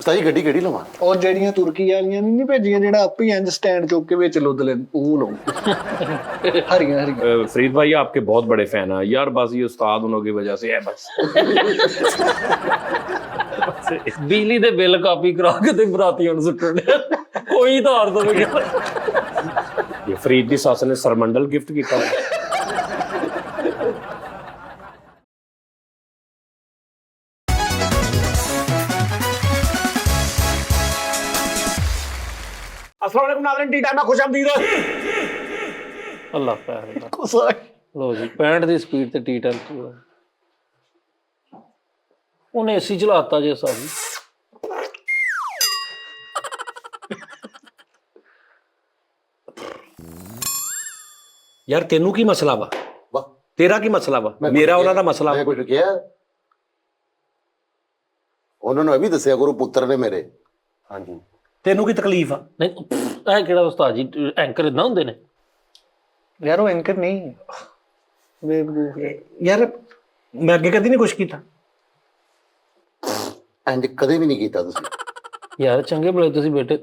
ਸਤਾਈ ਗੱਡੀ ਕਿਹੜੀ ਲਵਾਂ? और ਜਿਹੜੀਆਂ ਤੁਰਕੀ ਵਾਲੀਆਂ ਨਹੀਂ ਭੇਜੀਆਂ ਜਿਹੜਾ ਆਪੇ ਇੰਜ ਸਟੈਂਡ ਚੁੱਕ ਕੇ ਵਿੱਚ ਲੁੱਦ ਲੈ ਉਹ ਲਓ ਹਰੀਆਂ ਹਰੀਆਂ। फरीद भाई आपके बहुत बड़े फैन हैं यार, बस ये उस्ताद होने की वजह से है बस। ਬਿਜਲੀ ਦੇ ਬਿੱਲ ਕਾਪੀ ਕਰਾ ਕੇ ਤੇ ਬਰਾਤੀਆਂ ਨੂੰ ਸੁੱਟਣ ਡਿਆ। ਕੋਈ ਧਾਰ ਤੋਂ ਬਗੈਰ। ये फरीद की सस ने सरमंडल गिफ्ट किया। अस्सलाम वालेकुम नाज़रीन, टी टाइम में खुशामदीद। ਅੱਲਾ ਪੈਰ ਦਾ। ਕੋਸਾ ਲੋ ਜੀ 65 ਦੀ ਸਪੀਡ ਤੇ ਟੀ ਟੈਂਕ ਉਹਨੇ ਏਸੀ ਚਲਾਤਾ ਜੇ ਸਾਰੀ। यार तेनू की मसला वा? वाह, तेरा की मसला वा? मेरा ਉਹਨਾਂ ਦਾ ਮਸਲਾ ਮੈਂ ਕੁਝ ਕਿਹਾ? ਉਹਨਾਂ ਨੂੰ ਇਹ ਵੀ ਦੱਸਿਆ ਕਰੋ ਪੁੱਤਰ ਨੇ ਮੇਰੇ। ਹਾਂਜੀ। ਤੈਨੂੰ ਕੀ ਤਕਲੀਫ ਆ? ਨਹੀਂ ਇਹ ਕਿਹੜਾ ਉਸਤਾਦ ਜੀ ਐਂਕਰ ਇਦਾਂ ਹੁੰਦੇ ਨੇ? ਯਾਰ ਉਹ ਐਂਕਰ ਨਹੀਂ ਯਾਰ ਮੈਂ ਅੱਗੇ ਕਦੀ ਨਹੀਂ ਕੁਛ ਕੀਤਾ। ਐਂਡ ਕਦੇ ਵੀ ਨਹੀਂ ਕੀਤਾ ਤੁਸੀਂ। ਯਾਰ ਚੰਗੇ ਭਲੇ ਤੁਸੀਂ ਬੇਟੇ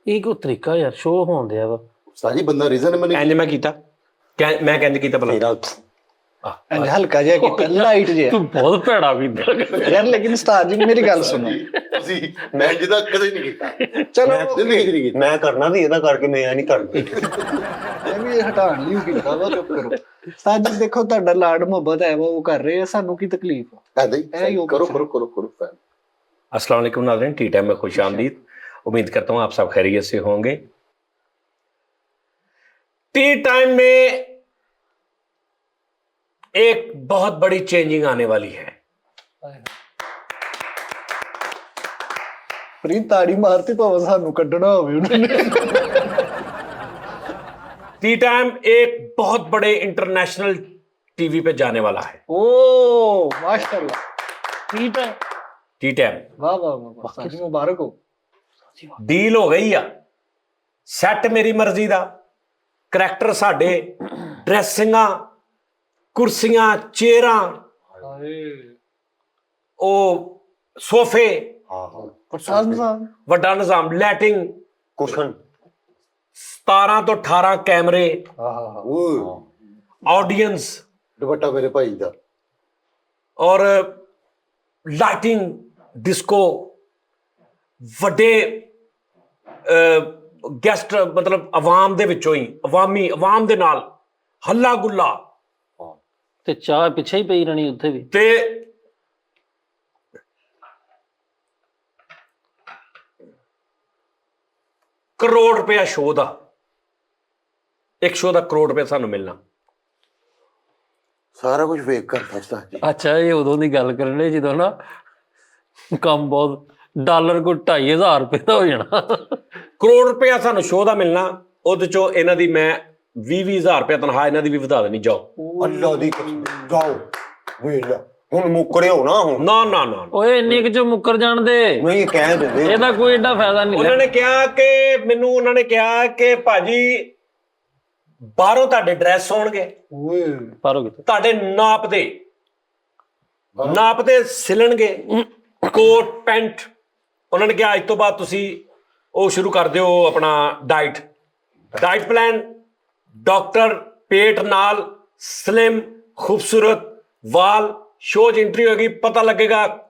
ਇਹ ਕੋਈ ਤਰੀਕਾ ਯਾਰ ਸ਼ੋਅ ਹੋਣ ਦਿਆ ਵਾ। ਸਾਜੀ ਬੰਦਾ ਰੀਜ਼ਨ ਮੈਨੂੰ ਇੰਜ ਮੈਂ ਕੀਤਾ, ਮੈਂ ਕਹਿੰਦੇ ਕੀਤਾ ਭਲਾ। ਇੰਜ ਹਲਕਾ ਜਿਹਾ ਕੀਤਾ ਲਾਈਟ ਜਿਹਾ। ਤੂੰ ਬਹੁਤ ਭੈੜਾ ਕੀਤਾ ਯਾਰ ਲੇਕਿਨ ਉਸਤਾਦ ਜੀ ਮੇਰੀ ਗੱਲ ਸੁਣੋ। ਤੁਸੀਂ ਮੈਂ ਜਿਹਦਾ ਕਦੇ ਨਹੀਂ ਕੀਤਾ। ਚਲੋ ਜ਼ਿੰਦਗੀ 'ਚ ਨਹੀਂ ਕੀਤਾ। ਮੈਂ ਕਰਨਾ ਸੀ ਇਹਦਾ ਕਰਕੇ ਮੈਂ ਨਹੀਂ ਕਰਦਾ। ਇਹ ਵੀ ਹਟਾਣ ਲਈ ਕੀਤਾ ਵਾ ਚੁੱਪ ਕਰੋ। ਉਸਤਾਦ ਜੀ ਦੇਖੋ ਤੁਹਾਡਾ ਲਾਡ ਮੁਹੱਬਤ ਹੈ ਉਹ ਕਰ ਰਹੇ ਆ, ਸਾਨੂੰ ਕੀ ਤਕਲੀਫ ਆ? ਐਦਾਂ ਹੀ ਕਰੋ ਕਰੋ ਕਰੋ ਕਰੋ। अस्सलाम वालेकुम नाज़रीन, टी टाइम में खुश आमदीद। उम्मीद करता हूँ आप सब खैरियत से होंगे। टी टाइम में एक बहुत बड़ी चेंजिंग आने वाली है। ਫਰੀਦ ਤਾੜੀ ਮਾਰਤੀ ਭਾਵੇਂ ਸਾਨੂੰ ਕੱਢਣਾ ਹੋਵੇ ਉਹਨਾਂ ਨੇ। टी टाइम एक बहुत बड़े इंटरनेशनल टीवी पे जाने वाला है। ਓ ਮਾਸ਼ਾਅੱਲਾ ਠੀਕ ਹੈ। टी टाइम ਵਾਹ ਵਾਹ ਵਾਹ ਉਸਤਾਦ ਜੀ ਮੁਬਾਰਕ ਹੋ। ਡੀਲ ਹੋ ਗਈ ਆ, ਸੈੱਟ ਮੇਰੀ ਮਰਜ਼ੀ ਦਾ, ਕਰੈਕਟਰ ਸਾਡੇ, ਡਰੈਸਿੰਗਾਂ, ਕੁਰਸੀਆਂ, ਚੇਅਰਾਂ, ਉਹ ਸੋਫੇ, ਉਸਤਾਦ ਸਾਹਿਬ ਵੱਡਾ ਨਿਜ਼ਾਮ, ਲਾਈਟਿੰਗ, ਕੁਸ਼ਨ 17 ਤੋਂ 18 ਕੈਮਰੇ, ਓਏ ਆਡੀਅנס ਦੁਪੱਟਾ ਮੇਰੇ ਭਾਈ ਦਾ। ਔਰ ਲਾਈਟਿੰਗ, ਡਿਸਕੋ, ਵੱਡੇ ਗੈਸਟ, ਮਤਲਬ ਆਵਾਮ ਦੇ ਵਿੱਚੋਂ ਹੀ ਆਵਾਮ ਦੇ ਨਾਲ ਹੱਲਾ ਗੁੱਲਾ। ਤੇ ਚਾਹ ਪਿੱਛੇ ਹੀ ਪਈ ਰਹਿਣੀ ਉੱਥੇ ਵੀ। ਤੇ ਕਰੋੜ ਰੁਪਇਆ ਸ਼ੋਅ ਦਾ, ਇੱਕ ਸ਼ੋਅ ਦਾ ਕਰੋੜ ਰੁਪਇਆ ਸਾਨੂੰ ਮਿਲਣਾ। ਸਾਰਾ ਕੁਝ ਵੇਖ ਕਰ ਫਸਦਾ ਜੀ। ਅੱਛਾ ਇਹ ਉਦੋਂ ਦੀ ਗੱਲ ਕਰਨ ਲਈ ਜਦੋਂ ਨਾ ਕੰਮ ਬਹੁਤ ਡਾਲਰ ਕੋਈ 2500 ਰੁਪਏ ਦਾ ਹੋ ਜਾਣਾ। ਕਰੋੜ ਰੁਪਇਆ ਸਾਨੂੰ ਸ਼ੋਅ ਦਾ ਮਿਲਣਾ, ਉਹਦੇ ਚੋਂ ਇਹਨਾਂ ਦੀ ਮੈਂ 20,000 ਰੁਪਇਆ ਤਨਖਾਹ ਇਹਨਾਂ ਦੀ ਵੀ ਵਧਾ ਦੇਣੀ। ਜਾਓ। ਅੱਲਾ ਦੀ ਕਸਮ ਜਾਓ ਵੇਲਾ ਹੁਣ ਮੁੱਕਰੇ ਹੋ ਨਾ ਹੁਣ। ਨਾ ਨਾ ਨਾ, ਓਏ ਇੰਨੇ ਕੁ ਚੋਂ ਮੁੱਕਰ ਜਾਣ ਦੇ, ਨਹੀਂ ਕਹਿ ਦਿੰਦੇ ਇਹਦਾ ਕੋਈ ਏਡਾ ਫਾਇਦਾ ਨਹੀਂ। ਉਹਨਾਂ ਨੇ ਕਿਹਾ ਕਿ ਮੈਨੂੰ ਉਹਨਾਂ ਨੇ ਕਿਹਾ ਕਿ ਭਾਜੀ ਬਾਹਰੋਂ ਤੁਹਾਡੇ ਡਰੈਸ ਹੋਣਗੇ, ਓਏ ਪਾਰੋ ਕਿਤੇ ਤੁਹਾਡੇ ਨਾਪ ਦੇ ਸਿਲਣਗੇ, ਕੋਟ ਪੈਂਟ। ਉਹਨਾਂ ਨੇ ਕਿਹਾ ਅੱਜ ਤੋਂ ਬਾਅਦ ਤੁਸੀਂ ਉਹ ਸ਼ੁਰੂ ਕਰ ਦਿਓ ਆਪਣਾ ਡਾਈਟ ਪਲਾਨ, ਡਾਕਟਰ, ਪੇਟ ਨਾਲ, ਸਲਿਮ, ਖੂਬਸੂਰਤ ਵਾਲ। ਸ਼ੋਅ 'ਚ ਐਂਟਰੀ ਹੋਏਗੀ, ਪਤਾ ਲੱਗੇਗਾ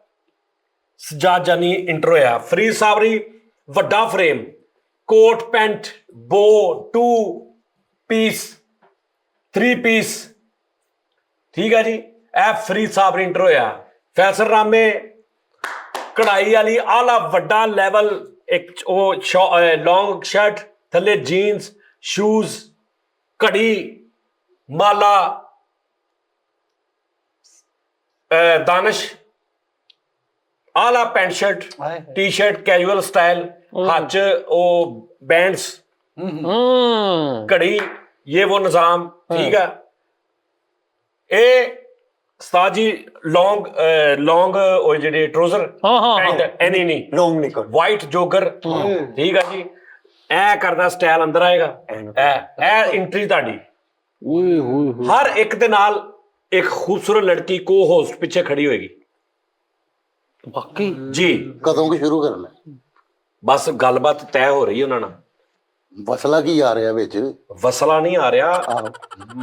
ਸਜਾਦ ਜਾਨੀ ਇੰਟਰ ਹੋਇਆ। ਫਰੀਦ ਸਾਬਰੀ ਵੱਡਾ ਫਰੇਮ, ਕੋਟ ਪੈਂਟ, ਬੋ, 2 ਪੀਸ, 3 ਪੀਸ, ਠੀਕ ਹੈ ਜੀ। ਇਹ ਫਰੀਦ ਸਾਬਰੀ ਇੰਟਰ ਹੋਇਆ। ਫੈਸਲ ਰਾਮੇ ਕਢਾਈ ਵਾਲੀ ਆਲਾ ਵੱਡਾ ਲੈਵਲ, ਇੱਕ ਉਹ ਲੌਂਗ ਸ਼ਰਟ ਥੱਲੇ ਜੀਨਸ, ਸ਼ੂਜ਼, ਘੜੀ, ਮਾਲਾ, दानिश आला pant shirt, T shirt, casual style, हाथ च ओ बैंड्स, घड़ी, ये वो निजाम। ठीक है। ए उस्ताद जी लॉन्ग ओ जेडे ट्राउजर पैंट एनी नहीं, ਲੌਂਗ ਨਿਕਲ वाइट जोगर। ठीक है जी। ए करदा स्टाइल अंदर आएगा। ए एंट्री ताड़ी हर एक दे नाल एक खूबसूरत लड़की को होस्ट पीछे खड़ी होएगी। ਵਾਕਈ ਜੀ ਕਦੋਂ ਕਿ ਸ਼ੁਰੂ ਕਰਨਾ? ਬਸ ਗੱਲਬਾਤ ਤੈਅ ਹੋ ਰਹੀ ਹੈ ਉਹਨਾਂ ਨਾਲ। ਮਸਲਾ ਕੀ ਆ ਰਿਹਾ ਵਿੱਚ? ਵਸਲਾ ਨਹੀਂ ਆ ਰਿਹਾ,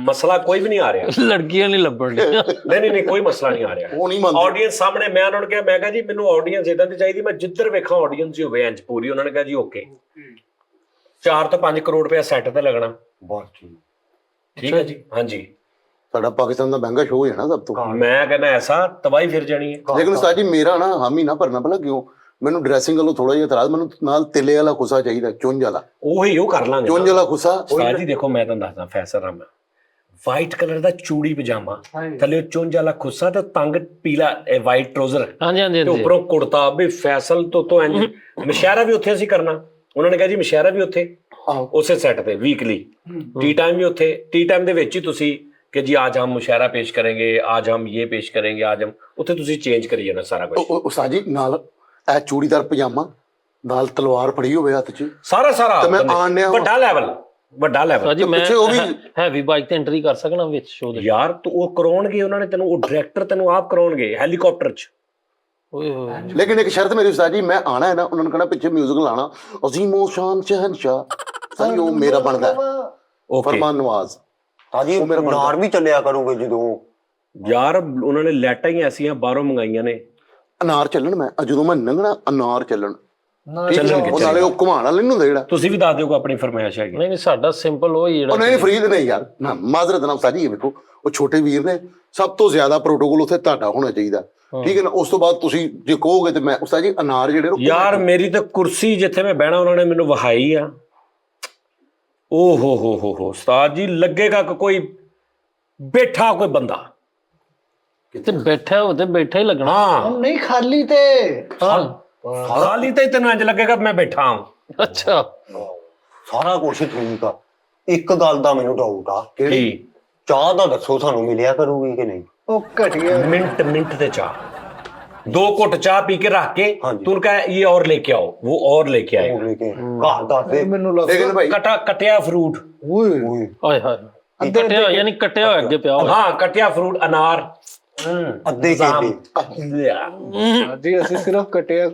ਮਸਲਾ ਕੋਈ ਵੀ ਨਹੀਂ ਆ ਰਿਹਾ। ਲੜਕੀਆਂ ਨਹੀਂ ਲੱਭਣ ਡੀਆਂ। ਨਹੀਂ ਕੋਈ ਮਸਲਾ ਨਹੀਂ ਆ ਰਿਹਾ। ਉਹ ਨਹੀਂ ਮੰਨਦੇ। ਆਡੀਅנס ਸਾਹਮਣੇ ਮੈਂ ਉਹਨਾਂ ਨੂੰ ਕਿਹਾ, ਮੈਂ ਕਿਹਾ ਜੀ ਮੈਨੂੰ ਆਡੀਅנס ਇਦਾਂ ਦੀ ਚਾਹੀਦੀ, ਮੈਂ ਜਿੱਧਰ ਵੇਖਾਂ ਆਡੀਅנס ਹੀ ਹੋਵੇ ਇੰਜ ਪੂਰੀ। ਉਹਨਾਂ ਨੇ ਕਿਹਾ ਜੀ ਓਕੇ, 4 ਤੋਂ 5 ਕਰੋੜ ਰੁਪਇਆ ਸੈੱਟ ਤੇ ਲੱਗਣਾ। ਬਸ ਠੀਕ। ਠੀਕ ਹੈ ਜੀ, ਹਾਂਜੀ। ਸਾਡਾ ਪਾਕਿਸਤਾਨ ਦਾ ਮਹਿੰਗਾ ਸ਼ੋਅ ਹੈ ਨਾ ਸਭ ਤੋਂ। ਮੈਂ ਕਹਿੰਦਾ ਐਸਾ ਤਬਾਹੀ ਫਿਰ ਜਾਣੀ ਹੈ। ਲੇਕਿਨ ਉਸਤਾਦ ਜੀ ਮੇਰਾ ਨਾ ਹਾਮੀ ਨਾ ਭਰਨਾ ਭਲਾ ਕਿਉਂ? ਮੈਨੂੰ ਡਰੈਸਿੰਗ ਵੱਲੋਂ ਥੋੜਾ ਜਿਹਾ ਇਤਰਾਜ਼, ਮੈਨੂੰ ਨਾਲ ਤਿੱਲੇ ਵਾਲਾ ਖੁਸਾ ਚਾਹੀਦਾ, ਚੁੰਝ ਵਾਲਾ। ਉਹੀ ਉਹ ਕਰ ਲਾਂਗੇ। ਚੁੰਝ ਵਾਲਾ ਖੁਸਾ। ਉਸਤਾਦ ਜੀ ਦੇਖੋ ਮੈਂ ਤੁਹਾਨੂੰ ਦੱਸਦਾ, ਫੈਸਲ ਰਾਮਾ ਵਾਈਟ ਕਲਰ ਦਾ ਚੂੜੀ ਪਜਾਮਾ, ਥੱਲੇ ਚੁੰਝ ਵਾਲਾ ਖੁੱਸਾ ਤੇ ਤੰਗ ਪੀਲਾ ਵਾਈਟ ਟਰਾਊਜ਼ਰ ਤੇ ਉੱਪਰੋਂ ਕੁੜਤਾ। ਵੀ ਫੈਸਲ ਤੋਂ ਇੰਜ ਮਸ਼ਹਿਰਾ ਵੀ ਉੱਥੇ ਅਸੀਂ ਕਰਨਾ। ਉਹਨਾਂ ਨੇ ਕਿਹਾ ਜੀ ਮਸ਼ਹਿਰਾ ਵੀ ਉੱਥੇ ਉਸੇ ਸੈੱਟ ਤੇ ਵੀਕਲੀ, ਟੀ ਟਾਈਮ ਵੀ ਉੱਥੇ। ਟੀ ਟਾਈਮ ਦੇ ਵਿੱਚ ਹੀ ਤੁਸੀਂ कि जी आज हम मुशायरा पेश करेंगे, आज हम ये पेश करेंगे, आज हम उत्थे तुसी चेंज करी जाना सारा कुछ। उस्ताद जी नाल ए चूड़ीदार पजामा नाल तलवार फड़ी होवे हाथ च, सारा ते मैं आने बड़ा लेवल जी। मैं पिछे वो भी हैवी बाइक ते एंट्री कर सकना विच शो दे यार। तो वो कराउणगे उन्होंने तेनू, वो डायरेक्टर तेनू आप कराउणगे हेलीकॉप्टर च। ओए होए। लेकिन एक शर्त मेरी उस्ताद जी, मैं आना है ना, उन्होंने कहना पीछे म्यूजिक लाना, अजीमो शान शहनशाह, सही वो मेरा बनदा है। ओके फरमान नवाज ਤਾਜੀ ਉਹ ਮੇਰਾ ਬਣਦਾ। ਨਾਰ ਵੀ ਚੱਲਿਆ ਕਰੋਗੇ ਜਦੋਂ। यार उन्होंने लाइटां ही ऐसियां बाहरों मंगाइयां ने। अनार चलन, मैं ਜਦੋਂ ਮੈਂ ਲੰਘਣਾ ਅਨਾਰ ਚੱਲਣ। ਚੱਲਣਗੇ, ਉਹ ਨਾਲੇ ਉਹ ਘੁਮਾਣ ਵਾਲੇ ਨਹੀਂ ਹੁੰਦੇ ਜਿਹੜਾ। ਤੁਸੀਂ ਵੀ ਦੱਸ ਦਿਓ ਆਪਣੀ ਫਰਮਾਇਸ਼ ਹੈਗੀ। नहीं साडा सिंपल हो ही ਉਹ ਨਹੀਂ ਫਰੀਦ ਨਹੀਂ ਯਾਰ ਨਾ, ਮਾਜ਼ਰਤ ਨਾਲ ਉਸਤਾਦ ਜੀ ਇਹ ਵੇਖੋ, ਉਹ ਛੋਟੇ ਵੀਰ ਨੇ, ਸਭ ਤੋਂ ਜ਼ਿਆਦਾ ਪ੍ਰੋਟੋਕੋਲ ਉੱਥੇ ਤੁਹਾਡਾ ਹੋਣਾ ਚਾਹੀਦਾ। ਠੀਕ ਹੈ ਨਾ? ਉਸ ਤੋਂ ਬਾਅਦ ਤੁਸੀਂ ਜੇ ਕਹੋਗੇ ਤੇ ਮੈਂ ਉਸਤਾਦ ਜੀ ਅਨਾਰ ਜਿਹੜੇ यार मेरी तो कुर्सी जिथे मैं बहना उन्होंने मैनू वहाई आ। ओ हो उस्ताद जी, लगेगा कि कोई बैठा कोई बंदा। ते बैठा हो ते बैठा ही लगना। हाँ नहीं खाली ते खाली तो तेन इंज लगेगा मैं बैठा हूं। अच्छा ਸਾਰਾ ਕੁਝ ਠੀਕ ਆ। ਇੱਕ ਗੱਲ ਦਾ ਮੈਨੂੰ ਡਾਊਟ ਆ, की ਚਾਹ ਦਾ ਦੱਸੋ ਸਾਨੂੰ ਮਿਲਿਆ ਕਰੂਗੀ ਕਿ ਨਹੀਂ? ओ घटिया मिनट ते चाह, 2 घुट चाह पी के रख के हाँ जी। तू कह ये और लेके आओ, वो और लेके आए। ਉਹ ਲੈ ਕੇ ਘਰ ਦੱਸ ਦੇ। मेनू ਲੇਕਿਨ लगदा ਭਾਈ कटिया फ्रूट। ओए ਓਏ हाय हाय कट्टे हो यानी कट्टे हो अगे पिया हो। हाँ कटिया फ्रूट अनार। ਅੱਧੇ ਕੇਲੇ। जी ਅਸੀਂ ਸਿਰਫ ਕਟਿਆ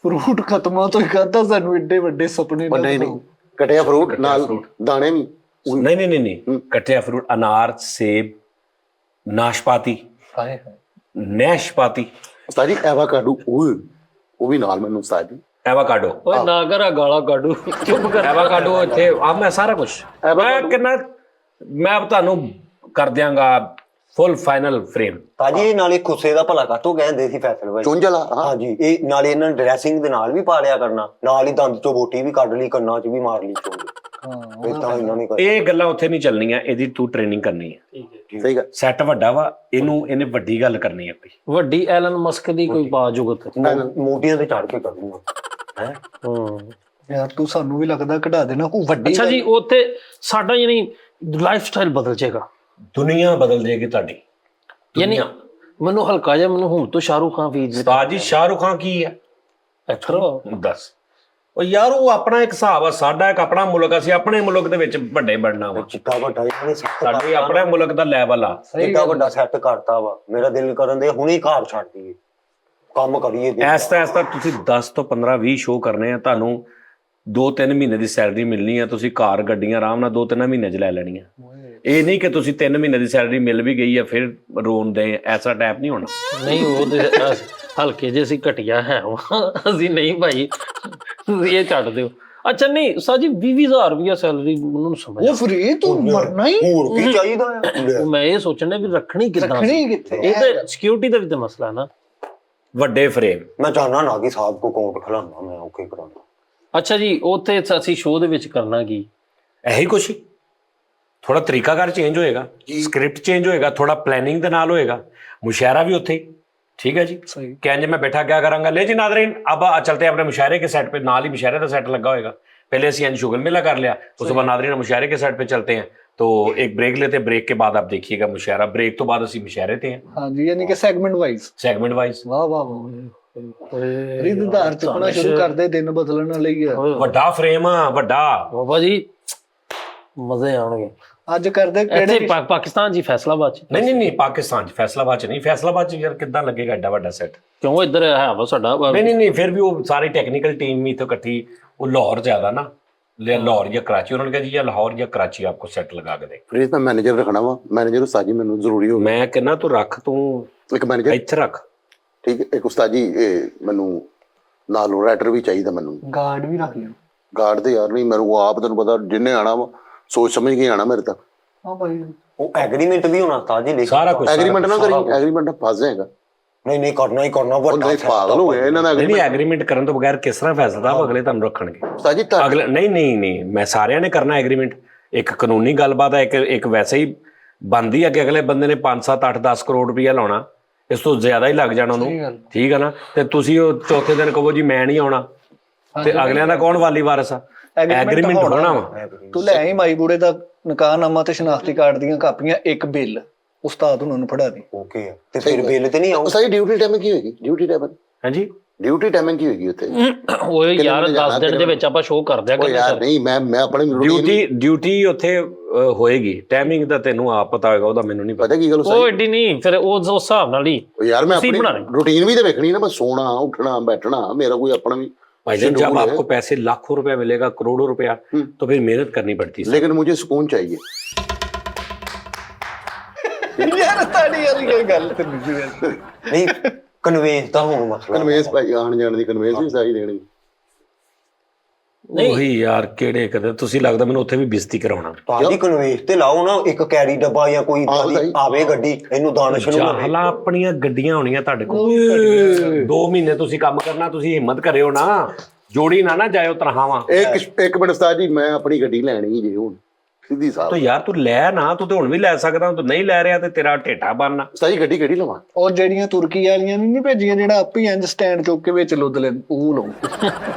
ਫਰੂਟ ਖਤਮਾਂ ਤੋਂ ਹੀ ਖਾਦਾ, ਸਾਨੂੰ ਏਡੇ ਵੱਡੇ ਸੁਪਨੇ ਨਾ ਨਹੀਂ ਨਹੀਂ ਕਟਿਆ ਫਰੂਟ ਨਾਲ ਦਾਣੇ ਵੀ। नहीं कटिया फ्रूट अनार, सेब, नाशपाती, ਹਾਏ ਹਾਏ नाशपाती, ਉਸਤਾਦ ਜੀ ਐਵਾਕਾਡੋ ਓਏ ਉਹ ਵੀ ਨਾਲ ਮੈਨੂੰ ਉਸਤਾਦ ਜੀ। एवाकाडो। ओए ना करा गाला काडू चुप कर। एवाकाडो ਇੱਥੇ ਆ ਮੈਂ ਸਾਰਾ ਕੁਝ ਮੈਂ ਕਿੰਨਾ ਮੈਂ ਤੁਹਾਨੂੰ ਕਰ ਦਿਆਂਗਾ ਫੁੱਲ ਫਾਈਨਲ ਫਰੇਮ। ਤਾਜੀ ਨਾਲੇ ਖੁੱਸੇ ਦਾ ਭਲਾ ਕਾਟੋ ਕਹਿੰਦੇ ਸੀ ਫੈਸਲ ਭਾਈ। ਚੁੰਝ ਵਾਲਾ ਹਾਂ। ਹਾਂਜੀ, ਇਹ ਨਾਲੇ ਇਹਨਾਂ ਡਰੈਸਿੰਗ ਦੇ ਨਾਲ ਵੀ ਪਾ ਲਿਆ ਕਰਨਾ, ਨਾਲ ਹੀ ਦੰਦ ਚੋਂ ਬੋਟੀ ਵੀ ਕੱਢ ਲਈ, ਕੰਨਾਂ 'ਚ ਵੀ ਮਾਰ ਲਈ ਚੋਂ। ਇਦਾਂ ਇਹਨਾਂ ਨੇ ਕਰ। ਇਹ ਗੱਲਾਂ ਉੱਥੇ ਨਹੀਂ ਚੱਲਣੀਆਂ, ਇਹਦੀ ਤੂੰ ਟ੍ਰੇਨਿੰਗ ਕਰਨੀ ਹੈ। ਸਹੀ ਗੱਲ। ਸੈੱਟ ਵੱਡਾ ਵਾ, ਇਹਨੇ ਵੱਡੀ ਗੱਲ ਕਰਨੀ ਹੈ ਕੋਈ। ਵੱਡੀ ਐਲਨ ਮਸਕ ਦੀ ਕੋਈ ਬਾਜੁਗਤ। ਮੋਟੀਆਂ ਤੇ ਚੜ ਕੇ ਕਰੂੰਗਾ ਹੈ। ਯਾਰ ਤੂੰ ਸਾਨੂੰ ਵੀ ਲੱਗਦਾ ਕਢਾ ਦੇਣਾ ਕੋਈ ਵੱਡੀ। ਅੱਛਾ ਜੀ, ਉੱਥੇ ਸਾਡਾ ਯਾਨੀ ਲਾਈਫ ਸਟਾਈਲ ਬਦਲ ਜਾਏਗਾ, ਦੁਨੀਆ ਬਦਲ ਜਾਏਗੀ ਤੁਹਾਡੀ। ਯਾਨੀ ਮੈਨੂੰ ਹਲਕਾ ਜਿਹਾ ਮੈਨੂੰ ਹੁਣ ਤੋਂ ਸ਼ਾਹਰੁਖ ਖਾਨ ਵੀ ਉਸਤਾਦ ਜੀ ਸ਼ਾਹਰੁਖ ਖਾਨ ਕੀ ਹੈ? ਐਕਟਰ। ਦੱਸ ਉਹ ਯਾਰ, ਉਹ ਆਪਣਾ ਇੱਕ ਹਿਸਾਬ ਆ, ਸਾਡਾ ਇੱਕ ਆਪਣਾ ਮੁਲਕ, ਅਸੀਂ ਆਪਣੇ ਮੁਲਕ ਦੇ ਵਿੱਚ ਵੱਡੇ ਬਣਨਾ ਵਾ। ਜਿੱਡਾ ਵੱਡਾ ਇਹਨੇ ਸੈੱਟ ਸਾਡੀ ਆਪਣੇ ਮੁਲਕ ਦਾ ਲੈਵਲ ਆ। ਜਿੱਡਾ ਵੱਡਾ ਸੈੱਟ ਕਰਤਾ ਵਾ, ਮੇਰਾ ਦਿਲ ਕਰਨ ਦੇ ਹੁਣੇ ਘਰ ਛੱਡ ਦਈਏ, ਕੰਮ ਕਰੀਏ। ਐਸਤਾ ਤੁਸੀਂ 10 ਤੋਂ 15 20 ਸ਼ੋਅ ਕਰਨੇ ਆ, ਤੁਹਾਨੂੰ 2-3 ਮਹੀਨੇ ਦੀ ਸੈਲਰੀ ਮਿਲਣੀ ਆ। ਤੁਸੀਂ ਕਾਰ ਗੱਡੀਆਂ ਆਰਾਮ ਨਾਲ 2-3 ਮਹੀਨੇ 'ਚ ਲੈ ਲੈਣੀਆਂ। ਇਹ ਨਹੀਂ ਕਿ ਤੁਸੀਂ 3 ਮਹੀਨੇ ਦੀ ਸੈਲਰੀ ਮਿਲ ਵੀ ਗਈ ਆ ਫਿਰ ਰੋਣ ਦੇ, ਐਸਾ ਟਾਈਪ ਨਹੀਂ ਹੋਣਾ। ਨਹੀਂ ਉਹ ਤੇ ਹਲਕੇ ਜੇ ਅਸੀਂ ਘਟਿਆ ਹੈ ਅਸੀਂ ਨਹੀਂ ਭਾਈ, ਤੁਸੀਂ ਇਹ ਛੱਡ ਦਿਓ। ਅੱਛਾ ਨਹੀਂ ਉਸਤਾਦ ਜੀ 20,000 ਰੁਪਇਆ ਸੈਲਰੀ ਮੈਨੂੰ ਸਮਝ ਉਹ ਫਰੀ ਤੂੰ ਮਰਨਾ ਹੀ। ਹੋਰ ਕੀ ਚਾਹੀਦਾ ਆ? ਮੈਂ ਇਹ ਸੋਚਣਾ ਵੀ ਰੱਖਣੀ ਕਿੱਦਾਂ ਰੱਖਣੀ ਕਿੱਥੇ? ਇਹ ਤਾਂ ਸਿਕਿਉਰਿਟੀ ਦਾ ਵੀ ਤਾਂ ਮਸਲਾ ਨਾ। ਵੱਡੇ ਫਰੇਮ। ਮੈਂ ਚਾਹਨਾ ਨਾ ਕਿ ਸਾਹਿਬ ਕੋ ਅਕਾਊਂਟ ਖਲਾਣਾ, ਮੈਂ ਓਕੇ ਕਰਾਉਣਾ। ਅੱਛਾ ਜੀ, ਉੱਥੇ ਅਸੀਂ ਸ਼ੋਅ ਦੇ ਵਿੱਚ ਕਰਨਾ ਕੀ? ਇਹੀ ਕੁਛ, ਥੋੜਾ ਤਰੀਕਾਕਾਰ ਚੇਂਜ ਹੋਏਗਾ, ਸਕ੍ਰਿਪਟ ਚੇਂਜ ਹੋਏਗਾ, ਥੋੜਾ ਪਲੈਨਿੰਗ ਦੇ ਨਾਲ ਹੋਏਗਾ। ਮੁਸ਼ਾਇਰਾ भी ਉੱਥੇ, ठीक है जी। क्या मैं बैठा क्या करांगा? ले जी नादरीन, अब चलते हैं अपने मुशायरे के सेट पे। नाल ही मुशायरे का सेट लगा होएगा, पहले ਅਸੀਂ शुगर मेला कर लिया, उसके बाद नादरीन मुशायरे के सेट पे चलते हैं। तो एक ब्रेक लेते हैं, ब्रेक के बाद आप देखिएगा मुशायरा, ब्रेक तो बाद ਅਸੀਂ मुशायरे ते हैं। हाँ जी, यानी कि सेगमेंट वाइज। Segment wise. वाह वाह वाह। रिश्तेदार चुकना शुरू कर दे, दिन बदलने वाले ही है। ਵੱਡਾ ਫਰੇਮ ਆ, ਵੱਡਾ ਬਾਬਾ ਜੀ ਮਜ਼ੇ ਆਉਣਗੇ। ਅੱਜ ਕਰਦੇ ਇੱਥੇ ਪਾਕਿਸਤਾਨ ਜੀ ਫੈਸਲਾਬਾਦ ਚ। ਨਹੀਂ ਪਾਕਿਸਤਾਨ ਚ, ਫੈਸਲਾਬਾਦ ਚ ਨਹੀਂ। ਫੈਸਲਾਬਾਦ ਚ ਯਾਰ ਕਿੱਦਾਂ ਲੱਗੇਗਾ ਐਡਾ ਵੱਡਾ ਸੈੱਟ? ਕਿਉਂ ਇੱਧਰ ਹੈ ਵਾ ਸਾਡਾ ਨਹੀਂ ਫਿਰ ਵੀ ਉਹ ਸਾਰੀ ਟੈਕਨੀਕਲ ਟੀਮ ਵੀ ਇੱਥੇ ਇਕੱਠੀ, ਉਹ ਲਾਹੌਰ ਜ਼ਿਆਦਾ ਨਾ, ਲਾਹੌਰ ਜਾਂ ਕਰਾਚੀ, ਉਹਨਾਂ ਨੇ ਕਿਹਾ ਜੀ ਜਾਂ ਲਾਹੌਰ ਜਾਂ ਕਰਾਚੀ ਆਪਕੋ ਸੈੱਟ ਲਗਾ ਕੇ ਦੇ। ਫਿਰ ਤਾਂ ਮੈਨੇਜਰ ਰੱਖਣਾ ਵਾ, ਮੈਨੇਜਰ ਉਸਤਾਦ ਜੀ ਮੈਨੂੰ ਜ਼ਰੂਰੀ ਹੋ ਮੈਂ ਕਹਿੰਦਾ ਤੂੰ ਰੱਖ, ਤੂੰ ਇੱਕ ਮੈਨੇਜਰ ਇੱਥੇ ਰੱਖ। ਠੀਕ ਹੈ, ਇੱਕ ਉਸਤਾਦ ਜੀ ਇਹ ਮੈਨੂੰ ਨਾਲ ਰਾਈਟਰ ਵੀ ਚਾਹੀਦਾ, ਮੈਨੂੰ ਗਾਰਡ ਵੀ ਰੱਖ ਲਿਓ। ਗਾਰਡ ਤੇ ਯਾਰ ਨਹੀਂ, ਮੈਨੂੰ ਆਪ ਤੈਨੂੰ ਪਤਾ ਜਿੰਨੇ ਆਣਾ ਵਾ ਸੋਚ ਸਮਝ ਕੇ ਆਣਾ ਮੇਰੇ ਤਾਂ। ਹਾਂ ਭਾਈ ਉਹ ਐਗਰੀਮੈਂਟ ਵੀ ਹੋਣਾ ਉਸਤਾਦ ਜੀ, ਲਿਖ ਸਾਰਾ ਕੁਝ ਐਗਰੀਮੈਂਟ ਨਾ ਕਰੀ, ਐਗਰੀਮੈਂਟ ਨਾਲ ਫਸ ਜਾਏਗਾ। ਨਹੀਂ ਕਰਨਾ ਹੀ ਕਰਨਾ, ਵੱਡਾ ਉਹਦੇ ਪਾਗਲ ਹੋ ਗਏ ਇਹਨਾਂ ਦਾ ਨਹੀਂ ਐਗਰੀਮੈਂਟ ਕਰਨ ਤੋਂ ਬਗੈਰ ਕਿਸ ਤਰ੍ਹਾਂ ਫੈਸਲਾ ਉਹ ਅਗਲੇ ਤੁਹਾਨੂੰ ਰੱਖਣਗੇ। ਉਸਤਾਦ ਜੀ ਤਾਂ ਅਗਲੇ ਨਹੀਂ ਮੈਂ ਸਾਰਿਆਂ ਨੇ ਕਰਨਾ ਐਗਰੀਮੈਂਟ, ਇੱਕ ਕਾਨੂੰਨੀ ਗੱਲਬਾਤ ਹੈ, ਇੱਕ ਵੈਸੇ ਹੀ ਬਣਦੀ ਹੈ ਕਿ ਅਗਲੇ ਬੰਦੇ ਨੇ 5 7 8 10 ਕਰੋੜ ਰੁਪਇਆ ਲਾਉਣਾ, ਇਸ ਤੋਂ ਜ਼ਿਆਦਾ ਹੀ ਲੱਗ ਜਾਣਾ ਉਹਨੂੰ, ਠੀਕ ਹੈ ਨਾ। ਤੇ ਤੁਸੀਂ ਉਹ ਚੌਥੇ ਦਿਨ ਕਹੋ ਜੀ ਮੈਂ ਨਹੀਂ ਆਉਣਾ, ਤੇ ਅਗਲਿਆਂ ਦਾ ਕੌਣ ਵਾਲੀ ਵਾਰਸ ਆ? ਐਗਰੀਮੈਂਟ ਹੋਣਾ ਵਾ। ਤੂੰ ਲੈ ਆਈ ਮਾਈ ਬੂੜੇ ਦਾ ਨਿਕਾਹਨਾਮਾ ਤੇ ਸ਼ਨਾਖਤੀ ਕਾਰਡ ਦੀਆਂ ਕਾਪੀਆਂ, ਇੱਕ ਬਿੱਲ ਉਸਤਾਦ ਉਹਨਾਂ ਨੂੰ ਫੜਾ ਦੇ। ਓਕੇ ਆ, ਤੇ ਫਿਰ ਬਿੱਲ ਤੇ ਨਹੀਂ ਆਉ। ਉਸਤਾਦ ਜੀ ਡਿਊਟੀ ਟਾਈਮਿੰਗ ਕੀ ਹੋਏਗੀ? ਡਿਊਟੀ ਟਾਈਮਿੰਗ ਹਾਂਜੀ, ਡਿਊਟੀ ਟਾਈਮਿੰਗ ਕੀ ਹੋਏਗੀ ਉੱਥੇ? ਉਹ ਯਾਰ 10 ਦਿਨ ਦੇ ਵਿੱਚ ਆਪਾਂ ਸ਼ੋਅ ਕਰ ਦਿਆ ਉਹ ਕਰਾਂਗੇ ਯਾਰ ਸਰ। ਨਹੀਂ, ਮੈਂ ਆਪਣੇ ਡਿਊਟੀ ਉੱਥੇ ਹੋਏਗੀ, ਟਾਈਮਿੰਗ ਦਾ ਤੈਨੂੰ ਆਪ ਪਤਾ ਹੋਏਗਾ, ਉਹਦਾ ਮੈਨੂੰ ਨਹੀਂ ਪਤਾ। ਪਤਾ ਕੀ ਗੱਲ ਉਹ ਐਡੀ ਨਹੀਂ, ਫਿਰ ਉਸ ਹਿਸਾਬ ਨਾਲ ਹੀ ਉਹ ਯਾਰ ਮੈਂ ਤੁਸੀਂ ਆਪਣੀ ਬਣਾਉਣੀ। ਰੂਟੀਨ ਵੀ ਤਾਂ ਵੇਖਣੀ ਨਾ, ਮੈਂ ਸੋਣਾ ਉੱਠਣਾ ਬੈਠਣਾ, ਮੇਰਾ ਕੋਈ ਆਪਣਾ ਵੀ। भाईजान जब आपको पैसे लाखों रुपया मिलेगा, करोड़ों रुपया, तो फिर मेहनत करनी पड़ती है। लेकिन मुझे सुकून चाहिए। ਯਾਰ ਤਾੜੀ ਵਾਲੀ ਕੋਈ ਗੱਲ ਤੇ ਨਹੀਂ ਕਨਵੇਂਸ ਤਾਂ ਹੋਣ ਮਸਲਾ। ਕਨਵੇਂਸ ਭਾਈ ਆਣ ਜਾਣ ਦੀ ਕਨਵੇਂਸ ਵੀ ਸਾਰੀ ਦੇਣੀ। ਉਹੀ ਯਾਰ ਕਿਹੜੇ ਕਦੇ ਤੁਸੀਂ ਲੱਗਦਾ ਮੈਨੂੰ ਉੱਥੇ ਵੀ ਬੇਇੱਜ਼ਤੀ ਕਰਾਉਣਾ। ਤਾਂ ਜੀ ਕਨਵੇਂਸ ਤੇ ਲਾਓ ਨਾ, ਇੱਕ ਕੈਰੀ ਡੱਬਾ ਜਾਂ ਕੋਈ ਆਵੇ ਗੱਡੀ, ਇਹਨੂੰ ਦਾਨਸ਼ ਨੂੰ ਚਾਹਲਾ ਆਪਣੀਆਂ ਗੱਡੀਆਂ ਹੋਣੀਆਂ ਤੁਹਾਡੇ ਕੋਲ, 2 ਮਹੀਨੇ ਤੁਸੀਂ ਕੰਮ ਕਰਨਾ, ਤੁਸੀਂ ਹਿੰਮਤ ਕਰਿਓ ਨਾ, ਜੋੜੀ ਨਾ ਜਾਇਓ ਤਰਹਾਵਾਂ। ਇੱਕ ਮਿੰਟ ਉਸਤਾਦ ਜੀ, ਮੈਂ ਆਪਣੀ ਗੱਡੀ ਲੈਣੀ ਜੇ ਹੁਣ ਸਿੱਧੀ ਸਾਹਿਬ। ਤੋ ਯਾਰ ਤੂੰ ਲੈ ਨਾ, ਤੂੰ ਤੇ ਹੁਣ ਵੀ ਲੈ ਸਕਦਾ, ਤੂੰ ਨਹੀਂ ਲੈ ਰਿਹਾ ਤੇ ਤੇਰਾ ਢੇਟਾ ਬਣਨਾ। ਉਸਤਾਦ ਜੀ ਗੱਡੀ ਕਿਹੜੀ ਲਵਾਂ? ਉਹ ਜਿਹੜੀਆਂ ਤੁਰਕੀ ਵਾਲੀਆਂ ਨਹੀਂ ਭੇਜੀਆਂ, ਜਿਹੜਾ ਆਪੇ ਇੰਜ ਸਟੈਂਡ ਚੁੱਕ ਕੇ ਵਿੱਚ ਲੁੱਦ ਲੈ, ਉਹ ਲਓ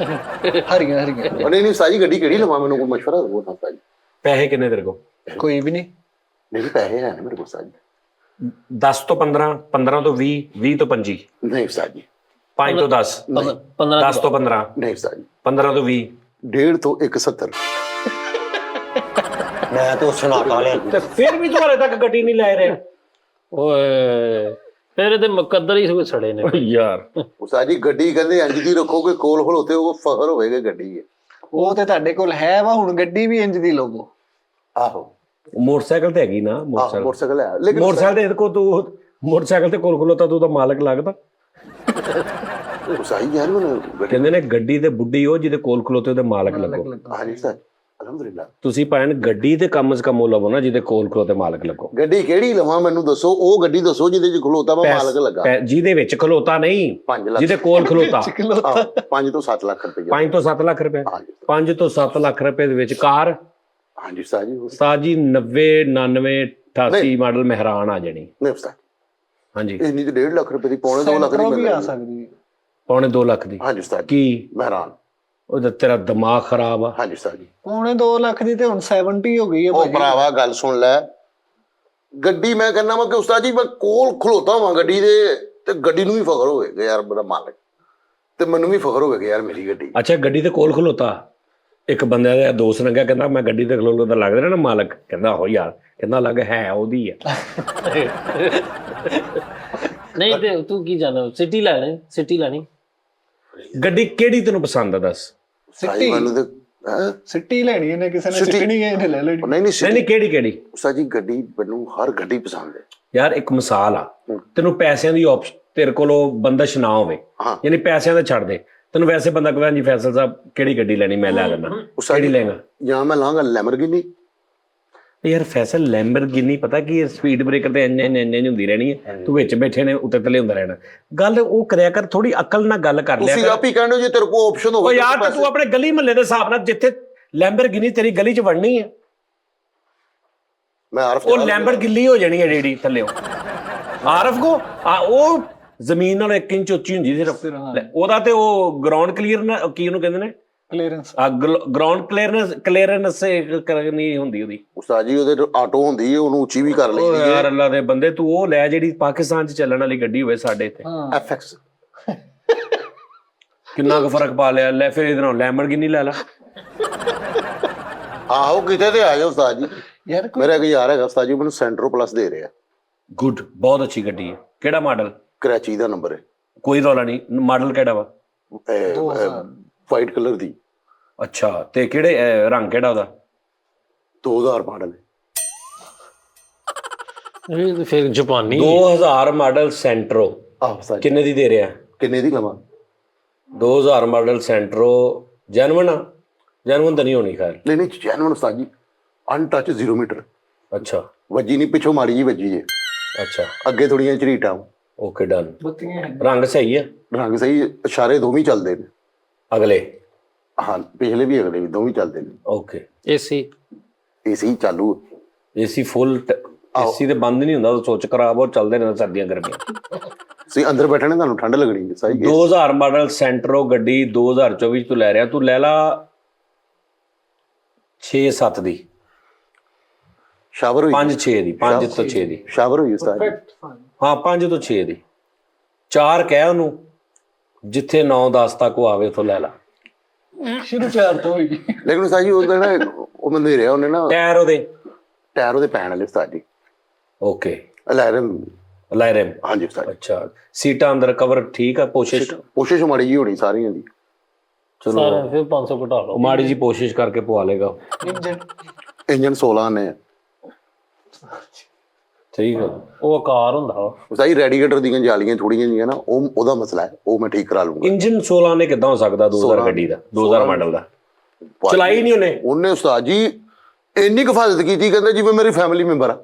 ਹਰੀਆਂ ਨਹੀਂ ਉਸਤਾਦ ਜੀ ਗੱਡੀ ਕਿਹੜੀ ਲਵਾਂ? ਮੈਨੂੰ ਕੋਈ ਮਸ਼ਵਰਾ ਦਿਓ ਉਸਤਾਦ ਜੀ। ਪੈਸੇ ਕਿੰਨੇ ਤੇਰੇ ਕੋਲ? ਕੋਈ ਵੀ ਨਹੀਂ। ਨਹੀਂ ਪੈਸੇ ਹੈ ਮੇਰੇ ਕੋਲ ਉਸਤਾਦ ਜੀ। 10 ਤੋਂ 15, 15 ਤੋਂ 20, 20 ਤੋਂ 25, ਨਹੀਂ ਉਸਤਾਦ ਜੀ। 5 ਤੋਂ 10, 10 ਤੋਂ 15, ਨਹੀਂ ਉਸਤਾਦ ਜੀ। 15 ਤੋਂ 20, 1.5 ਤੋਂ 170। ਮੈਂ ਤੇ ਉਸ ਨਾਕਾ ਲਿਆ। ਤੇ ਫਿਰ ਵੀ ਤੁਹਾਡੇ ਤੱਕ ਗੱਡੀ ਨਹੀਂ ਲੈ ਰਹੇ। ਓਏ ਫਿਰ ਇਹਦੇ ਮੁਕੱਦਰ ਹੀ ਸੜੇ ਨੇ ਯਾਰ। ਉਸਤਾਦ ਜੀ ਗੱਡੀ ਕਹਿੰਦੇ ਇੰਜ ਦੀ ਰੱਖੋਗੇ ਕੋਲ ਖਲੋਤੇ ਉਹ ਫਖਰ ਹੋਵੇਗਾ ਗੱਡੀ ਹੈ। ਉਹ ਤੇ ਤੁਹਾਡੇ ਕੋਲ ਹੈ ਵਾ, ਹੁਣ ਗੱਡੀ ਵੀ ਇੰਜ ਦੀ ਲਵੋ। ਆਹੋ ਮੋਟਰਸਾਈਕਲ ਤੇ ਹੈਗੀ ਨਾ, ਮੋਟਰਸਾਈਕਲ ਹੈ, ਲੇਕਿਨ ਮੋਟਰਸਾਈਕਲ ਤੇ ਕੋ ਤੂੰ ਮੋਟਰਸਾਈਕਲ ਤੇ ਕੋਲ ਖਲੋਤਾ ਤੂੰ ਤਾਂ ਮਾਲਕ ਲੱਗਦਾ। ਉਸਤਾਦ ਯਾਰ ਮੈਨੂੰ ਕਹਿੰਦੇ ਨੇ ਗੱਡੀ ਤੇ ਬੁੱਢੀ ਉਹ ਜਿਹਦੇ ਕੋਲ ਖਲੋਤੇ ਉਹਦੇ ਮਾਲਕ ਲੱਗੋ। ਹਾਂਜੀ ਉਸਤਾਦ ਅਲਹਮਦੁਲਿਲਾ। ਤੁਸੀਂ ਭਾਵੇਂ ਗੱਡੀ ਤੇ ਕਮ ਸੇ ਕਮ ਉਹ ਲਵੋ ਨਾ ਜਿਹਦੇ ਕੋਲ ਖਲੋਤੇ ਮਾਲਕ ਲੱਗੋ। ਗੱਡੀ ਕਿਹੜੀ ਲਵਾਂ ਮੈਨੂੰ ਦੱਸੋ? ਉਹ ਗੱਡੀ ਦੱਸੋ ਜਿਹਦੇ ਚ ਖਲੋਤਾ ਵਾ ਮਾਲਕ ਲੱਗਾ। ਜਿਹਦੇ ਵਿੱਚ ਖਲੋਤਾ ਨਹੀਂ, 5 ਲੱਖ ਜਿਹਦੇ ਕੋਲ ਖਲੋਤਾ। 5 ਤੋਂ 7 ਲੱਖ ਰੁਪਏ। 5 ਤੋਂ 7 ਲੱਖ ਰੁਪਏ। 5 ਤੋਂ 7 ਲੱਖ ਰੁਪਏ ਦੇ ਵਿੱਚ ਕਾਰ। ਹਾਂਜੀ ਉਸਤਾਦ ਜੀ। ਉਸਤਾਦ ਜੀ 90 99 88 ਮਾਡਲ ਮਹਿਰਾਨ ਆ ਜਾਣੀ। ਨਹੀਂ ਉਸਤਾਦ ਹਾਂਜੀ ਇੰਨੀ ਤੇ 1.5 ਲੱਖ ਰੁਪਏ ਦੀ, ਪੌਣੇ 2 ਲੱਖ ਦੀ ਵੀ ਆ ਮਿਲ ਸਕਦੀ। ਪੌਣੇ 2 ਲੱਖ ਦੀ। ਹਾਂਜੀ ਉਸਤਾਦ ਕੀ ਮਹਿਰਾਨ? ਉਹਦਾ ਤੇਰਾ ਦਿਮਾਗ ਖਰਾਬ ਆ। ਹਾਂਜੀ ਉਸਤਾਦ ਜੀ। ਪੌਣੇ 2 ਲੱਖ ਦੀ ਤੇ ਹੁਣ 70 ਹੋ ਗਈ ਹੈ ਉਹ ਭਰਾਵਾ ਗੱਲ ਸੁਣ ਲੈ, ਗੱਡੀ ਮੈਂ ਕਹਿੰਦਾ ਵਾ ਕਿ ਉਸਤਾਦ ਜੀ ਮੈਂ ਕੋਲ ਖਲੋਤਾ ਵਾਂ ਗੱਡੀ ਦੇ, ਤੇ ਗੱਡੀ ਨੂੰ ਵੀ ਫਖਰ ਹੋਵੇਗਾ ਯਾਰ ਮੇਰਾ ਮਾਲਕ, ਤੇ ਮੈਨੂੰ ਵੀ ਫਖਰ ਹੋਵੇਗਾ ਯਾਰ ਮੇਰੀ ਗੱਡੀ। ਅੱਛਾ ਗੱਡੀ ਦੇ ਕੋਲ ਖਲੋਤਾ, ਇੱਕ ਬੰਦੇ ਦਾ ਦੋਸਤ ਨੇ ਕਿਹਾ, ਕਹਿੰਦਾ ਮੈਂ ਗੱਡੀ ਤੇ ਖਲੋਤਾ ਲੱਗ ਰਿਹਾ ਨਾ ਮਾਲਕ, ਕਹਿੰਦਾ ਹੋ ਯਾਰ, ਕਹਿੰਦਾ ਲੱਗ ਹੈ ਉਹਦੀ ਆ। ਨਹੀਂ ਤੇ ਤੂੰ ਕੀ ਜਾਣਦਾ, ਸਿਟੀ ਲੈਣੀ, ਸਿਟੀ ਲੈਣੀ। ਗੱਡੀ ਕਿਹੜੀ ਤੈਨੂੰ ਪਸੰਦ ਆ ਦੱਸ? ਸਿੱਟੀ ਮੈਨੂੰ ਤੇ ਸਿੱਟੀ ਲੈਣੀ ਇਹਨੇ, ਕਿਸੇ ਨੇ ਸਿੱਟਣੀ ਹੈ ਇਹਨੇ ਲੈ ਲੈਣੀ। ਨਹੀਂ ਨਹੀਂ ਕਿਹੜੀ ਉਸਤਾਦ ਜੀ ਗੱਡੀ ਮੈਨੂੰ ਹਰ ਗੱਡੀ ਪਸੰਦ ਹੈ ਯਾਰ। ਇੱਕ ਮਿਸਾਲ ਆ, ਤੈਨੂੰ ਪੈਸਿਆਂ ਦੀ ਆਪਸ਼ਨ, ਤੇਰੇ ਕੋਲ ਬੰਦਸ਼ ਨਾ ਹੋਵੇ, ਯਾਨੀ ਪੈਸਿਆਂ ਦਾ ਛੱਡ ਦੇ, ਤੈਨੂੰ ਵੈਸੇ ਬੰਦਾ ਕਹਿੰਦਾ ਜੀ ਫੈਸਲ ਸਾਹਿਬ ਕਿਹੜੀ ਗੱਡੀ ਲੈਣੀ, ਮੈਂ ਲੈ ਲੈਣਾ, ਕਿਹੜੀ ਲੈਗਾ? ਜਾਂ ਮੈਂ ਲਾਂਗਾ ਲੈਮਬਰਗਿਨੀ। ਯਾਰ ਫੈਸਲ ਲੈਂਬਰਗਿਨੀ ਪਤਾ ਕੀ ਸਪੀਡ ਬ੍ਰੇਕਰ ਤੇ ਇੰਜ ਹੁੰਦੀ ਰਹਿਣੀ ਹੈ, ਤੂੰ ਵਿੱਚ ਬੈਠੇ ਨੇ ਉੱਤੇ ਥੱਲੇ ਹੁੰਦਾ ਰਹਿਣਾ। ਗੱਲ ਉਹ ਕਰਿਆ ਕਰ, ਥੋੜੀ ਅਕਲ ਨਾਲ ਗੱਲ ਕਰ ਲਿਆ ਤੁਸੀਂ ਆਪ ਹੀ ਕਹਿੰਦੇ ਹੋ ਜੇ ਤੇਰੇ ਕੋਲ ਆਪਸ਼ਨ ਹੋਵੇ। ਉਹ ਯਾਰ ਤੂੰ ਆਪਣੇ ਗਲੀ ਮਹੱਲੇ ਦੇ ਹਿਸਾਬ ਨਾਲ, ਜਿੱਥੇ ਲੈਂਬਰਗਿਨੀ ਤੇਰੀ ਗਲੀ 'ਚ ਵੜਨੀ ਹੈ, ਮੈਂ ਆਰਫ ਉਹ ਲੈਂਬਰਗਿਨੀ ਹੋ ਜਾਣੀ ਹੈ ਜਿਹੜੀ ਥੱਲੇ। ਆਰਫ ਕੋ ਉਹ ਜ਼ਮੀਨ ਨਾਲ 1 ਇੰਚ ਉੱਚੀ ਹੁੰਦੀ ਸਿਰਫ, ਉਹਦਾ ਤੇ ਉਹ ਗਰਾਊਂਡ ਕਲੀਅਰ ਕੀ ਉਹਨੂੰ ਕਹਿੰਦੇ ਨੇ, ਕਲੀਅਰੈਂਸ, ਗਰਾਊਂਡ ਕਲੀਅਰੈਂਸ ਕਰਨੀ ਹੁੰਦੀ ਉਹਦੀ। ਉਸਤਾਦ ਜੀ ਉਹਦੇ ਆਟੋ ਹੁੰਦੀ ਹੈ, ਉਹਨੂੰ ਉੱਚੀ ਵੀ ਕਰ ਲਈਦੀ ਹੈ। ਯਾਰ ਅੱਲਾ ਦੇ ਬੰਦੇ, ਤੂੰ ਉਹ ਲੈ ਜਿਹੜੀ ਪਾਕਿਸਤਾਨ 'ਚ ਚੱਲਣ ਵਾਲੀ ਗੱਡੀ ਹੋਵੇ ਸਾਡੇ ਇੱਥੇ, FX। ਕਿੰਨਾ ਕੁ ਫਰਕ ਪਾ ਲਿਆ। ਲੈ ਫਿਰ ਇਹਦੇ ਨਾਲ ਲੈਂਬਰਗਿਨੀ ਲੈ ਲਾ। ਆਹੋ ਕਿਤੇ ਤੇ ਆ ਜਾਓ ਉਸਤਾਦ ਜੀ। ਯਾਰ ਮੇਰਾ ਇੱਕ ਯਾਰ ਹੈਗਾ ਉਸਤਾਦ ਜੀ, ਮੈਨੂੰ ਸੈਂਟਰੋ ਪਲੱਸ ਦੇ ਰਿਹਾ। ਗੁੱਡ, ਬਹੁਤ ਅੱਛੀ ਗੱਡੀ ਹੈ। ਕਿਹੜਾ ਮਾਡਲ? ਕਰਾਚੀ ਦਾ ਨੰਬਰ ਹੈ। ਕੋਈ ਰੌਲਾ ਨਹੀਂ। ਮਾਡਲ ਕਿਹੜਾ ਵਾ? ਵਾਈਟ ਕਲਰ ਦੀ। ਅੱਛਾ, ਤੇ ਕਿਹੜੇ ਰੰਗ ਕਿਹੜਾ ਉਹਦਾ? 2000 ਮਾਡਲ। ਇਹ ਤਾਂ ਫਿਰ ਜਾਪਾਨੀ 2000 ਮਾਡਲ ਸੈਂਟਰੋ ਆਹ ਉਸਤਾਦ ਜੀ। ਕਿੰਨੇ ਦੀ ਦੇ ਰਿਹਾ? ਕਿੰਨੇ ਦੀ ਲਵਾਂ? 2000 ਮਾਡਲ ਸੈਂਟਰੋ ਜੈਨੂਇਨ ਆ? ਜੈਨੂਇਨ ਤਾਂ ਨਹੀਂ ਹੋਣੀ ਖੈਰ। ਨਹੀਂ ਨਹੀਂ ਜੈਨੂਇਨ ਉਸਤਾਦ ਜੀ, ਅਨਟੱਚ 0 ਮੀਟਰ। ਅੱਛਾ ਵੱਜੀ ਨਹੀਂ, ਪਿੱਛੋਂ ਮਾੜੀ ਜੀ ਵੱਜੀ ਜੇ, ਅੱਛਾ, ਅੱਗੇ ਥੋੜੀਆਂ ਝਰੀਟਾਂ। Okay done. ਬੱਤੀਆਂ ਹੈ। ਰੰਗ ਸਹੀ ਹੈ? ਰੰਗ ਸਹੀ, ਇਸ਼ਾਰੇ ਦੋਵੇਂ ਚੱਲਦੇ ਨੇ। ਅਗਲੇ? ਹਾਂ, ਪਿਛਲੇ ਵੀ ਅਗਲੇ ਵੀ ਦੋਵੇਂ ਚੱਲਦੇ ਨੇ। ਓਕੇ। ਏਸੀ ਏਸੀ ਚਾਲੂ। ਏਸੀ ਫੁੱਲ? ਏਸੀ ਤੇ ਬੰਦ ਨਹੀਂ ਹੁੰਦਾ, ਉਹ ਸੋਚ ਖਰਾਬ ਹੋ ਚੱਲਦੇ ਨੇ ਸਰਦੀਆਂ ਗਰਮੀਆਂ। ਤੁਸੀਂ ਅੰਦਰ ਬੈਠਣੇ, ਤੁਹਾਨੂੰ ਠੰਡ ਲੱਗਣੀ ਹੈ। ਸਹੀ 2000 ਮਾਡਲ ਸੈਂਟਰੋ ਗੱਡੀ 2024 ਤੋਂ ਲੈ ਰਿਹਾ ਤੂੰ, ਲੈ ਲਾ 6-7 ਦੀ, ਸ਼ਾਵਰ ਹੋਈ? 5-6 ਦੀ, 5 ਤੋਂ 6 ਦੀ। ਸ਼ਾਵਰ ਹੋਈ ਉਸਤਾਦ ਜੀ। ਹਾਂ 5 ਤੋਂ 6 ਦੀ। 4 ਕਹਿ ਉਹਨੂੰ, ਜਿੱਥੇ 9-10 ਤੱਕ ਉਹ ਆਵੇ ਉਥੋਂ ਲੈ ਲਾ। ਸ਼ੁਰੂ 4 ਤੋਂ ਹੋਈ। ਲੇਕਿਨ ਉਸਤਾਦ ਜੀ ਉਹਦਾ ਨਾ ਉਹ ਮੈਨੂੰ ਦੇ ਰਿਹਾ ਉਹਨੇ ਨਾ ਟਾਇਰ ਉਹਦੇ? ਟਾਇਰ ਉਹਦੇ ਪੈਣ ਵਾਲੇ ਉਸਤਾਦ ਜੀ। ਓਕੇ। ਅਲੈਰਮ। ਲਾਇਰਮ? ਹਾਂਜੀ ਉਸਤਾਦ ਜੀ। ਅੱਛਾ, ਸੀਟਾਂ ਅੰਦਰ ਕਵਰ ਠੀਕ ਆ? ਕੋਸ਼ਿਸ਼ ਕੋਸ਼ਿਸ਼ ਮਾੜੀ ਜੀ ਹੋਣੀ ਸਾਰੀਆਂ ਦੀ। ਚਲੋ ਸਾਰਾ ਫਿਰ 500 ਘਟਾ ਲਓ। ਮਾੜੀ ਜੀ ਕੋਸ਼ਿਸ਼ ਕਰਕੇ ਪਵਾ ਲੇਗਾ। ਇੰਜਨ 16 ਨੇ। ਠੀਕ ਆ। ਉਹ ਆਕਾਰ ਹੁੰਦਾ ਵਾ। ਉਸਤਾਦ ਜੀ ਰੈਡੀਏਟਰ ਦੀਆਂ ਜਾਲੀਆਂ ਥੋੜੀਆਂ ਜੀਆਂ ਨਾ, ਉਹਦਾ ਮਸਲਾ ਹੈ, ਉਹ ਮੈਂ ਠੀਕ ਕਰਾ ਲੂੰਗਾ। ਇੰਜਨ 16 ਨੇ ਕਿੱਦਾਂ ਹੋ ਸਕਦਾ 2000 ਗੱਡੀ ਦਾ, 2000 ਮਾਡਲ ਦਾ? ਚਲਾਈ ਨਹੀਂ ਉਹਨੇ? ਉਹਨੇ ਉਸਤਾਦ ਜੀ ਇੰਨੀ ਕਿਫਾਜ਼ਤ ਕੀਤੀ, ਕਹਿੰਦਾ ਜਿਵੇਂ ਮੇਰੀ ਫੈਮਿਲੀ ਮੈਂਬਰ ਆ।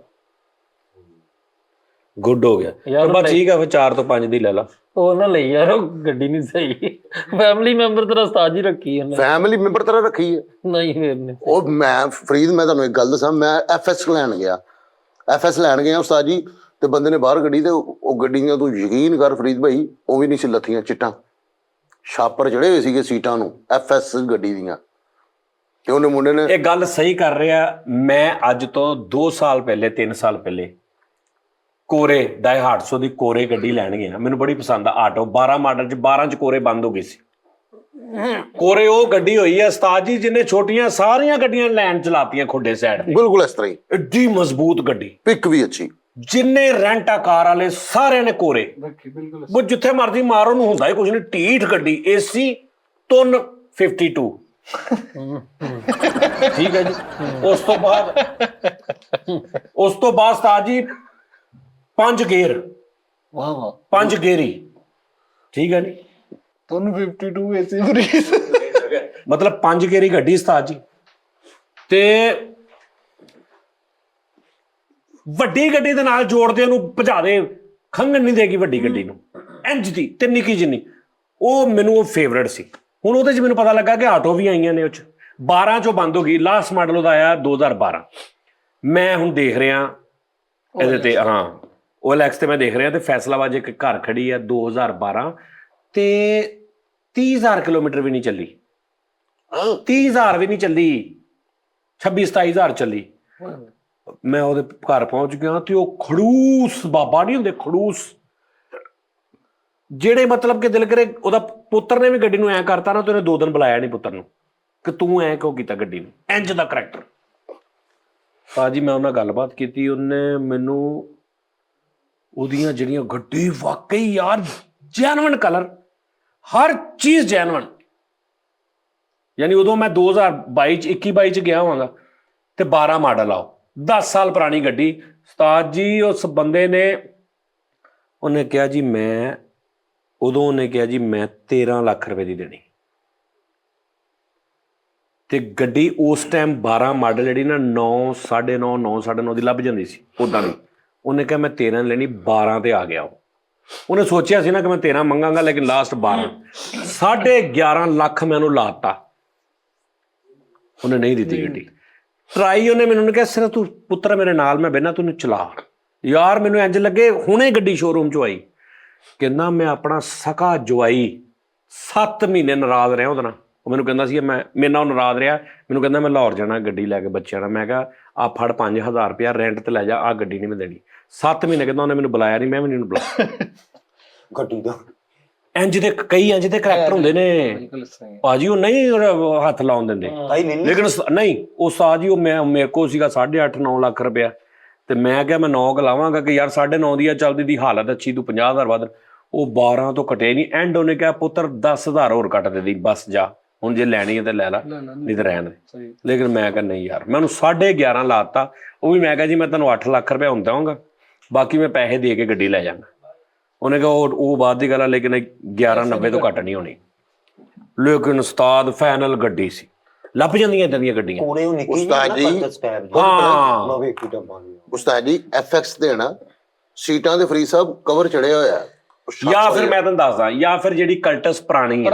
ਗੁੱਡ ਹੋ ਗਿਆ। ਯਾਰ ਪਰ ਬਸ ਠੀਕ ਆ, ਫਿਰ 4 ਤੋਂ 5 ਦੀ ਲੈ ਲਾ। ਉਹ ਨਾ ਲਈ ਯਾਰ, ਉਹ ਗੱਡੀ ਨਹੀਂ ਸਹੀ। ਫੈਮਿਲੀ ਮੈਂਬਰ ਤੇਰਾ ਉਸਤਾਦ ਜੀ ਰੱਖੀ ਉਹਨੇ। ਫੈਮਿਲੀ ਮੈਂਬਰ ਤਰ੍ਹਾਂ ਰੱਖੀ ਹੈ। ਨਹੀਂ ਫਿਰ ਨਹੀਂ। ਉਹ ਮੈਂ ਫਰੀਦ, ਮੈਂ ਤੁਹਾਨੂੰ ਇੱਕ ਗੱਲ ਦੱਸਾਂ, ਮੈਂ ਐਫਐਸ ਲੈਣ ਗਿਆ ਉਸਤਾਦ ਜੀ, ਤੇ ਬੰਦੇ ਨੇ ਬਾਹਰ ਗੱਡੀ, ਤੇ ਉਹ ਗੱਡੀਆਂ ਤੂੰ ਯਕੀਨ ਕਰ ਫਰੀਦ ਭਾਈ, ਉਹ ਵੀ ਨਹੀਂ ਸੀ ਲੱਥੀਆਂ ਚਿੱਟਾਂ, ਛਾਪਰ ਚੜੇ ਹੋਏ ਸੀਗੇ ਸੀਟਾਂ ਨੂੰ ਐਫਐਸ ਗੱਡੀ ਦੀਆਂ। ਤੇ ਉਹਨੇ ਮੁੰਡੇ ਨੇ ਇਹ ਗੱਲ ਸਹੀ ਕਰ ਰਿਹਾ। ਮੈਂ ਅੱਜ ਤੋਂ 2 ਸਾਲ ਪਹਿਲੇ 3 ਸਾਲ ਪਹਿਲੇ ਕੋਰੇ ਡਾਇਹਾਰਡਸੋ ਦੀ ਕੋਰੇ ਗੱਡੀ ਲੈਣ ਗਿਆ। ਮੈਨੂੰ ਬੜੀ ਪਸੰਦ ਆ ਆਟੋ। 12 ਮਾਡਲ ਚ 12 ਚ ਕੋਰੇ ਬੰਦ ਹੋ ਗਈ ਸੀ। ਕੋਰੇ ਉਹ ਗੱਡੀ ਹੋਈ ਹੈ ਉਸਤਾਦ ਜੀ ਜਿਹਨੇ ਛੋਟੀਆਂ ਸਾਰੀਆਂ ਗੱਡੀਆਂ ਲੈਣ ਚਲਾਤੀਆਂ ਖੁੱਡੇ ਸਾਈਡ ਤੇ। ਬਿਲਕੁਲ ਇਸ ਤਰ੍ਹਾਂ ਹੀ, ਐਡੀ ਮਜ਼ਬੂਤ ਗੱਡੀ, ਪਿਕ ਵੀ ਅੱਛੀ। ਜਿੰਨੇ ਰੈਂਟਾ ਕਾਰ ਵਾਲੇ ਸਾਰਿਆਂ ਨੇ ਕੋਰੇ। ਬਿਲਕੁਲ। ਉਹ ਜਿੱਥੇ ਮਰਜ਼ੀ ਮਾਰੋ ਨੂੰ ਹੁੰਦਾ ਹੀ ਕੁਝ ਨਹੀਂ। ਢੀਠ ਗੱਡੀ, ਏਸੀ, ਤੁਨ 52। ਠੀਕ ਹੈ ਜੀ। ਉਸ ਤੋਂ ਬਾਅਦ ਉਸਤਾਦ ਜੀ 5 ਗੇਅਰ, ਵਾਹ ਵਾਹ। 5 ਗੇਅਰੀ। ਠੀਕ ਹੈ ਜੀ। ਤੁਹਾਨੂੰ 52 ਏਸੀ ਬਰੀਜ਼। ਮਤਲਬ 5 ਗੇਅਰੀ ਗੱਡੀ ਉਸਤਾਦ ਜੀ। ਤੇ ਵੱਡੀ ਗੱਡੀ ਦੇ ਨਾਲ ਜੋੜਦੇ ਉਹਨੂੰ, ਭਜਾ ਦੇ, ਖੰਘਣ ਨਹੀਂ ਦੇਗੀ ਵੱਡੀ ਗੱਡੀ ਨੂੰ, ਇੰਜ ਦੀ ਤੇ ਨਿੱਕੀ ਜਿੰਨੀ। ਉਹ ਮੈਨੂੰ ਉਹ ਫੇਵਰੇਟ ਸੀ। ਹੁਣ ਉਹਦੇ 'ਚ ਮੈਨੂੰ ਪਤਾ ਲੱਗਾ ਕਿ ਆਟੋ ਵੀ ਆਈਆਂ ਨੇ। ਉਹ 'ਚ 12 ਚੋਂ ਬੰਦ ਹੋ ਗਈ। ਲਾਸਟ ਮਾਡਲ ਉਹਦਾ ਆਇਆ 2012। ਮੈਂ ਹੁਣ ਦੇਖ ਰਿਹਾ ਇਹਦੇ ਤੇ, ਹਾਂ OLX ਤੇ ਮੈਂ ਦੇਖ ਰਿਹਾ, ਤੇ ਫੈਸਲਾਬਾਦ ਇੱਕ ਘਰ ਖੜੀ ਆ 2012 ਤੇ 30,000 ਕਿਲੋਮੀਟਰ ਵੀ ਨਹੀਂ ਚੱਲੀ। 30,000 ਵੀ ਨਹੀਂ ਚੱਲੀ, 26-27,000 ਚੱਲੀ। ਮੈਂ ਉਹਦੇ ਘਰ ਪਹੁੰਚ ਗਿਆ ਤੇ ਉਹ ਖੜੂਸ ਬਾਬਾ ਨਹੀਂ ਹੁੰਦੇ, ਖੜੂਸ ਜਿਹੜੇ ਮਤਲਬ ਕਿ ਦਿਲ ਕਰੇ। ਉਹਦਾ ਪੁੱਤਰ ਨੇ ਵੀ ਗੱਡੀ ਨੂੰ ਐਂ ਕਰਤਾ ਨਾ, ਤੇ ਉਹਨੇ 2 ਦਿਨ ਬੁਲਾਇਆ ਨਹੀਂ ਪੁੱਤਰ ਨੂੰ ਕਿ ਤੂੰ ਐਂ ਕਿਉਂ ਕੀਤਾ ਗੱਡੀ ਨੂੰ, ਇੰਜ ਦਾ ਕਰੈਕਟਰ। ਤਾਂ ਜੀ ਮੈਂ ਉਹਨਾਂ ਗੱਲਬਾਤ ਕੀਤੀ, ਉਹਨੇ ਮੈਨੂੰ ਉਹਦੀਆਂ ਜਿਹੜੀਆਂ ਗੱਡੀ ਵਾਕਈ ਯਾਰ ਜੈਨੂਇਨ ਕਲਰ, ਹਰ ਚੀਜ਼ ਜੈਨੂਇਨ। ਯਾਨੀ ਉਦੋਂ ਮੈਂ 2022 ਚ 21-22 ਚ ਗਿਆ ਹੋਵਾਂਗਾ ਤੇ 12 ਮਾਡਲ ਆਓ, 10 ਸਾਲ ਪੁਰਾਣੀ ਗੱਡੀ। ਉਸਤਾਦ ਜੀ ਉਸ ਬੰਦੇ ਨੇ, ਉਹਨੇ ਕਿਹਾ ਜੀ ਮੈਂ 13 ਲੱਖ ਰੁਪਏ ਦੀ ਦੇਣੀ। ਤੇ ਗੱਡੀ ਉਸ ਟਾਈਮ 12 ਮਾਡਲ ਜਿਹੜੀ ਨਾ 9.5 ਦੀ ਲੱਭ ਜਾਂਦੀ ਸੀ ਉਦਾਂ ਦੀ। ਉਹਨੇ ਕਿਹਾ ਮੈਂ 13 ਲੈਣੀ, 12 ਤੇ ਆ ਗਿਆ। ਉਹਨੇ ਸੋਚਿਆ ਸੀ ਨਾ ਕਿ ਮੈਂ 13 ਮੰਗਾਂਗਾ, ਲੇਕਿਨ ਲਾਸਟ 12, 11.5 ਲੱਖ ਮੈਂ ਉਹਨੂੰ ਲਾਤਾ। ਉਹਨੇ ਨਹੀਂ ਦਿੱਤੀ ਗੱਡੀ। ਟਰਾਈ ਉਹਨੇ ਮੈਨੂੰ ਕਿਹਾ ਸਿਰਫ ਤੂੰ ਪੁੱਤਰ ਮੇਰੇ ਨਾਲ, ਮੈਂ ਬਹਿਣਾ, ਤੈਨੂੰ ਚਲਾ। ਯਾਰ ਮੈਨੂੰ ਇੰਜ ਲੱਗੇ ਹੁਣੇ ਗੱਡੀ ਸ਼ੋਰੂਮ ਚੋਂ ਆਈ। ਕਹਿੰਦਾ ਮੈਂ ਆਪਣਾ ਸਕਾ ਜਵਾਈ 7 ਮਹੀਨੇ ਨਾਰਾਜ਼ ਰਿਹਾ ਉਹਦੇ ਨਾਲ। ਉਹ ਮੈਨੂੰ ਕਹਿੰਦਾ ਸੀ ਮੇਰੇ ਨਾਲ ਨਾਰਾਜ਼ ਰਿਹਾ। ਮੈਨੂੰ ਕਹਿੰਦਾ ਮੈਂ ਲਾਹੌਰ ਜਾਣਾ ਗੱਡੀ ਲੈ ਕੇ ਬੱਚਿਆਂ ਨਾਲ। ਮੈਂ ਕਿਹਾ ਆ ਫੜ 5,000 ਰੁਪਇਆ ਰੈਂਟ ਤੇ ਲੈ ਜਾ, ਆ ਗੱਡੀ ਨਹੀਂ ਮੈਂ ਦੇਣੀ। 7 ਮਹੀਨੇ ਕਹਿੰਦਾ ਉਹਨੇ ਮੈਨੂੰ ਬੁਲਾਇਆ ਨਹੀਂ, ਮੈਂ ਵੀ ਨਹੀਂ ਬੁਲਾਇਆ। ਗੱਡੀ ਦਾ ਇੰਜ ਦੇ ਕਈ ਇੰਜ ਦੇ ਕਰੈਕਟਰ ਹੁੰਦੇ ਨੇ ਭਾਜੀ, ਉਹ ਨਹੀਂ ਹੱਥ ਲਾਉਣ ਦਿੰਦੇ। ਲੇਕਿਨ ਨਹੀਂ, ਉਹ ਉਸਤਾਦ ਜੀ ਉਹ ਮੇਰੇ ਕੋਲ ਸੀਗਾ 8.5-9 ਲੱਖ ਰੁਪਇਆ, ਤੇ ਮੈਂ ਕਿਹਾ ਮੈਂ 9 ਲਾਵਾਂਗਾ ਕਿ ਯਾਰ 9.5 ਦੀ ਆ ਚੱਲਦੀ ਦੀ ਹਾਲਤ ਅੱਛੀ, ਤੂੰ 50,000 ਵੱਧ। ਉਹ 12 ਤੋਂ ਘਟਿਆ ਨਹੀਂ। ਐਂਡ ਉਹਨੇ ਕਿਹਾ ਪੁੱਤਰ 10,000 ਹੋਰ ਕੱਟ ਦੇ ਦੀ, ਬਸ ਜਾ ਹੁਣ ਜੇ ਲੈਣੀ ਹੈ ਤੇ ਲੈ ਲਾ, ਨਹੀਂ ਤੇ ਰਹਿਣ ਦੇ। ਲੇਕਿਨ ਮੈਂ ਕਿਹਾ ਨਹੀਂ ਯਾਰ, ਮੈਂ ਉਹਨੂੰ 11.5 ਲਾਤਾ। ਉਹ ਵੀ ਮੈਂ ਕਿਹਾ ਜੀ ਮੈਂ ਤੁਹਾਨੂੰ 8 ਲੱਖ ਰੁਪਏ ਹੁਣ ਦੇਵਾਂਗਾ, ਬਾਕੀ ਮੈਂ ਪੈਸੇ ਦੇ ਕੇ ਗੱਡੀ ਲੈ ਜਾਵਾਂਗਾ। ਉਹਨੇ ਕਿਹਾ ਉਹ ਬਾਅਦ ਦੀ ਗੱਲ ਆ, ਲੇਕਿਨ 11.90 ਤੋਂ ਘੱਟ ਨਹੀਂ ਹੋਣੀ। ਲੇਕਿਨ ਉਸਤਾਦ ਫਾਈਨਲ ਗੱਡੀ ਸੀ। ਲੱਭ ਜਾਂਦੀਆਂ ਇਦਾਂ ਦੀਆਂ ਗੱਡੀਆਂ। ਉਹਨੇ ਉਹ ਨਿੱਕੀ ਉਸਤਾਦ ਜੀ, ਹਾਂ ਮੈਂ ਵੇਖੀ ਡੱਬਾ ਉਸਤਾਦ ਜੀ FX ਦੇਣਾ, ਸੀਟਾਂ ਦੇ ਫਰੀ ਸਾਹਿਬ ਕਵਰ ਚੜਿਆ ਹੋਇਆ। ਜਾਂ ਫਿਰ ਮੈਂ ਤੁਹਾਨੂੰ ਦੱਸਦਾ, ਜਾਂ ਫਿਰ ਜਿਹੜੀ ਕਲਟਸ ਪੁਰਾਣੀ ਹੈ,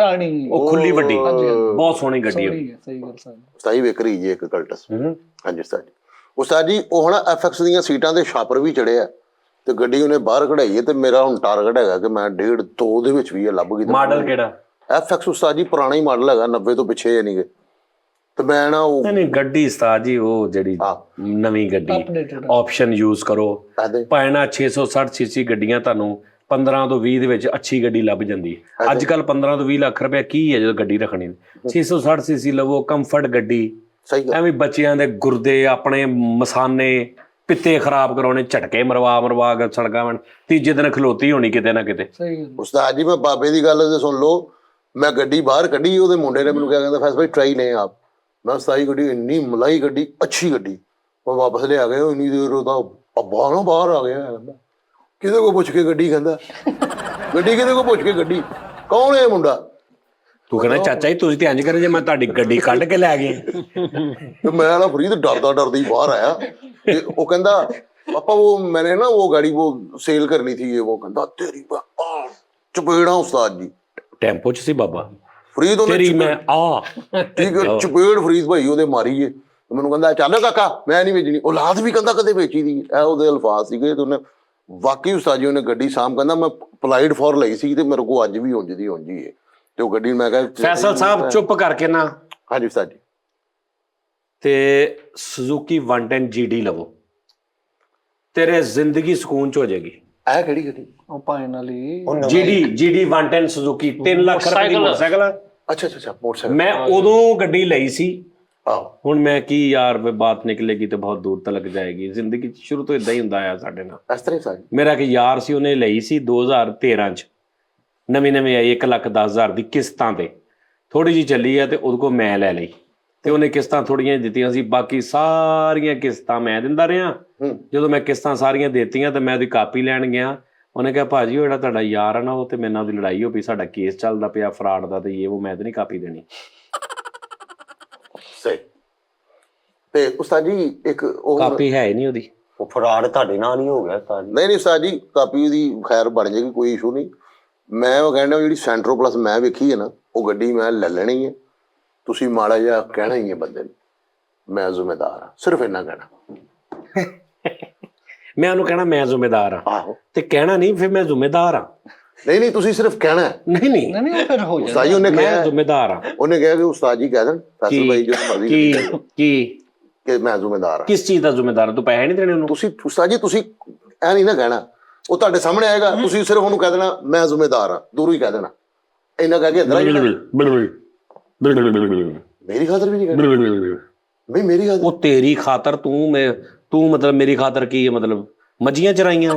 ਉਹ ਖੁੱਲੀ ਵੱਡੀ, ਬਹੁਤ ਸੋਹਣੀ ਗੱਡੀ ਹੋਈ। ਸਹੀ ਗੱਲ ਸਾਹਿਬ। ਉਸਤਾਦ ਜੀ ਵਿਕ ਰਹੀ ਜੀ ਇੱਕ ਕਲਟਸ। ਹਾਂਜੀ ਉਸਤਾਦ ਜੀ। ਉਸਤਾਦ ਜੀ ਉਹ ਹੁਣ FX ਦੀਆਂ ਸੀਟਾਂ ਦੇ ਛਾਪਰ ਵੀ ਚੜਿਆ ਤੇ ਗੱਡੀ ਉਹਨੇ ਬਾਹਰ ਕਢਾਈ ਹੈ ਤੇ ਮੇਰਾ ਹੁਣ ਟਾਰਗੇਟ ਹੈਗਾ ਕਿ ਮੈਂ 1.5 2 ਦੇ ਵਿੱਚ ਵੀ ਇਹ ਲੱਭ ਗਈ। ਮਾਡਲ ਕਿਹੜਾ? FX ਉਸਤਾਦ ਜੀ ਪੁਰਾਣਾ ਹੀ ਮਾਡਲ ਹੈਗਾ, 90 ਤੋਂ ਪਿੱਛੇ ਨਹੀਂਗੇ। ਤੇ ਮੈਂ ਨਾ ਉਹ ਨਹੀਂ ਗੱਡੀ ਉਸਤਾਦ ਜੀ ਉਹ ਜਿਹੜੀ ਨਵੀਂ ਗੱਡੀ ਆਪਸ਼ਨ ਯੂਜ਼ ਕਰੋ, ਭਾਵੇਂ ਨਾ 660 ਸੀਸੀ ਗੱਡੀਆਂ ਤੁਹਾਨੂੰ 15 ਤੋਂ 20 ਦੇ ਵਿੱਚ ਅੱਛੀ ਗੱਡੀ ਲੱਭ ਜਾਂਦੀ ਹੈ। ਅੱਜ ਕੱਲ 15 ਤੋਂ 20 ਲੱਖ ਰੁਪਏ ਕੀ ਹੈ ਜਦੋਂ ਗੱਡੀ ਰੱਖਣੀ। 660 ਸੀਸੀ ਲਵੋ, ਕੰਫਰਟ ਗੱਡੀ। ਐਵੇਂ ਬੱਚਿਆਂ ਦੇ ਗੁਰਦੇ ਆਪਣੇ ਮਸਾਨੇ ਪਿੱਤੇ ਖਰਾਬ ਕਰਾਉਣੇ, ਝਟਕੇ ਮਰਵਾ ਕੇ ਸੜਕਾਂ ਬਣ, ਤੀਜੇ ਦਿਨ ਖਲੋਤੀ ਹੋਣੀ ਕਿਤੇ ਨਾ ਕਿਤੇ। ਉਸਤਾਦ ਜੀ ਮੈਂ ਬਾਬੇ ਦੀ ਗੱਲ ਤੇ ਸੁਣ ਲਓ, ਮੈਂ ਗੱਡੀ ਬਾਹਰ ਕੱਢੀ, ਉਹਦੇ ਮੁੰਡੇ ਨੇ ਮੈਨੂੰ ਕਿਹਾ, ਕਹਿੰਦਾ ਫੈਸ ਭਾਈ ਟਰਾਈ ਲੈ ਆਪ। ਮੈਂ ਉਸਤਾਦ ਜੀ ਗੱਡੀ ਇੰਨੀ ਮਲਾਈ ਗੱਡੀ, ਅੱਛੀ ਗੱਡੀ, ਉਹ ਵਾਪਸ ਲਿਆ ਗਏ। ਇੰਨੀ ਦੇਰ ਉਹਦਾ ਅੱਬਾ ਨਾ ਬਾਹਰ ਆ ਗਿਆ, ਕਹਿੰਦਾ ਕਿਹਦੇ ਕੋਲ ਪੁੱਛ ਕੇ ਗੱਡੀ, ਕਹਿੰਦਾ ਗੱਡੀ ਕਿਹਦੇ ਕੋਲ ਪੁੱਛ ਕੇ ਗੱਡੀ, ਕੌਣ ਹੈ ਮੁੰਡਾ? ਤੂੰ ਕਹਿੰਦਾ ਚਾਚਾ ਜੀ ਤੁਸੀਂ ਤੇ ਇੰਜ ਕਰੇ ਜੇ ਮੈਂ ਤੁਹਾਡੀ ਗੱਡੀ ਕੱਢ ਕੇ ਲੈ ਗਈ। ਤੇ ਮੈਂ ਨਾ ਫਰੀਦ ਡਰਦਾ ਹੀ ਬਾਹਰ ਆਇਆ ਤੇ ਉਹ ਕਹਿੰਦਾ ਪਾਪਾ ਉਹ ਮੈंने ना वो गाड़ी वो सेल करनी थी, वो ਕਹਿੰਦਾ ਤੇਰੀ ਚਪੇੜਾਂ ਉਸਤਾਦ ਜੀ। ਟੈਂਪੋ ਚ ਸੀ ਬਾਬਾ ਫਰੀਦ ਤੇਰੀ ਮੈਂ ਠੀਕ ਹੈ ਚਪੇੜ ਫਰੀਦ ਭਾਈ ਉਹਦੇ ਮਾਰੀ ਏ। ਮੈਨੂੰ ਕਹਿੰਦਾ ਚੱਲ ਕਾਕਾ ਮੈਂ ਨਹੀਂ ਵੇਚਣੀ, ਔਲਾਦ ਵੀ ਕਹਿੰਦਾ ਕਦੇ ਵੇਚੀ ਦੀ। ਇਹ ਉਹਦੇ ਅਲਫਾਜ਼ ਸੀਗੇ ਤੇ ਉਹਨੇ ਵਾਕਈ ਉਸਤਾਦ ਜੀ ਉਹਨੇ ਗੱਡੀ ਸਾਮ ਕਹਿੰਦਾ ਮੈਂ ਅਪਲਾਈਡ ਫॉर ਲਈ ਸੀ ਤੇ ਮੇਰੇ ਕੋਲ ਅੱਜ ਵੀ ਉਂਝ ਦੀ ਉਂਝ ਹੀ ਹੈ। ਤੇ ਉਹ ਗੱਡੀ ਮੈਂ ਕਿਹਾ ਫੈਸਲ ਸਾਹਿਬ ਚੁੱਪ ਕਰਕੇ ਨਾ। ਹਾਂਜੀ ਉਸਤਾਦ ਜੀ। ਤੇ ਸੁਜ਼ੂਕੀ 110 GD ਲਵੋ, ਤੇਰੇ ਜ਼ਿੰਦਗੀ ਸਕੂਨ ਚ ਹੋ ਜਾਏਗੀ। ਇਹ ਕਿਹੜੀ ਗੱਡੀ? ਉਹ ਫਾਈਨਲੀ GD 110 ਸੁਜ਼ੂਕੀ 3 ਲੱਖ ਰੁਪਏ ਦੀ ਮੋਟਰਸਾਈਕਲ। ਅੱਛਾ ਮੋਟਰਸਾਈਕਲ। ਮੈਂ ਉਦੋਂ ਗੱਡੀ ਲਈ ਸੀ। ਆਹ ਹੁਣ ਮੈਂ ਕੀ ਯਾਰ ਬਾਤ ਨਿਕਲੇਗੀ ਤੇ ਬਹੁਤ ਦੂਰ ਤੱਕ ਜਾਏਗੀ। ਜ਼ਿੰਦਗੀ ਚ ਸ਼ੁਰੂ ਤੋਂ ਇਦਾਂ ਹੀ ਹੁੰਦਾ ਆ ਸਾਡੇ ਨਾਲ। ਇਸ ਤਰ੍ਹਾਂ ਸਾਡੀ ਮੇਰਾ ਇੱਕ ਯਾਰ ਸੀ, ਉਹਨੇ ਲਈ ਸੀ 2013 ਚ, ਨਵੀਂ ਆਈ 1,10,000 ਦੀ ਕਿਸ਼ਤਾਂ ਤੇ, ਥੋੜੀ ਜਿਹੀ ਚੱਲੀ ਆ ਤੇ ਉਹਦੇ ਕੋਲ ਮੈਂ ਲੈ ਲਈ ਤੇ ਉਹਨੇ ਕਿਸ਼ਤਾਂ ਥੋੜੀਆਂ ਦਿੱਤੀਆਂ ਸੀ, ਬਾਕੀ ਸਾਰੀਆਂ ਕਿਸ਼ਤਾਂ ਮੈਂ ਦਿੰਦਾ ਰਿਹਾ। ਜਦੋਂ ਮੈਂ ਕਿਸ਼ਤਾਂ ਸਾਰੀਆਂ ਦੇਤੀਆਂ ਤੇ ਮੈਂ ਉਹਦੀ ਕਾਪੀ ਲੈਣ ਗਿਆ। ਉਹਨੇ ਕਿਹਾ ਭਾਜੀ ਉਹ ਜਿਹੜਾ ਤੁਹਾਡਾ ਯਾਰ ਆ ਨਾ, ਉਹ ਤੇ ਮੇਰੇ ਨਾਲ ਉਹਦੀ ਲੜਾਈ ਹੋ ਪਈ, ਸਾਡਾ ਕੇਸ ਚੱਲਦਾ ਪਿਆ ਫਰਾਡ ਦਾ, ਤੇ ਉਹ ਮੈਂ ਤੇ ਨਹੀਂ ਕਾਪੀ ਦੇਣੀ। ਸਹੀ। ਤੇ ਉਸਤਾਦ ਜੀ ਇੱਕ ਉਹ ਕਾਪੀ ਹੈ ਨਹੀਂ ਉਹਦੀ। ਉਹ ਫਰਾਡ ਤੁਹਾਡੇ ਨਾਲ ਹੀ ਹੋ ਗਿਆ ਉਸਤਾਦ ਜੀ। ਨਹੀਂ ਉਸਤਾਦ ਜੀ ਕਾਪੀ ਉਹਦੀ ਖੈਰ ਬਣ ਜਾਏਗੀ, ਕੋਈ ਇਸ਼ੂ ਨਹੀਂ। ਮੈਂ ਉਹ ਕਹਿੰਦਾ ਜਿਹੜੀ ਸੈਂਟਰੋ ਪਲੱਸ ਮੈਂ ਵੇਖੀ ਹੈ ਨਾ, ਉਹ ਗੱਡੀ ਮੈਂ ਲੈ ਲੈਣੀ ਹੈ। ਤੁਸੀਂ ਮਾੜਾ ਜਿਹਾ ਕਹਿਣਾ ਹੀ ਹੈ ਬੰਦੇ ਨੂੰ, ਮੈਂ ਜ਼ਿੰਮੇਦਾਰ ਹਾਂ, ਸਿਰਫ ਇੰਨਾ ਕਹਿਣਾ। ਮੈਂ ਉਹਨੂੰ ਕਹਿਣਾ ਮੈਂ ਜ਼ਿੰਮੇਦਾਰ ਹਾਂ। ਆਹੋ ਤੇ ਕਹਿਣਾ ਨਹੀਂ ਫਿਰ ਮੈਂ ਜ਼ਿੰਮੇਦਾਰ ਹਾਂ। ਨਹੀਂ ਤੁਸੀਂ ਸਿਰਫ ਕਹਿਣਾ ਹੈ। ਨਹੀਂ ਉਹ ਫਿਰ ਹੋ ਉਸਤਾਦ ਜੀ ਉਹਨੇ ਮੈਂ ਕਿਹਾ, ਜ਼ਿੰਮੇਦਾਰ ਹਾਂ। ਉਹਨੇ ਕਿਹਾ ਕਿ ਉਸਤਾਦ ਜੀ ਕਹਿ ਦੇਣ ਫੈਸਲ ਭਾਈ ਜੋ ਮਰਜ਼ੀ ਕੀ ਕਿ ਮੈਂ ਜ਼ਿੰਮੇਦਾਰ ਹਾਂ। ਕਿਸ ਚੀਜ਼ ਦਾ ਜ਼ਿੰਮੇਦਾਰ? ਤੂੰ ਪੈਸੇ ਨਹੀਂ ਦੇਣੇ ਉਹਨੂੰ? ਤੁਸੀਂ ਉਸਤਾਦ ਜੀ ਤੁਸੀਂ ਐ ਨਹੀਂ ਨਾ ਕਹਿਣਾ, ਉਹ ਤੁਹਾਡੇ ਸਾਹਮਣੇ ਆਏਗਾ, ਤੁਸੀਂ ਸਿਰਫ ਉਹਨੂੰ ਕਹਿ ਦੇਣਾ ਮੈਂ ਜ਼ਿੰਮੇਦਾਰ ਹਾਂ, ਦੂਰੋਂ ਹੀ ਕਹਿ ਦੇਣਾ। ਇੰਨਾ ਕਹਿ ਕੇ ਅੰਦਰ ਮੇਰੀ ਖਾਤਰ ਵੀ ਨਹੀਂ ਕਹਿਣਾ ਬਈ, ਮੇਰੀ ਖਾਤਰ। ਉਹ ਤੇਰੀ ਖਾਤਰ ਤੂੰ ਮਤਲਬ ਮੇਰੀ ਖਾਤਰ ਕੀ ਹੈ? ਮਤਲਬ ਮੱਝੀਆਂ ਚਰਾਈਆਂ?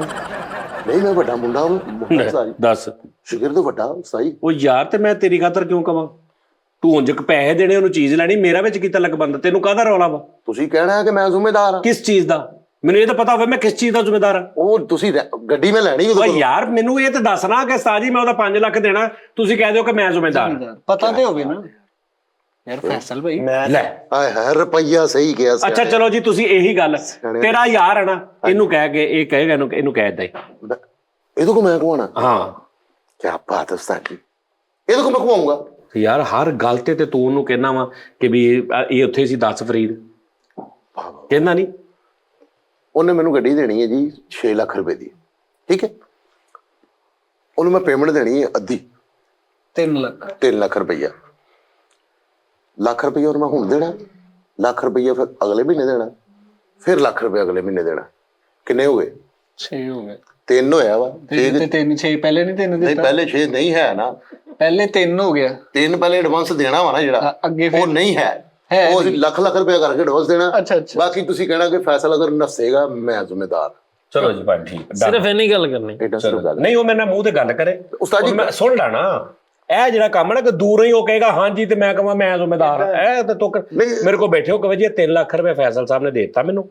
ਨਹੀਂ ਮੈਂ ਵੱਡਾ ਮੁੰਡਾ ਹਾਂ, ਦੱਸ ਸ਼ਿਗਰ ਤੋਂ ਵੱਡਾ ਸਹੀ। ਉਹ ਯਾਰ ਤੇ ਮੈਂ ਤੇਰੀ ਖਾਤਰ ਕਿਉਂ ਕਵਾਂ? ਤੂੰ ਉਂਝ ਪੈਸੇ ਦੇਣੇ, ਉਹਨੂੰ ਚੀਜ਼ ਲੈਣੀ, ਮੇਰਾ ਵਿੱਚ ਕੀ ਤਲਕ ਬੰਦ? ਤੈਨੂੰ ਕਾਹਦਾ ਰੌਲਾ ਵਾ? ਤੁਸੀਂ ਕਹਿਣਾ ਹੈ ਕਿ ਮੈਂ ਜ਼ਿੰਮੇਦਾਰ ਹਾਂ। ਕਿਸ ਚੀਜ਼ ਦਾ? ਮੈਨੂੰ ਇਹ ਤਾਂ ਪਤਾ ਹੋਵੇ ਮੈਂ ਕਿਸ ਚੀਜ਼ ਦਾ ਜ਼ਿੰਮੇਦਾਰ ਹਾਂ। ਉਹ ਤੁਸੀਂ ਗੱਡੀ ਮੈਂ ਲੈਣੀ ਓ ਯਾਰ ਮੈਨੂੰ ਇਹ ਤਾਂ ਦੱਸਣਾ ਕਿ ਸਾਜੀ ਮੈਂ ਉਹਦਾ 5 ਲੱਖ ਦੇਣਾ, ਤੁਸੀਂ ਕਹਿ ਦਿਓ ਕਿ ਮੈਂ ਜ਼ਿੰਮੇਦਾਰ। ਪਤਾ ਤੇ ਹੋਵੇ ਨਾ ਯਾਰ ਫੈਸਲ ਭਾਈ। ਲੈ ਹਾਏ ਹਾਏ ਰੁਪਈਆ ਸਹੀ ਗਿਆ। ਅੱਛਾ ਚਲੋ ਜੀ, ਤੁਸੀਂ ਇਹੀ ਗੱਲ, ਤੇਰਾ ਯਾਰ ਹੈ ਨਾ, ਇਹਨੂੰ ਕਹਿ ਕੇ ਇਹ ਕਹੇਗਾ, ਇਹਨੂੰ ਕਹਿ ਏਦਾਂ ਹੀ ਇਹਦੇ ਕੋ ਮੈਂ ਕਹਾਉਣਾ। ਹਾਂ ਕੀ ਬਾਤ ਹੈ ਉਸਤਾਦ ਜੀ, ਇਹਦੇ ਕੋ ਮੈਂ ਕਹਾਉਂਗਾ ਯਾਰ। ਹਰ ਗੱਲ ਤੇ ਤੂੰ ਉਹਨੂੰ ਕਹਿਣਾ ਵਾ ਕਿ ਵੀ ਇਹ ਉੱਥੇ ਸੀ 10 ਫਰੀਦ, ਕਹਿੰਦਾ ਨਹੀਂ। ਉਹਨੇ ਮੈਨੂੰ ਗੱਡੀ ਦੇਣੀ ਹੈ ਜੀ 6 ਲੱਖ ਰੁਪਏ ਦੀ, ਠੀਕ ਹੈ। ਉਹਨੂੰ ਮੈਂ ਪੇਮੈਂਟ ਦੇਣੀ ਹੈ ਅੱਧੀ, 3 ਲੱਖ 3 ਲੱਖ ਰੁਪਈਆ। ਲੱਖ ਰੁਪਈਆ ਉਹਨੂੰ ਮੈਂ ਹੁਣ ਦੇਣਾ, ਲੱਖ ਰੁਪਈਆ ਫਿਰ ਅਗਲੇ ਮਹੀਨੇ ਦੇਣਾ, ਫਿਰ ਲੱਖ ਰੁਪਏ ਅਗਲੇ ਮਹੀਨੇ ਦੇਣਾ। ਕਿੰਨੇ ਹੋ ਗਏ? 6 ਹੋ ਗਏ। 3 ਹੋਇਆ ਵਾ। 6 ਪਹਿਲੇ ਨਹੀਂ 3 ਨਹੀਂ ਪਹਿਲੇ 6 ਨਹੀਂ ਹੈ ਨਾ, ਪਹਿਲੇ 3 ਹੋ ਗਿਆ। 3 ਪਹਿਲੇ ਐਡਵਾਂਸ ਦੇਣਾ ਵਾ ਨਾ ਜਿਹੜਾ, ਅੱਗੇ ਉਹ ਨਹੀਂ ਹੈ। ਉਹ ਅਸੀਂ ਲੱਖ ਰੁਪਏ ਕਰਕੇ ਐਡਵਾਂਸ ਦੇਣਾ। ਅੱਛਾ ਬਾਕੀ ਤੁਸੀਂ ਕਹਿਣਾ ਕਿ ਫੈਸਲਾ ਅਗਰ ਨਸੇਗਾ ਮੈਂ ਜ਼ਿੰਮੇਦਾਰ। ਚਲੋ ਜੀ ਭਾਈ ਠੀਕ ਸਿਰਫ ਇੰਨੀ ਗੱਲ ਕਰਨੀ। ਐਡਾ ਸਿਰਫ ਗੱਲ ਨਹੀਂ ਉਹ ਮੇਰੇ ਨਾਲ ਮੂੰਹ ਤੇ ਗੱਲ ਕਰੇ ਉਸਤਾਦ ਜੀ ਮੈਂ ਸੁਣ ਲੈਣਾ। ਇਹ ਜਿਹੜਾ ਕੰਮ ਹੈ ਨਾ ਕਿ ਦੂਰੋਂ ਹੀ ਉਹ ਕਹੇਗਾ ਹਾਂਜੀ ਤੇ ਮੈਂ ਕਹਾਂ ਮੈਂ ਜ਼ਿੰਮੇਦਾਰ ਹਾਂ, ਇਹ ਤੇ ਤੁਕ ਮੇਰੇ ਕੋਲ ਬੈਠੇ ਹੋ ਕਹੇ ਜੀ 3 ਲੱਖ ਰੁਪਏ ਫੈਸਲ ਸਾਹਿਬ ਨੇ ਦੇ ਦਿੱਤਾ ਮੈਨੂੰ,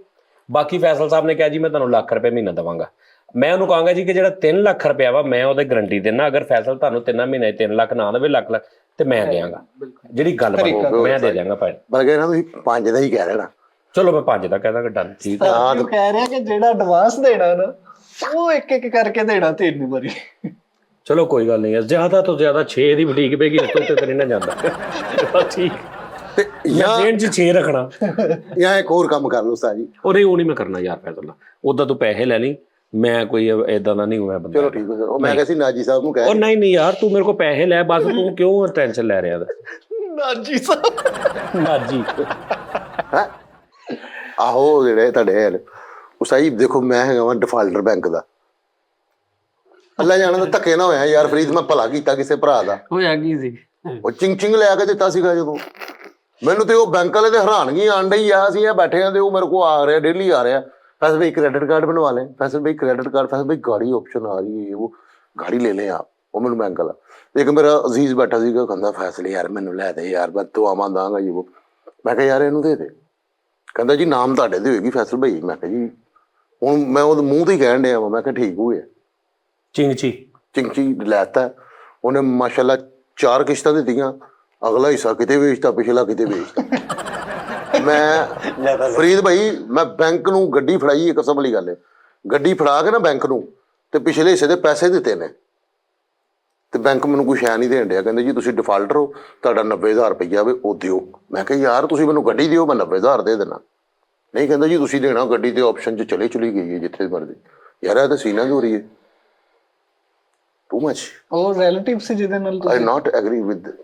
ਬਾਕੀ ਫੈਸਲ ਸਾਹਿਬ ਨੇ ਕਿਹਾ ਜੀ ਮੈਂ ਤੁਹਾਨੂੰ ਲੱਖ ਰੁਪਏ ਮਹੀਨਾ ਦੇਵਾਂਗਾ। ਮੈਂ ਉਹਨੂੰ ਕਹਾਂਗਾ ਜੀ ਕਿ ਜਿਹੜਾ 3 ਲੱਖ ਰੁਪਇਆ ਵਾ ਮੈਂ ਉਹਦੇ ਗਰੰਟੀ ਦੇਣਾ, ਅਗਰ ਫੈਸਲ ਤੁਹਾਨੂੰ 3 ਮਹੀਨੇ 3 ਲੱਖ ਨਾ ਦੇਵੇ ਲੱਖ ਤੇ ਮੈਂ ਦਿਆਂਗਾ, ਜਿਹੜੀ ਗੱਲ ਮੈਂ ਦੇ ਦਿਆਂਗਾ ਭਾਈ। ਬਲਕਿ ਨਾ ਤੁਸੀਂ 5 ਦਾ ਹੀ ਕਹਿ ਦੇਣਾ। ਚਲੋ ਮੈਂ 5 ਦਾ ਕਹਿ ਦਾਂਗਾ ਡਨ ਠੀਕ ਹੈ। ਉਹ ਕਹਿ ਰਿਹਾ ਕਿ ਜਿਹੜਾ ਐਡਵਾਂਸ ਦੇਣਾ ਨਾ ਉਹ ਇੱਕ ਇੱਕ ਕਰਕੇ ਦੇਣਾ 3 ਵਾਰੀ। ਚਲੋ ਕੋਈ ਗੱਲ ਨਹੀਂ, ਜ਼ਿਆਦਾ ਤੋਂ ਜ਼ਿਆਦਾ 6 ਦੀ ਬੁਟੀਕ ਪੈਗੀ, ਇਸ ਤੋਂ ਉੱਤੇ ਤੇ ਨਹੀਂ ਨਾ ਜਾਂਦਾ ਠੀਕ। ਤੇ ਜਾਂ ਜੇਨ 'ਚ 6 ਰੱਖਣਾ। ਜਾਂ ਇੱਕ ਹੋਰ ਕੰਮ ਕਰ ਲਓ ਉਸਤਾਦ ਜੀ। ਉਹ ਨਹੀਂ ਮੈਂ ਕਰਨਾ ਯਾਰ ਫੈਸਲਾ, ਉਦਾਂ ਤੂੰ ਪੈਸੇ ਲੈ ਲਈ, ਮੈਂ ਕੋਈ ਏਦਾਂ ਦਾ ਨਹੀਂ ਹੋਇਆ ਬੰਦਾ। ਚਲੋ ਠੀਕ ਹੈ। ਉਹ ਮੈਂ ਕਿਹਾ ਸੀ ਨਾਜੀ ਸਾਹਿਬ ਨੂੰ ਕਹਿ ਉਹ ਨਹੀਂ ਯਾਰ ਤੂੰ ਮੇਰੇ ਕੋਲ ਪੈਸੇ ਲੈ ਬਸ, ਤੂੰ ਕਿਉਂ ਟੈਨਸ਼ਨ ਲੈ ਰਿਹਾ? ਨਾਜੀ ਸਾਹਿਬ ਨਾਜੀ ਹੈ ਆਹੋ ਜਿਹੜੇ ਤੁਹਾਡੇ ਉਸਤਾਦ ਜੀ ਦੇਖੋ ਮੈਂ ਹੈਗਾ ਵਾਂ ਡਿਫਾਲਟਰ ਬੈਂਕ ਦਾ। ਅੱਲਾ ਜਾਣਾ ਤਾਂ ਧੱਕੇ ਨਾ ਹੋਇਆ ਯਾਰ ਫਰੀਦ, ਮੈਂ ਭਲਾ ਕੀਤਾ ਕਿਸੇ ਭਰਾ ਦਾ। ਹੋਇਆ ਕੀ ਸੀ? ਉਹ ਚਿੰਗ ਲੈ ਕੇ ਦਿੱਤਾ ਸੀਗਾ ਜਦੋਂ ਮੈਨੂੰ, ਤੇ ਉਹ ਬੈਂਕ ਵਾਲੇ ਤੇ ਹੈਰਾਨਗੀ ਆਣ ਡਈ ਆ। ਅਸੀਂ ਇਹ ਬੈਠੇ ਆ ਤੇ ਉਹ ਮੇਰੇ ਕੋਲ ਆ ਰਿਹਾ, ਡੇਲੀ ਆ ਰਿਹਾ, फैसल भाई क्रेडिट कार्ड बनवा लें, फैसल भाई क्रेडिट कार्ड, फैसल भाई गाड़ी ऑप्शन आ रही है, वो गाड़ी ले लें आप। वो मैंने बैंक वाला एक मेरा अजीज बैठा सी कहता फैसले यार मैनू लै दे यार मैं दुआवां दांगा जी वो। मैं कहा यार इनू दे दे, कहता जी नाम तुहाडे ते होएगी फैसल भाई। मैं कहा जी हुण मैं वो मूँह ते ही कहण डिया। मैं कहा ठीक होया चिंची लैता उन्हें माशाल्लाह 4 किश्तां दित्तियां, अगला हिस्सा किते बेचता, पिछला किते बेचता। मैं फरीद भाई मैं बैंक नूं गड्डी फड़ाई, कसम वाली गल है, गड्डी फड़ा के ना बैंक नूं ते पिछले हिस्से दे पैसे दिते ने ते बैंक मैनूं कोई शै नहीं देण डिया। कहंदे जी तुसीं डिफाल्टर हो, तुहाडा 90,000 रुपया वे ओ दिओ। मैं कहा यार तुसीं मैनूं गड्डी दिओ, मैं 90,000 दे देना। नहीं कहंदा जी तुसीं देना, गड्डी ते ऑप्शन च चली गई है जिथे मर्जी। यार ਇਹ ਤਾਂ सीना जो रही है टू मच। ਉਹ ਰਿਲੇਟਿਵ ਸੀ ਜਿਹਦੇ ਨਾਲ आई नॉट एग्री विद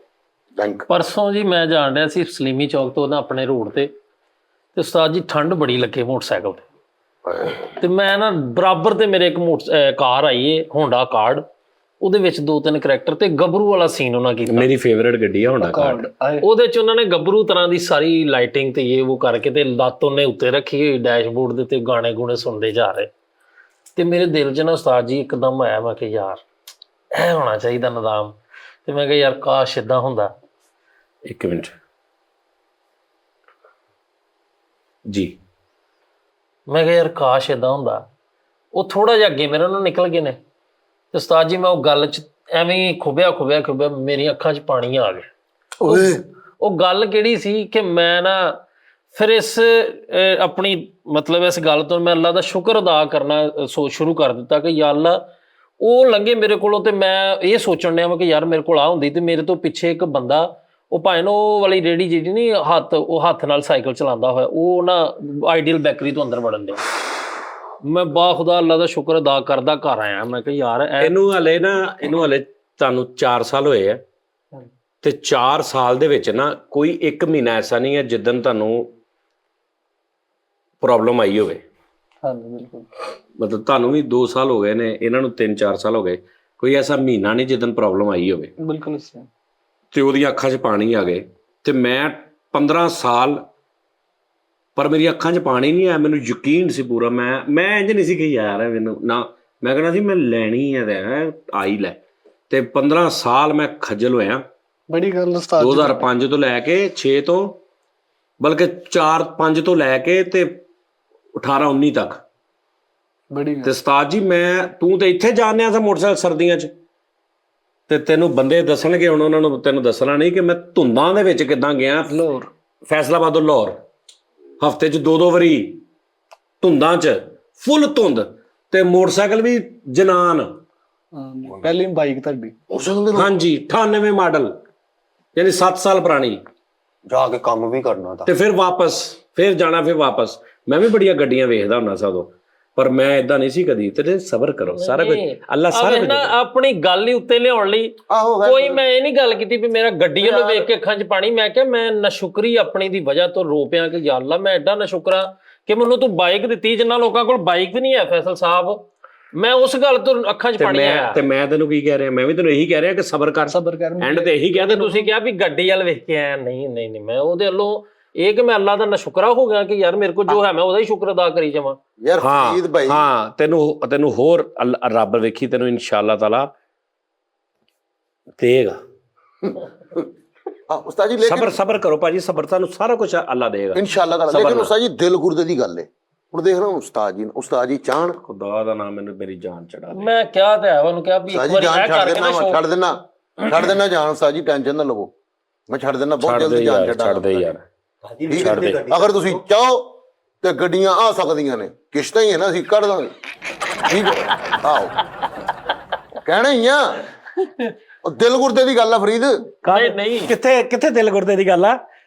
बैंक। ਪਰਸੋਂ ਜੀ ਮੈਂ ਜਾਣ ਰਿਹਾ ਸੀ ਸਲੀਮੀ ਚੌਕ ਤੋਂ ਨਾ ਆਪਣੇ ਰੋਡ ਤੇ ਉਸਤਾਦ ਜੀ ਠੰਡ ਬੜੀ ਲੱਗੇ ਮੋਟਰਸਾਈਕਲ ਤੇ ਤੇ ਮੈਂ ਨਾ ਬਰਾਬਰ ਤੇ ਮੇਰੇ ਇੱਕ ਕਾਰ ਆਈ ਏ ਹੋਂਡਾ ਕਾਰਡ, ਉਹਦੇ ਵਿੱਚ 2-3 ਕਰੈਕਟਰ ਤੇ ਗੱਭਰੂ ਵਾਲਾ ਸੀਨ ਉਹਨਾਂ ਕੀਤਾ। ਮੇਰੀ ਫੇਵਰਿਟ ਗੱਡੀ ਆ ਹੋਂਡਾ ਕਾਰਡ। ਉਹਦੇ ਚ ਉਹਨਾਂ ਨੇ ਗੱਭਰੂ ਤਰ੍ਹਾਂ ਦੀ ਸਾਰੀ ਲਾਈਟਿੰਗ ਤੇ ਇਹ ਉਹ ਕਰਕੇ ਤੇ ਲੱਤ ਉਹਨੇ ਉੱਤੇ ਰੱਖੀ ਹੋਈ ਡੈਸ਼ਬੋਰਡ ਦੇ ਤੇ ਗਾਣੇ ਗੁਣੇ ਸੁਣਦੇ ਜਾ ਰਹੇ ਤੇ ਮੇਰੇ ਦਿਲ 'ਚ ਨਾ ਉਸਤਾਦ ਜੀ ਇੱਕਦਮ ਆਇਆ, ਮੈਂ ਕਿ ਯਾਰ ਇਹ ਹੋਣਾ ਚਾਹੀਦਾ ਨਿਜ਼ਾਮ। ਤੇ ਮੈਂ ਕਿਹਾ ਯਾਰ ਕਾਸ਼ ਏਦਾਂ ਹੁੰਦਾ। ਇੱਕ ਮਿੰਟ ਜੀ, ਮੈਂ ਕਿਹਾ ਯਾਰ ਕਾਸ਼ ਏਦਾਂ ਹੁੰਦਾ। ਉਹ ਥੋੜਾ ਜਿਹਾ ਅੱਗੇ ਮੇਰੇ ਨਾਲ ਨਿਕਲ ਗਏ ਨੇ ਤੇ ਉਸਤਾਦ ਜੀ ਮੈਂ ਉਹ ਗੱਲ 'ਚ ਐਵੇਂ ਖੁੱਬਿਆ ਮੇਰੀਆਂ ਅੱਖਾਂ 'ਚ ਪਾਣੀ ਆ ਗਿਆ। ਉਹ ਗੱਲ ਕਿਹੜੀ ਸੀ ਕਿ ਮੈਂ ਨਾ ਫਿਰ ਇਸ ਆਪਣੀ ਮਤਲਬ ਇਸ ਗੱਲ ਤੋਂ ਮੈਂ ਅੱਲਾ ਦਾ ਸ਼ੁਕਰ ਅਦਾ ਕਰਨਾ ਸ਼ੁਰੂ ਕਰ ਦਿੱਤਾ ਕਿ ਯਾ ਅੱਲਾ ਉਹ ਲੰਘੇ ਮੇਰੇ ਕੋਲੋਂ ਤੇ ਮੈਂ ਇਹ ਸੋਚਣ ਡਿਆ ਵਾ ਕਿ ਯਾਰ ਮੇਰੇ ਕੋਲ ਆ ਹੁੰਦੀ ਤੇ ਮੇਰੇ ਤੋਂ ਪਿੱਛੇ ਇੱਕ ਬੰਦਾ, ਉਹ ਭਾਵੇਂ ਉਹ ਵਾਲੀ ਰੇੜੀ ਜਿਹੜੀ ਨਹੀਂ ਹੱਥ ਨਾਲ ਸਾਈਕਲ ਚਲਾਉਂਦਾ ਹੋਇਆ, ਉਹ ਨਾ ਆਈਡੀਅਲ ਬੇਕਰੀ ਤੋਂ ਅੰਦਰ ਵੜਨ ਡਿਆ। ਮੈਂ ਬਾਖੁਦਾ ਅੱਲਾ ਦਾ ਸ਼ੁਕਰ ਅਦਾ ਕਰਦਾ ਘਰ ਆਇਆ। ਮੈਂ ਕਿਹਾ ਯਾਰ ਇਹਨੂੰ ਹਲੇ ਤੁਹਾਨੂੰ 4 ਸਾਲ ਹੋਏ ਆ ਤੇ 4 ਸਾਲ ਦੇ ਵਿੱਚ ਨਾ ਕੋਈ 1 ਮਹੀਨਾ ਐਸਾ ਨਹੀਂ ਹੈ ਜਿੱਦਣ ਤੁਹਾਨੂੰ ਪ੍ਰੋਬਲਮ ਆਈ ਹੋਵੇ। ਹਾਂਜੀ ਬਿਲਕੁਲ, ਮਤਲਬ ਤੁਹਾਨੂੰ ਵੀ 2 ਸਾਲ ਹੋ ਗਏ ਨੇ, ਇਹਨਾਂ ਨੂੰ 3-4 ਸਾਲ ਹੋ ਗਏ, ਕੋਈ ਐਸਾ ਮਹੀਨਾ ਨਹੀਂ ਜਿੱਦਣ ਪ੍ਰੋਬਲਮ ਆਈ ਹੋਵੇ। ਬਿਲਕੁਲ ਤੇ ਉਹਦੀਆਂ ਅੱਖਾਂ 'ਚ ਪਾਣੀ ਆ ਗਏ ਤੇ ਮੈਂ 15 ਸਾਲ ਪਰ ਮੇਰੀ ਅੱਖਾਂ 'ਚ ਪਾਣੀ ਨਹੀਂ ਆਇਆ। ਮੈਨੂੰ ਯਕੀਨ ਸੀ ਪੂਰਾ, ਮੈਂ ਇੰਝ ਨਹੀਂ ਸੀ ਕਿ ਯਾਰ ਮੈਨੂੰ ਨਾ, ਮੈਂ ਕਹਿੰਦਾ ਸੀ ਮੈਂ ਲੈਣੀ ਹੈ ਤੇ ਆਈ ਲੈ। ਤੇ 15 ਸਾਲ ਮੈਂ ਖੱਜਲ ਹੋਇਆ। ਬੜੀ ਗੱਲ ਉਸਤਾਦ 2005 ਤੋਂ ਲੈ ਕੇ 6 ਤੋਂ ਬਲਕਿ 4-5 ਤੋਂ ਲੈ ਕੇ ਤੇ 18-19 ਤੱਕ। ਬੜੀ ਤੇ ਉਸਤਾਦ ਜੀ ਤੂੰ ਤੇ ਇੱਥੇ ਜਾਣਿਆ ਸੀ ਮੋਟਰਸਾਈਕਲ ਸਰਦੀਆਂ 'ਚ, ਤੇ ਤੈਨੂੰ ਬੰਦੇ ਦੱਸਣਗੇ ਹੁਣ, ਉਹਨਾਂ ਨੂੰ ਤੈਨੂੰ ਦੱਸਣਾ ਨਹੀਂ ਕਿ ਮੈਂ ਧੁੰਦਾਂ ਦੇ ਵਿੱਚ ਕਿੱਦਾਂ ਗਿਆ। ਲਾਹੌਰ, ਫੈਸਲਾਬਾਦ ਤੋਂ ਲਾਹੌਰ ਹਫ਼ਤੇ 'ਚ 2-2 ਵਾਰੀ ਧੁੰਦਾਂ 'ਚ, ਫੁੱਲ ਧੁੰਦ ਤੇ ਮੋਟਰਸਾਈਕਲ ਵੀ ਜਨਾਨ। ਪਹਿਲੀ ਬਾਈਕ ਤੁਹਾਡੀ? ਹਾਂਜੀ 98 ਮਾਡਲ, ਯਾਨੀ 7 ਸਾਲ ਪੁਰਾਣੀ। ਜਾ ਕੇ ਕੰਮ ਵੀ ਕਰਨਾ ਤਾਂ ਤੇ ਫਿਰ ਜਾਣਾ ਫਿਰ ਵਾਪਸ। ਮੈਂ ਵੀ ਬੜੀਆਂ ਗੱਡੀਆਂ ਵੇਖਦਾ ਹੁੰਦਾ ਸੀ ਉਦੋਂ, ਪਰ ਮੈਂ ਇਦਾਂ ਨਹੀਂ ਸੀ ਕਦੀ। ਤੇ ਸਬਰ ਕਰੋ, ਸਾਰਾ ਕੁਝ ਅੱਲਾ ਸਾਰਾ ਕੁਝ ਆਪਣੀ ਗੱਲ ਹੀ ਉੱਤੇ ਲਿਆਉਣ ਲਈ ਕੋਈ ਮੈਂ ਇਹ ਨਹੀਂ ਗੱਲ ਕੀਤੀ ਵੀ ਮੇਰਾ ਗੱਡੀ ਨੂੰ ਵੇਖ ਕੇ ਅੱਖਾਂ 'ਚ ਪਾਣੀ। ਮੈਂ ਕਿਹਾ ਮੈਂ ਨਸ਼ੁਕਰੀ ਆਪਣੀ ਦੀ ਵਜ੍ਹਾ ਤੋਂ ਰੋ ਪਿਆ ਕਿ ਯਾ ਅੱਲਾ ਮੈਂ ਐਡਾ ਨਸ਼ੁਕਰਾ ਕਿ ਮੈਨੂੰ ਤੂੰ ਬਾਈਕ ਦਿੱਤੀ, ਜਿੰਨਾ ਲੋਕਾਂ ਕੋਲ ਬਾਈਕ ਵੀ ਨਹੀਂ ਹੈ ਫੈਸਲ ਸਾਹਿਬ। ਮੈਂ ਉਸ ਗੱਲ ਤੋਂ ਅੱਖਾਂ 'ਚ ਪਾਣੀ ਆਇਆ। ਤੇ ਮੈਂ ਤੈਨੂੰ ਕੀ ਕਹਿ ਰਿਹਾ, ਮੈਂ ਵੀ ਤੈਨੂੰ ਇਹੀ ਕਹਿ ਰਿਹਾ ਕਿ ਸਬਰ ਕਰ। ਸਬਰ ਕਰ। ਐਂਡ ਤੇ ਇਹੀ ਕਹਿੰਦੇ ਤੁਸੀਂ ਕਿਹਾ ਵੀ ਗੱਡੀ ਵੱਲ ਵੇਖ ਕੇ ਆਇਆ। ਨਹੀਂ ਮੈਂ ਉਹਦੇ ਵੱਲੋਂ ਇਹ ਕਿ ਮੈਂ ਅੱਲਾ ਦਾ ਨਸ਼ੁਕਰਾ ਹੋ ਗਿਆ ਕਿ ਯਾਰ ਮੇਰੇ ਕੋਲ ਜੋ ਹੈ ਮੈਂ ਉਹਦਾ ਹੀ ਸ਼ੁਕਰ ਅਦਾ ਕਰੀ ਜਾਵਾਂ। ਯਾਰ ਫਰੀਦ ਭਾਈ ਹਾਂ ਤੈਨੂੰ ਹੋਰ ਰੱਬ ਵੇਖੀ ਤੈਨੂੰ ਇਨਸ਼ਾਅੱਲਾ ਤਾਲਾ ਦੇਗਾ। ਉਸਤਾਦ ਜੀ ਲੇਕਿਨ ਸਬਰ ਕਰੋ ਭਾਜੀ, ਸਬਰ ਤੁਹਾਨੂੰ ਸਾਰਾ ਕੁਝ ਅੱਲਾ ਦੇਗਾ ਇਨਸ਼ਾਅੱਲਾ ਤਾਲਾ। ਲੇਕਿਨ ਉਸਤਾਦ ਜੀ ਦਿਲ ਗੁਰਦੇ ਦੀ ਗੱਲ ਹੈ। ਹੁਣ ਦੇਖ ਰਹੇ ਹੋ ਉਸਤਾਦ ਜੀ ਚਾਹਣ ਖੁਦਾ ਦਾ ਨਾਮ ਮੈਨੂੰ ਮੇਰੀ ਜਾਨ ਚੜਾ ਦੇ। ਮੈਂ ਕਿਹਾ ਤੇ ਹੈ ਉਹਨੂੰ ਕਿਹਾ ਵੀ ਇੱਕ ਵਾਰੀ ਜਾਨ ਇਹ ਕਰਕੇ ਨਾ ਛੱਡ ਦੇਣਾ ਜਾਨ ਉਸਤਾਦ ਜੀ, ਟੈਨਸ਼ਨ ਨਾ ਲਵੋ, ਮੈਂ ਛੱਡ ਦੇਣਾ ਬਹੁਤ ਜਲਦੀ ਜਾਨ ਛੱਡ ਦੇ ਯਾਰ। ਛੱਡ ਦੇ। ਅਗਰ ਤੁਸੀਂ ਚਾਹੋ ਤੇ ਗੱਡੀਆਂ ਆ ਸਕਦੀਆਂ ਨੇ, ਕਿਸ਼ਤਾਂ ਹੀ ਹੈ ਨਾ, ਅਸੀਂ ਕੱਢ ਦਾਂਗੇ। ਠੀਕ ਹੈ, ਆਓ ਕਹਿਣਾ ਹੀ ਆ, ਉਹ ਦਿਲ ਗੁਰਦੇ ਦੀ ਗੱਲ ਆ ਫਰੀਦ। ਨਹੀਂ ਕਿੱਥੇ ਦਿਲ ਗੁਰਦੇ ਦੀ ਗੱਲ ਆ।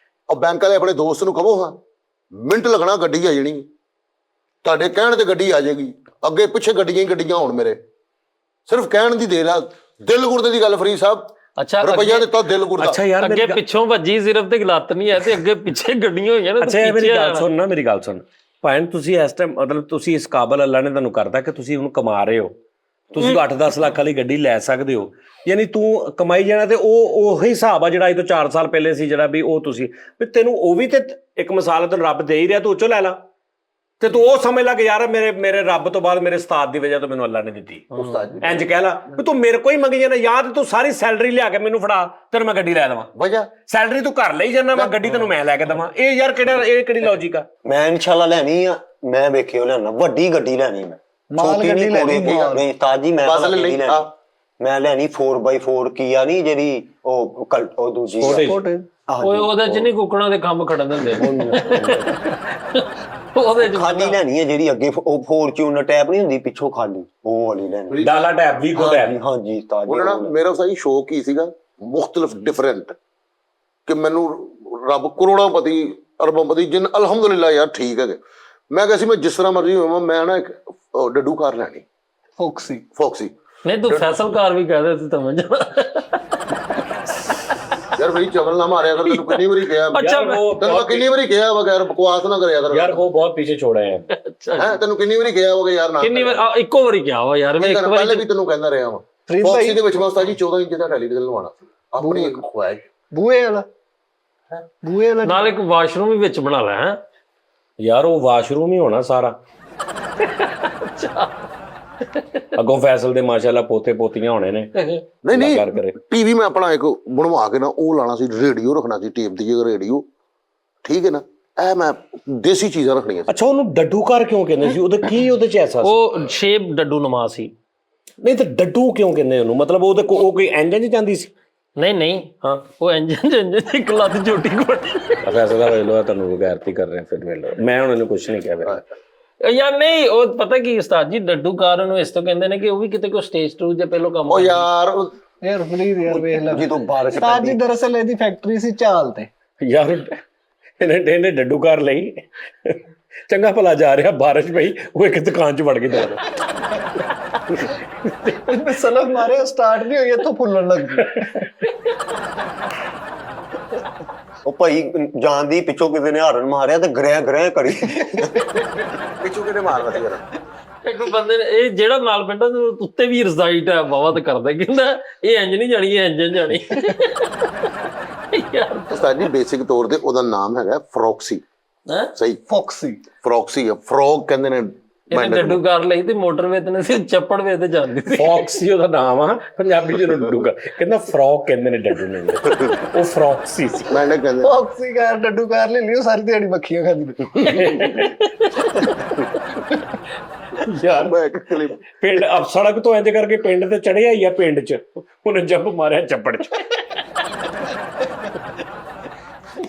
ਉਹ ਬੈਂਕ ਵਾਲੇ ਆਪਣੇ ਦੋਸਤ ਨੂੰ ਕਹੋ, ਹਾਂ ਮਿੰਟ ਲੱਗਣਾ ਗੱਡੀ ਆ ਜਾਣੀ, ਤੁਹਾਡੇ ਕਹਿਣ ਤੇ ਗੱਡੀ ਆ ਜਾਏਗੀ, ਅੱਗੇ ਪਿੱਛੇ ਗੱਡੀਆਂ ਹੀ ਗੱਡੀਆਂ ਹੋਣ ਮੇਰੇ, ਸਿਰਫ ਕਹਿਣ ਦੀ ਦੇਰ ਆ। ਦਿਲ ਗੁਰਦੇ ਦੀ ਗੱਲ ਫਰੀਦ ਸਾਹਿਬ। ਅੱਛਾ ਰੁਪਈਆ ਦਿੱਤਾ ਦਿਲ ਗੁਰਦਾ। ਅੱਛਾ ਯਾਰ ਅੱਗੇ ਪਿੱਛੋਂ ਵੱਜੀ ਸਿਰਫ ਤੇ ਲੱਤ ਨਹੀਂ ਹੈ ਤੇ ਅੱਗੇ ਪਿੱਛੇ ਗੱਡੀਆਂ ਹੋਈਆਂ ਨੇ। ਅੱਛਾ ਮੇਰੀ ਗੱਲ ਸੁਣ ਨਾ, ਮੇਰੀ ਗੱਲ ਸੁਣ ਭਾਵੇਂ ਤੁਸੀਂ ਇਸ ਟਾਈਮ ਮਤਲਬ ਤੁਸੀਂ ਇਸ ਕਾਬਲ ਅੱਲਾ ਨੇ ਤੁਹਾਨੂੰ ਕਰਦਾ ਕਿ ਤੁਸੀਂ ਹੁਣ ਕਮਾ ਰਹੇ ਹੋ, ਤੁਸੀਂ 8-10 ਲੱਖ ਵਾਲੀ ਗੱਡੀ ਲੈ ਸਕਦੇ ਹੋ, ਯਾਨੀ ਤੂੰ ਕਮਾਈ ਜਾਣਾ ਤੇ ਉਹੀ ਹਿਸਾਬ ਆ ਜਿਹੜਾ ਅੱਜ ਤੋਂ 4 ਸਾਲ ਪਹਿਲੇ ਸੀ, ਜਿਹੜਾ ਵੀ ਉਹ ਤੁਸੀਂ ਵੀ ਤੈਨੂੰ ਉਹ ਵੀ ਤੇ ਇੱਕ ਮਿਸਾਲ ਤੈਨੂੰ ਰੱਬ ਦੇ ਹੀ ਰਿਹਾ, ਤੂੰ ਉਹ ਚੋਂ ਲੈ ਲਾ ਤੇ ਤੂੰ ਉਹ ਸਮਝ ਲਾ ਕਿ ਯਾਰ ਮੇਰੇ ਰੱਬ ਤੋਂ ਬਾਅਦ ਮੇਰੇ ਉਸਤਾਦ ਦੀ ਵਜ੍ਹਾ ਤੋਂ ਮੈਨੂੰ ਅੱਲਾ ਨੇ ਦਿੱਤੀ। ਇੰਜ ਕਹਿ ਲਾ ਵੀ ਤੂੰ ਮੇਰੇ ਕੋਲ ਹੀ ਮੰਗੀ ਜਾਣਾ, ਜਾਂ ਤੇ ਤੂੰ ਸਾਰੀ ਸੈਲਰੀ ਲਿਆ ਕੇ ਮੈਨੂੰ ਫੜਾ ਤੈਨੂੰ ਮੈਂ ਗੱਡੀ ਲੈ ਦੇਵਾਂ। ਵਜ੍ਹਾ ਸੈਲਰੀ ਤੂੰ ਘਰ ਲਈ ਜਾਣਾ, ਮੈਂ ਗੱਡੀ ਤੈਨੂੰ ਮੈਂ ਲੈ ਕੇ ਦੇਵਾਂ। ਇਹ ਯਾਰ ਕਿਹੜੀ ਲੌਜਿਕ ਆ। ਮੈਂ ਇਨਸ਼ਾਅੱਲਾ ਲੈਣੀ ਆ, ਮੈਂ ਵੇਖਿਓ ਲੈਣਾ ਵੱਡੀ ਗੱਡੀ ਲੈਣੀ, ਮੈਂ ਛੋਟੀ ਨਹੀਂ ਲੈਣੀ। ਨਹੀਂ ਉਸਤਾਦ ਜੀ ਮੈਂ ਮੈਂ ਲੈਣੀ 4x4 ਕੀਆ ਨਹੀਂ ਜਿਹੜੀ ਉਹ ਦੂਜੀ ਉਹਦੇ ਚ ਨਹੀਂ ਕੁੱਕੜਾਂ ਦੇ ਖੰਭ ਖੜਨ ਦਿੰਦੇ ਉਹਦੇ ਚ ਖਾਲੀ ਲੈਣੀ ਹੈ, ਜਿਹੜੀ ਅੱਗੇ ਉਹ ਫੋਰਚੂਨਰ ਟੈਪ ਨਹੀਂ ਹੁੰਦੀ ਪਿੱਛੋਂ ਖਾਲੀ, ਉਹ ਵਾਲੀ ਲੈਣੀ। ਡਾਲਾ ਟੈਪ ਵੀ ਕੋ ਟੈਪ। ਹਾਂਜੀ ਉਸਤਾਦ ਜੀ, ਉਹਨਾਂ ਨਾਲ ਮੇਰਾ ਸਹੀ ਸ਼ੌਕ ਹੀ ਸੀਗਾ ਮੁਖਤਲਿਫ ਡਿਫਰੈਂਟ, ਕਿ ਮੈਨੂੰ ਰੱਬ ਕਰੋੜਾਪਤੀ ਅਰਬਪਤੀ ਜਿਨ ਅਲਹਮਦੁਲਿਲਾ ਯਾਰ ਠੀਕ ਹੈਗੇ। ਮੈਂ ਕਿਹਾ ਸੀ ਮੈਂ ਜਿਸ ਤਰ੍ਹਾਂ ਮਰਜ਼ੀ ਹੋਵਾਂ, ਮੈਂ ਨਾ ਇੱਕ ਡੱਡੂ ਕਾਰ ਲੈਣੀ, ਫੋਕਸੀ। ਨਹੀਂ ਤੂੰ ਫੈਸਲ ਕਾਰ ਵੀ ਕਹਦੇ ਤੂੰ ਸਮਝ ਯਾਰ ਬਈ ਚਵਲ ਨਾ ਮਾਰਿਆ ਕਰ, ਤੈਨੂੰ ਕਿੰਨੀ ਵਾਰੀ ਕਿਹਾ। ਅੱਛਾ ਤੈਨੂੰ ਕਿੰਨੀ ਵਾਰੀ ਕਿਹਾ ਬਗੈਰ ਬਕਵਾਸ ਨਾ ਕਰਿਆ ਕਰ ਯਾਰ ਉਹ ਬਹੁਤ ਪਿੱਛੇ ਛੋੜਾ ਹੈ। ਹੈ ਤੈਨੂੰ ਕਿੰਨੀ ਵਾਰੀ ਕਿਹਾ ਹੋਗਾ ਯਾਰ ਨਾ। ਕਿੰਨੀ ਵਾਰ ਇੱਕੋ ਵਾਰੀ ਕਿਹਾ ਵਾ ਯਾਰ, ਮੈਂ ਇੱਕ ਵਾਰੀ ਪਹਿਲੇ ਵੀ ਤੈਨੂੰ ਕਹਿੰਦਾ ਰਿਹਾ ਵਾਂ। ਫੋਕਸੀ ਦੇ ਵਿੱਚ ਮੈਂ ਉਸਤਾਦ ਜੀ 14 ਇੰਚ ਦਾ ਟੈਲੀਵਿਜ਼ਨ ਲਵਾਉਣਾ ਸੀ, ਆਪਣੀ ਇੱਕ ਖੁਆਇਸ਼। ਬੂਹੇ ਵਾਲਾ ਨਾਲ ਇੱਕ ਵਾਸ਼ਰੂਮ ਵੀ ਵਿੱਚ ਬਣਾ ਲੈ। ਹੈ ਯਾਰ ਉਹ ਵਾਸ਼ਰੂਮ ਹੀ ਹੋਣਾ ਸਾਰਾ। ਅੱਗੋਂ ਫੈਸਲ ਦੇ ਮਾਸ਼ਾਅੱਲਾ ਪੋਤੇ ਪੋਤੀਆਂ ਹੋਣੇ ਨੇ। ਨਹੀਂ ਟੀਵੀ ਮੈਂ ਆਪਣਾ ਇੱਕ ਬਣਵਾ ਕੇ ਨਾ ਉਹ ਲਾਣਾ ਸੀ, ਰੇਡੀਓ ਰੱਖਣਾ ਸੀ, ਟੇਪ ਦੀ ਜਗ੍ਹਾ ਰੇਡੀਓ। ਠੀਕ ਹੈ ਨਾ, ਇਹ ਮੈਂ ਦੇਸੀ ਚੀਜ਼ਾਂ ਰੱਖਣੀਆਂ ਸੀ। ਅੱਛਾ ਉਹਨੂੰ ਡੱਡੂ ਕਾਰ ਕਿਉਂ ਕਹਿੰਦੇ ਸੀ? ਉਹਦੇ ਕੀ ਉਹਦੇ ਚ ਐਸਾ ਸੀ? ਉਹ ਸ਼ੇਪ ਡੱਡੂ ਨਮਾ ਸੀ। ਨਹੀਂ ਤੇ ਡੱਡੂ ਕਿਉਂ ਕਹਿੰਦੇ ਉਹਨੂੰ? ਮਤਲਬ ਉਹਦੇ ਉਹ ਕੋਈ ਇੰਜਨ ਚ ਜਾਂਦੀ ਸੀ? ਨਹੀਂ ਹਾਂ ਉਹ ਇੰਜਨ ਦੀ ਇੱਕ ਲੱਤ ਝੋਟੀ ਕੋਲ। ਫੈਸਲਾ ਵੇਖ ਲਓ, ਤੁਹਾਨੂੰ ਗੈਰਤੀ ਕਰ ਰਹੇ ਫਿਰ ਵੇਖ ਲਓ। ਮੈਂ ਹੁਣ ਇਹਨੂੰ ਕੁਝ ਨਹੀਂ ਕਿਹਾ ਯਾਰ। ਨਹੀਂ ਉਹ ਪਤਾ ਕੀ ਉਸਤਾਦ ਜੀ ਡੱਡੂ ਕਾਰ ਨੂੰ ਇਸ ਤੋਂ ਕਹਿੰਦੇ ਨੇ ਕਿ ਉਹ ਵੀ ਕਿਤੇ ਕੋਈ ਸਟੇਜ ਟੂ ਦੇ ਪਹਿਲੋਂ ਕੰਮ। ਉਹ ਯਾਰ ਫਰੀਦ ਯਾਰ ਵੇਖ ਲੈ, ਜਦੋਂ ਬਾਰਿਸ਼ ਉਸਤਾਦ ਜੀ ਦਰਅਸਲ ਇਹਦੀ ਫੈਕਟਰੀ ਸੀ ਚਾਲ ਤੇ। ਯਾਰ ਇਹਨੇ ਡੱਡੂ ਕਾਰ ਲਈ, ਚੰਗਾ ਭਲਾ ਜਾ ਰਿਹਾ, ਬਾਰਿਸ਼ ਪਈ, ਉਹ ਇੱਕ ਦੁਕਾਨ ਚ ਵੜ ਕੇ ਜਾ ਰਿਹਾ। ਸਲਫ ਮਾਰੇ ਸਟਾਰਟ ਨਹੀਂ ਹੋਈ, ਇੱਥੋਂ ਫੁੱਲਣ ਲੱਗ ਗਈ। ਉਹ ਭਾਈ ਜਾਂਦੀ ਪਿੱਛੋਂ ਕਿਸੇ ਨੇ ਹਾਰਨ ਮਾਰਿਆ ਤੇ ਗ੍ਰਹਿ ਕਰੀ ਪਿੱਛੋਂ ਕਿਹਨੇ ਮਾਰਦਾ ਸੀ ਯਾਰ? ਇੱਕ ਬੰਦੇ ਨੇ ਇਹ ਜਿਹੜਾ ਨਾਲ ਪਿੰਡਾਂ ਦੇ ਉੱਤੇ ਵੀ ਰਜ਼ਾਈਟ ਹੈ ਬਾਵਾ ਤੇ ਕਰਦਾ, ਕਹਿੰਦਾ ਇਹ ਇੰਜ ਨਹੀਂ ਜਾਣੀ, ਇਹ ਇੰਜਨ ਜਾਣੀ। ਯਾਰ ਉਸਤਾਦ ਜੀ ਬੇਸਿਕ ਤੌਰ ਤੇ ਉਹਦਾ ਨਾਮ ਹੈਗਾ ਫਰੋਕਸੀ। ਸਹੀ, ਫਰੋਕਸੀ ਫਰੋਗ ਕਹਿੰਦੇ ਨੇ। ਇਹਨੇ ਡੱਡੂ ਕਾਰ ਲਈ ਤੇ ਮੋਟਰ ਵੇ ਤੇ ਸੀ, ਚੱਪੜ ਵੇ ਤੇ ਜਾਂਦੀ ਸੀ। ਫੌਕਸੀ ਉਹਦਾ ਨਾਮ ਆ, ਪੰਜਾਬੀ ਚ ਡੱਡੂ ਕਾਰ ਕਹਿੰਦਾ, ਫਰੋਕ ਕਹਿੰਦੇ ਨੇ ਡੱਡੂ ਨੂੰ, ਉਹ ਫਰੋਕਸੀ ਸੀ। ਮੈਂ ਕਹਿੰਦੇ ਫੌਕਸੀ ਕਾਰ ਡੱਡੂ ਕਾਰ ਲੈ ਲਿਓ, ਸਾਰੀ ਦਿਹਾੜੀ ਮੱਖੀਆਂ ਖਾਂਦੀ। ਯਾਰ ਮੈਂ ਇੱਕ ਕਲਿੱਪ ਪਿੰਡ ਸੜਕ ਤੋਂ ਇੰਜ ਕਰਕੇ ਪਿੰਡ ਤੇ ਚੜਿਆ ਹੀ ਆ, ਪਿੰਡ ਚ ਉਹਨੇ ਜੰਪ ਮਾਰਿਆ ਚੱਪੜ ਚ।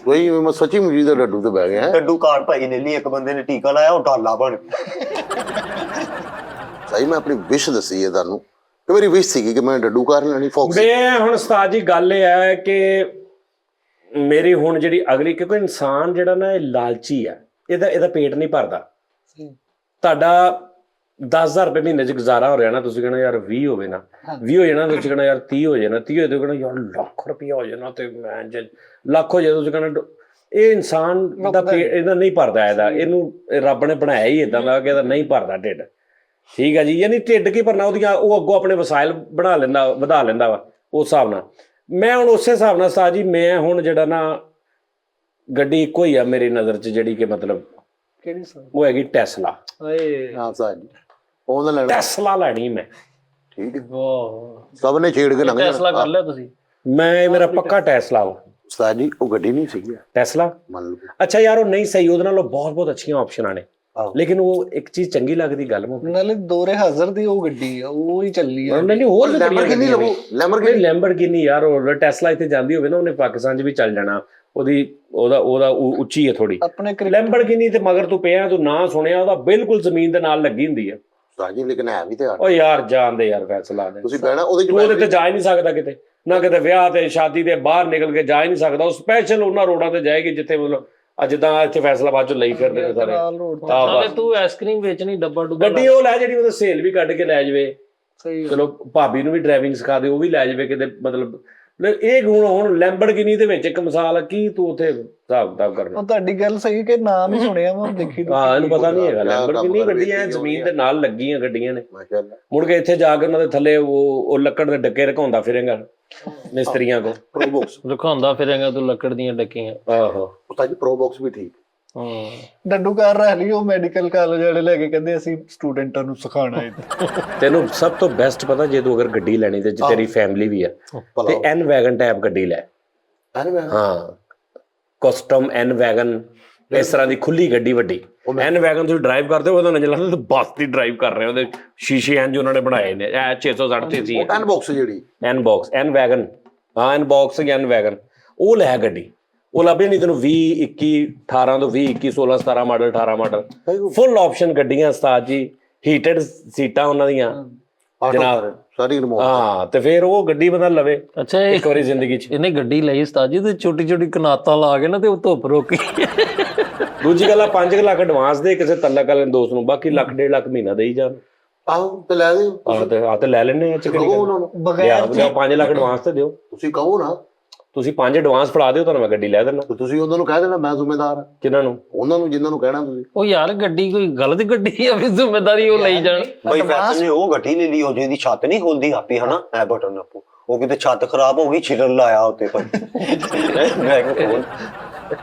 ਵਹੀ ਮੈਂ ਸੱਚੀ ਮੁਝੀ ਦਾ ਡੱਡੂ ਤੇ ਬਹਿ ਗਿਆ। ਡੱਡੂ ਕਾਰ ਭਾਈ ਨੇ ਲਈ, ਇੱਕ ਬੰਦੇ ਨੇ ਟੀਕਾ ਲਾਇਆ, ਉਹ ਡਾਲਾ ਬਣ ਗਿਆ। ਸਹੀ ਮੈਂ ਆਪਣੀ ਵਿਸ਼ ਦੱਸੀ ਹੈ ਤੁਹਾਨੂੰ, ਕਿ ਮੇਰੀ ਵਿਸ਼ ਸੀਗੀ ਕਿ ਮੈਂ ਡੱਡੂ ਕਾਰ ਲੈਣੀ ਫੌਕਸੀ। ਮੈਂ ਹੁਣ ਉਸਤਾਦ ਜੀ ਗੱਲ ਇਹ ਹੈ ਕਿ ਮੇਰੀ ਹੁਣ ਜਿਹੜੀ ਅਗਲੀ, ਕਿਉਂਕਿ ਇਨਸਾਨ ਜਿਹੜਾ ਨਾ ਇਹ ਲਾਲਚੀ ਆ, ਇਹਦਾ ਪੇਟ ਨਹੀਂ ਭਰਦਾ। ਤੁਹਾਡਾ 10,000 ਰੁਪਏ ਮਹੀਨੇ ਚ ਗੁਜ਼ਾਰਾ ਹੋ ਰਿਹਾ ਨਾ, ਤੁਸੀਂ ਕਹਿਣਾ ਯਾਰ 20 ਹੋਵੇ ਨਾ, 20 ਹੋ ਜਾਣਾ, ਤੁਸੀਂ ਕਹਿਣਾ ਯਾਰ 30 ਹੋ ਜਾਣਾ, 30 ਹੋਏ ਤੁਸੀਂ ਕਹਿਣਾ ਯਾਰ ਲੱਖ ਰੁਪਇਆ ਹੋ ਜਾਣਾ, ਤੇ ਮੈਂ ਲੱਖ ਹੋ ਜਾਏ ਤੁਸੀਂ ਕਹਿਣਾ। ਇਹ ਇਨਸਾਨ ਦਾ ਪੇਟ ਇਹਦਾ ਨਹੀਂ ਭਰਦਾ, ਇਹਨੂੰ ਰੱਬ ਨੇ ਬਣਾਇਆ ਹੀ ਏਦਾਂ ਦਾ ਕਿ ਇਹਦਾ ਨਹੀਂ ਭਰਦਾ ਢਿੱਡ। ਠੀਕ ਹੈ ਜੀ, ਯਾਨੀ ਢਿੱਡ ਕੀ ਭਰਨਾ, ਉਹਦੀਆਂ ਉਹ ਅੱਗੋਂ ਆਪਣੇ ਵਸਾਇਲ ਬਣਾ ਲੈਂਦਾ, ਵਧਾ ਲੈਂਦਾ ਵਾ ਉਸ ਹਿਸਾਬ ਨਾਲ। ਮੈਂ ਹੁਣ ਉਸੇ ਹਿਸਾਬ ਨਾਲ ਉਸਤਾਦ ਜੀ, ਮੈਂ ਹੁਣ ਜਿਹੜਾ ਨਾ ਗੱਡੀ ਇੱਕੋ ਹੀ ਆ ਮੇਰੀ ਨਜ਼ਰ 'ਚ ਜਿਹੜੀ ਕਿ ਮਤਲਬ ਕਿਹੜੀ ਸਰ? ਉਹ ਹੈਗੀ ਟੈਸਲਾ। ਓਏ ਹਾਂ ਉਸਤਾਦ ਜੀ ਉਹਦਾ ਲੈਣਾ ਟੈਸਲਾ ਲੈਣੀ ਮੈਂ। ਠੀਕ ਹੈ ਵਾਹ, ਸਭ ਨੇ ਛੇੜ ਕੇ ਲੰਘ ਫੈਸਲਾ ਕਰ ਜਾਣਾ ਲਿਆ ਤੁਸੀਂ? ਮੈਂ ਮੇਰਾ ਪੱਕਾ ਟੈਸਲਾ ਵਾ। ਉਸਤਾਦ ਜੀ ਉਹ ਗੱਡੀ ਨਹੀਂ ਸੀਗੀ ਟੈਸਲਾ ਮੰਨ ਲਓ ਅੱਛਾ ਯਾਰ ਉਹ ਨਹੀਂ ਸਹੀ, ਉਹਦੇ ਨਾਲੋਂ ਬਹੁਤ ਬਹੁਤ ਅੱਛੀਆਂ ਆਪਸ਼ਨਾਂ ਨੇ, ਆਹੋ। ਲੇਕਿਨ ਉਹ ਇੱਕ ਚੀਜ਼ ਚੰਗੀ ਲੱਗਦੀ ਗੱਲ ਮੁੱਕ ਨਾਲੇ ਦੋਰੇ ਹਾਜ਼ਰ ਦੀ ਉਹ ਗੱਡੀ ਆ, ਉਹ ਹੀ ਚੱਲੀ ਆ। ਨਹੀਂ ਹੋਰ ਵੀ ਲੈਂਬਰਗਿਨੀ ਲਵੋ ਲੈਂਬਰਗਿਨੀ ਲੈਂਬਰਗਿਨੀ ਯਾਰ ਉਹ ਟੈਸਲਾ ਇੱਥੇ ਜਾਂਦੀ ਹੋਵੇ ਨਾ ਉਹਨੇ ਪਾਕਿਸਤਾਨ 'ਚ ਵੀ ਚੱਲ ਜਾਣਾ। ਉਹਦਾ ਉੱਚੀ ਹੈ ਥੋੜੀ। ਆਪਣੇ ਲੈਂਬਰਗਿਨੀ ਤੇ ਮਗਰ ਤੂੰ ਪਿਆ, ਤੂੰ ਨਾ ਸੁਣਿਆ, ਉਹਦਾ ਬਿਲਕੁਲ ਜ਼ਮੀਨ ਦੇ ਨਾਲ ਲੱਗੀ ਹੁੰਦੀ ਹੈ। ਉਸਤਾਦ ਜੀ ਲੇਕਿਨ ਹੈ ਵੀ ਤੇ ਓ ਯਾਰ ਜਾਣਦੇ ਯਾਰ ਫੈਸਲਾ ਦੇ ਤੁਸੀਂ ਬਹਿਣਾ ਉਹਦੇ ਤੂੰ ਉਹਦੇ ਤੇ ਜਾ ਹੀ ਨਹੀਂ ਸਕਦਾ ਕਿਤੇ ਨਾ, ਕਿਤੇ ਵਿਆਹ ਤੇ ਸ਼ਾਦੀ ਤੇ ਬਾਹਰ ਨਿਕਲ ਕੇ ਜਾ ਹੀ ਨਹੀਂ ਸਕਦਾ। ਉਹ ਸਪੈਸ਼ਲ ਉਹਨਾਂ ਰੋਡਾਂ ਤੇ ਜਾਏਗੀ ਜਿੱਥੇ ਮਤਲਬ ਜਿੱਦਾਂ ਇੱਥੇ ਫੈਸਲਾਬਾਦ ਚੋਂ ਲਈ ਫਿਰਦੇ ਨੇ ਸਾਰੇ। ਰੋਡ ਹਾਂ ਨਾਲੇ ਬਸ ਤੂੰ ਆਈਸਕ੍ਰੀਮ ਵੇਚਣੀ ਡੱਬਾ ਡੁੱਬਾ ਗੱਡੀ ਉਹ ਲੈ ਜਿਹੜੀ ਉਹਦੇ ਸੇਲ ਵੀ ਕੱਢ ਕੇ ਲੈ ਜਾਵੇ। ਸਹੀ ਚਲੋ ਭਾਬੀ ਨੂੰ ਵੀ ਡਰਾਈਵਿੰਗ ਸਿਖਾ ਦੇ, ਉਹ ਵੀ ਲੈ ਜਾਵੇ ਕਿਤੇ ਮਤਲਬ ਇਹ ਹੁਣ ਲੈਂਬਰਗਿਨੀ ਦੇ ਵਿੱਚ ਇੱਕ ਮਿਸਾਲ ਆ, ਕੀ ਤੂੰ ਉੱਥੇ ਹਿਸਾਬ ਕਿਤਾਬ ਕਰਨਾ। ਉਹ ਤੁਹਾਡੀ ਗੱਲ ਸਹੀ ਕਿ ਨਾਮ ਹੀ ਸੁਣਿਆ ਮੈਂ ਦੇਖੀ ਹਾਂ ਇਹਨੂੰ ਪਤਾ ਨਹੀਂ ਹੈਗਾ ਲੈਂਬਰਗਿਨੀ ਗੱਡੀ ਐ ਜ਼ਮੀਨ ਦੇ ਨਾਲ ਲੱਗੀਆਂ ਗੱਡੀਆਂ ਨੇ। ਮਾਸ਼ਾਅੱਲਾ ਮੁੜ ਕੇ ਇੱਥੇ ਜਾ ਕੇ ਉਹਨਾਂ ਦੇ ਥੱਲੇ ਉਹ ਲੱਕੜ ਦੇ ਡੱਕੇ ਰਖਾਉਂਦਾ ਫਿਰੇਗਾ ਮਿਸਤਰੀਆਂ ਕੋ। ਪ੍ਰੋ ਬਾਕਸ ਰਖਾਉਂਦਾ ਫਿਰੇਗਾ ਤੂੰ ਲੱਕੜ ਦੀਆਂ ਡੱਕੀਆਂ। ਆਹੋ ਉਸਤਾਦ ਜੀ ਪ੍ਰੋ ਬਾਕਸ ਵੀ ਠੀਕ ਹਾਂ ਡੱਡੂ ਕਾਰ ਰੱਖ ਲਈ, ਉਹ ਮੈਡੀਕਲ ਕਾਲਜ ਵਾਲੇ ਲੈ ਕੇ ਕਹਿੰਦੇ ਅਸੀਂ ਸਟੂਡੈਂਟਾਂ ਨੂੰ ਸਿਖਾਉਣਾ ਹੈ। ਤੈਨੂੰ ਸਭ ਤੋਂ ਬੈਸਟ ਪਤਾ, ਜੇ ਤੂੰ ਅਗਰ ਗੱਡੀ ਲੈਣੀ ਤੇ ਤੇਰੀ ਫੈਮਿਲੀ ਵੀ ਆ ਤੇ ਐਨ ਵੈਗਨ ਟਾਈਪ ਗੱਡੀ ਲੈ। ਹਾਂ ਕਸਟਮ ਐਨ ਵੈਗਨ, ਇਸ ਤਰ੍ਹਾਂ ਦੀ ਖੁੱਲੀ ਗੱਡੀ ਵੱਡੀ ਐਨ ਵੈਗਨ ਤੁਸੀਂ ਡਰਾਈਵ ਕਰਦੇ ਹੋ, ਉਹਦਾ ਨਜ਼ਰ ਲੱਗਦਾ ਤੁਸੀਂ ਬੱਸ ਦੀ ਡਰਾਈਵ ਕਰ ਰਹੇ ਹੋ। ਉਹਦੇ ਸ਼ੀਸ਼ੇ ਐਨ ਜੋ ਉਹਨਾਂ ਨੇ ਬਣਾਏ ਨੇ 660 ਤੇ ਸੀ ਐਨ ਬਾਕਸ ਜਿਹੜੀ ਐਨ ਬਾਕਸ ਐਨ ਵੈਗਨ। ਹਾਂ ਐਨ ਬਾਕਸ ਐਨ ਵੈਗਨ ਉਹ ਲੈ ਗੱਡੀ। ਉਹ ਲੱਭੇ ਨਹੀਂ ਤੈਨੂੰ 20 21 18 ਤੋਂ 20 21 16 17 ਮਾਡਲ 18 ਮਾਡਲ ਫੁੱਲ ਆਪਸ਼ਨ ਗੱਡੀਆਂ ਉਸਤਾਦ ਜੀ, ਹੀਟਡ ਸੀਟਾਂ ਉਹਨਾਂ ਦੀਆਂ ਜਨਾਬ ਸਾਰੀ ਰਿਮੋਟ। ਹਾਂ ਤੇ ਫਿਰ ਉਹ ਗੱਡੀ ਬੰਦਾ ਲਵੇ ਅੱਛਾ ਇੱਕ ਵਾਰੀ ਜ਼ਿੰਦਗੀ 'ਚ। ਇਹਨੇ ਗੱਡੀ ਲਈ ਉਸਤਾਦ ਜੀ ਤੇ ਛੋਟੀ ਛੋਟੀ ਕਨਾਤਾਂ ਲਾ ਕੇ ਨਾ ਤੇ ਉਹ ਧੁੱਪ ਰੋਕੀ। ਦੂਜੀ ਗੱਲ ਆ 5 ਲੱਖ ਐਡਵਾਂਸ ਦੇ ਕਿਸੇ ਤਲਕ ਵਾਲੇ ਦੋਸਤ ਨੂੰ, ਬਾਕੀ ਲੱਖ 1.5 ਲੱਖ ਮਹੀਨਾ ਦੇਈ ਜਾਣ। ਆਹੋ ਤੇ ਲੈ ਦਿਓ ਆ ਤੇ ਲੈ ਲੈਣੇ ਆ ਕਹੋ ਉਹਨਾਂ ਨੂੰ ਬਗੈਰ 5 ਲੱਖ ਐਡਵਾਂਸ ਤੇ ਦਿਓ। ਤੁਸੀਂ ਕਹੋ ਨਾ, ਤੁਸੀਂ 5 ਐਡਵਾਂਸ ਫੜਾ ਦਿਓ ਤੁਹਾਨੂੰ ਮੈਂ ਗੱਡੀ ਲੈ ਦੇਣਾ। ਤੇ ਤੁਸੀਂ ਉਹਨਾਂ ਨੂੰ ਕਹਿ ਦੇਣਾ ਮੈਂ ਜ਼ਿੰਮੇਦਾਰ ਹਾਂ। ਕਿਹਨਾਂ ਨੂੰ? ਉਹਨਾਂ ਨੂੰ ਜਿਨ੍ਹਾਂ ਨੂੰ ਕਹਿਣਾ ਤੁਸੀਂ। ਉਹ ਯਾਰ ਗੱਡੀ ਕੋਈ ਗਲਤ ਗੱਡੀ ਆ ਵੀ ਜ਼ਿੰਮੇਦਾਰੀ ਉਹ ਲਈ ਜਾਣ। ਬਈ ਫੈਸਲ ਨੇ ਉਹ ਗੱਡੀ ਲੈ ਲਈ, ਉਹ ਜਿਹਦੀ ਛੱਤ ਨਹੀਂ ਖੁੱਲਦੀ ਆਪੇ ਹਨਾ ਐ ਬਟਨ ਆਪੋ, ਉਹ ਕਿਤੇ ਛੱਤ ਖਰਾਬ ਹੋ ਗਈ ਛਿਲਰ ਲਾਇਆ ਉੱਤੇ ਭਾਈ। ਮੈਂ ਕਿਹਾ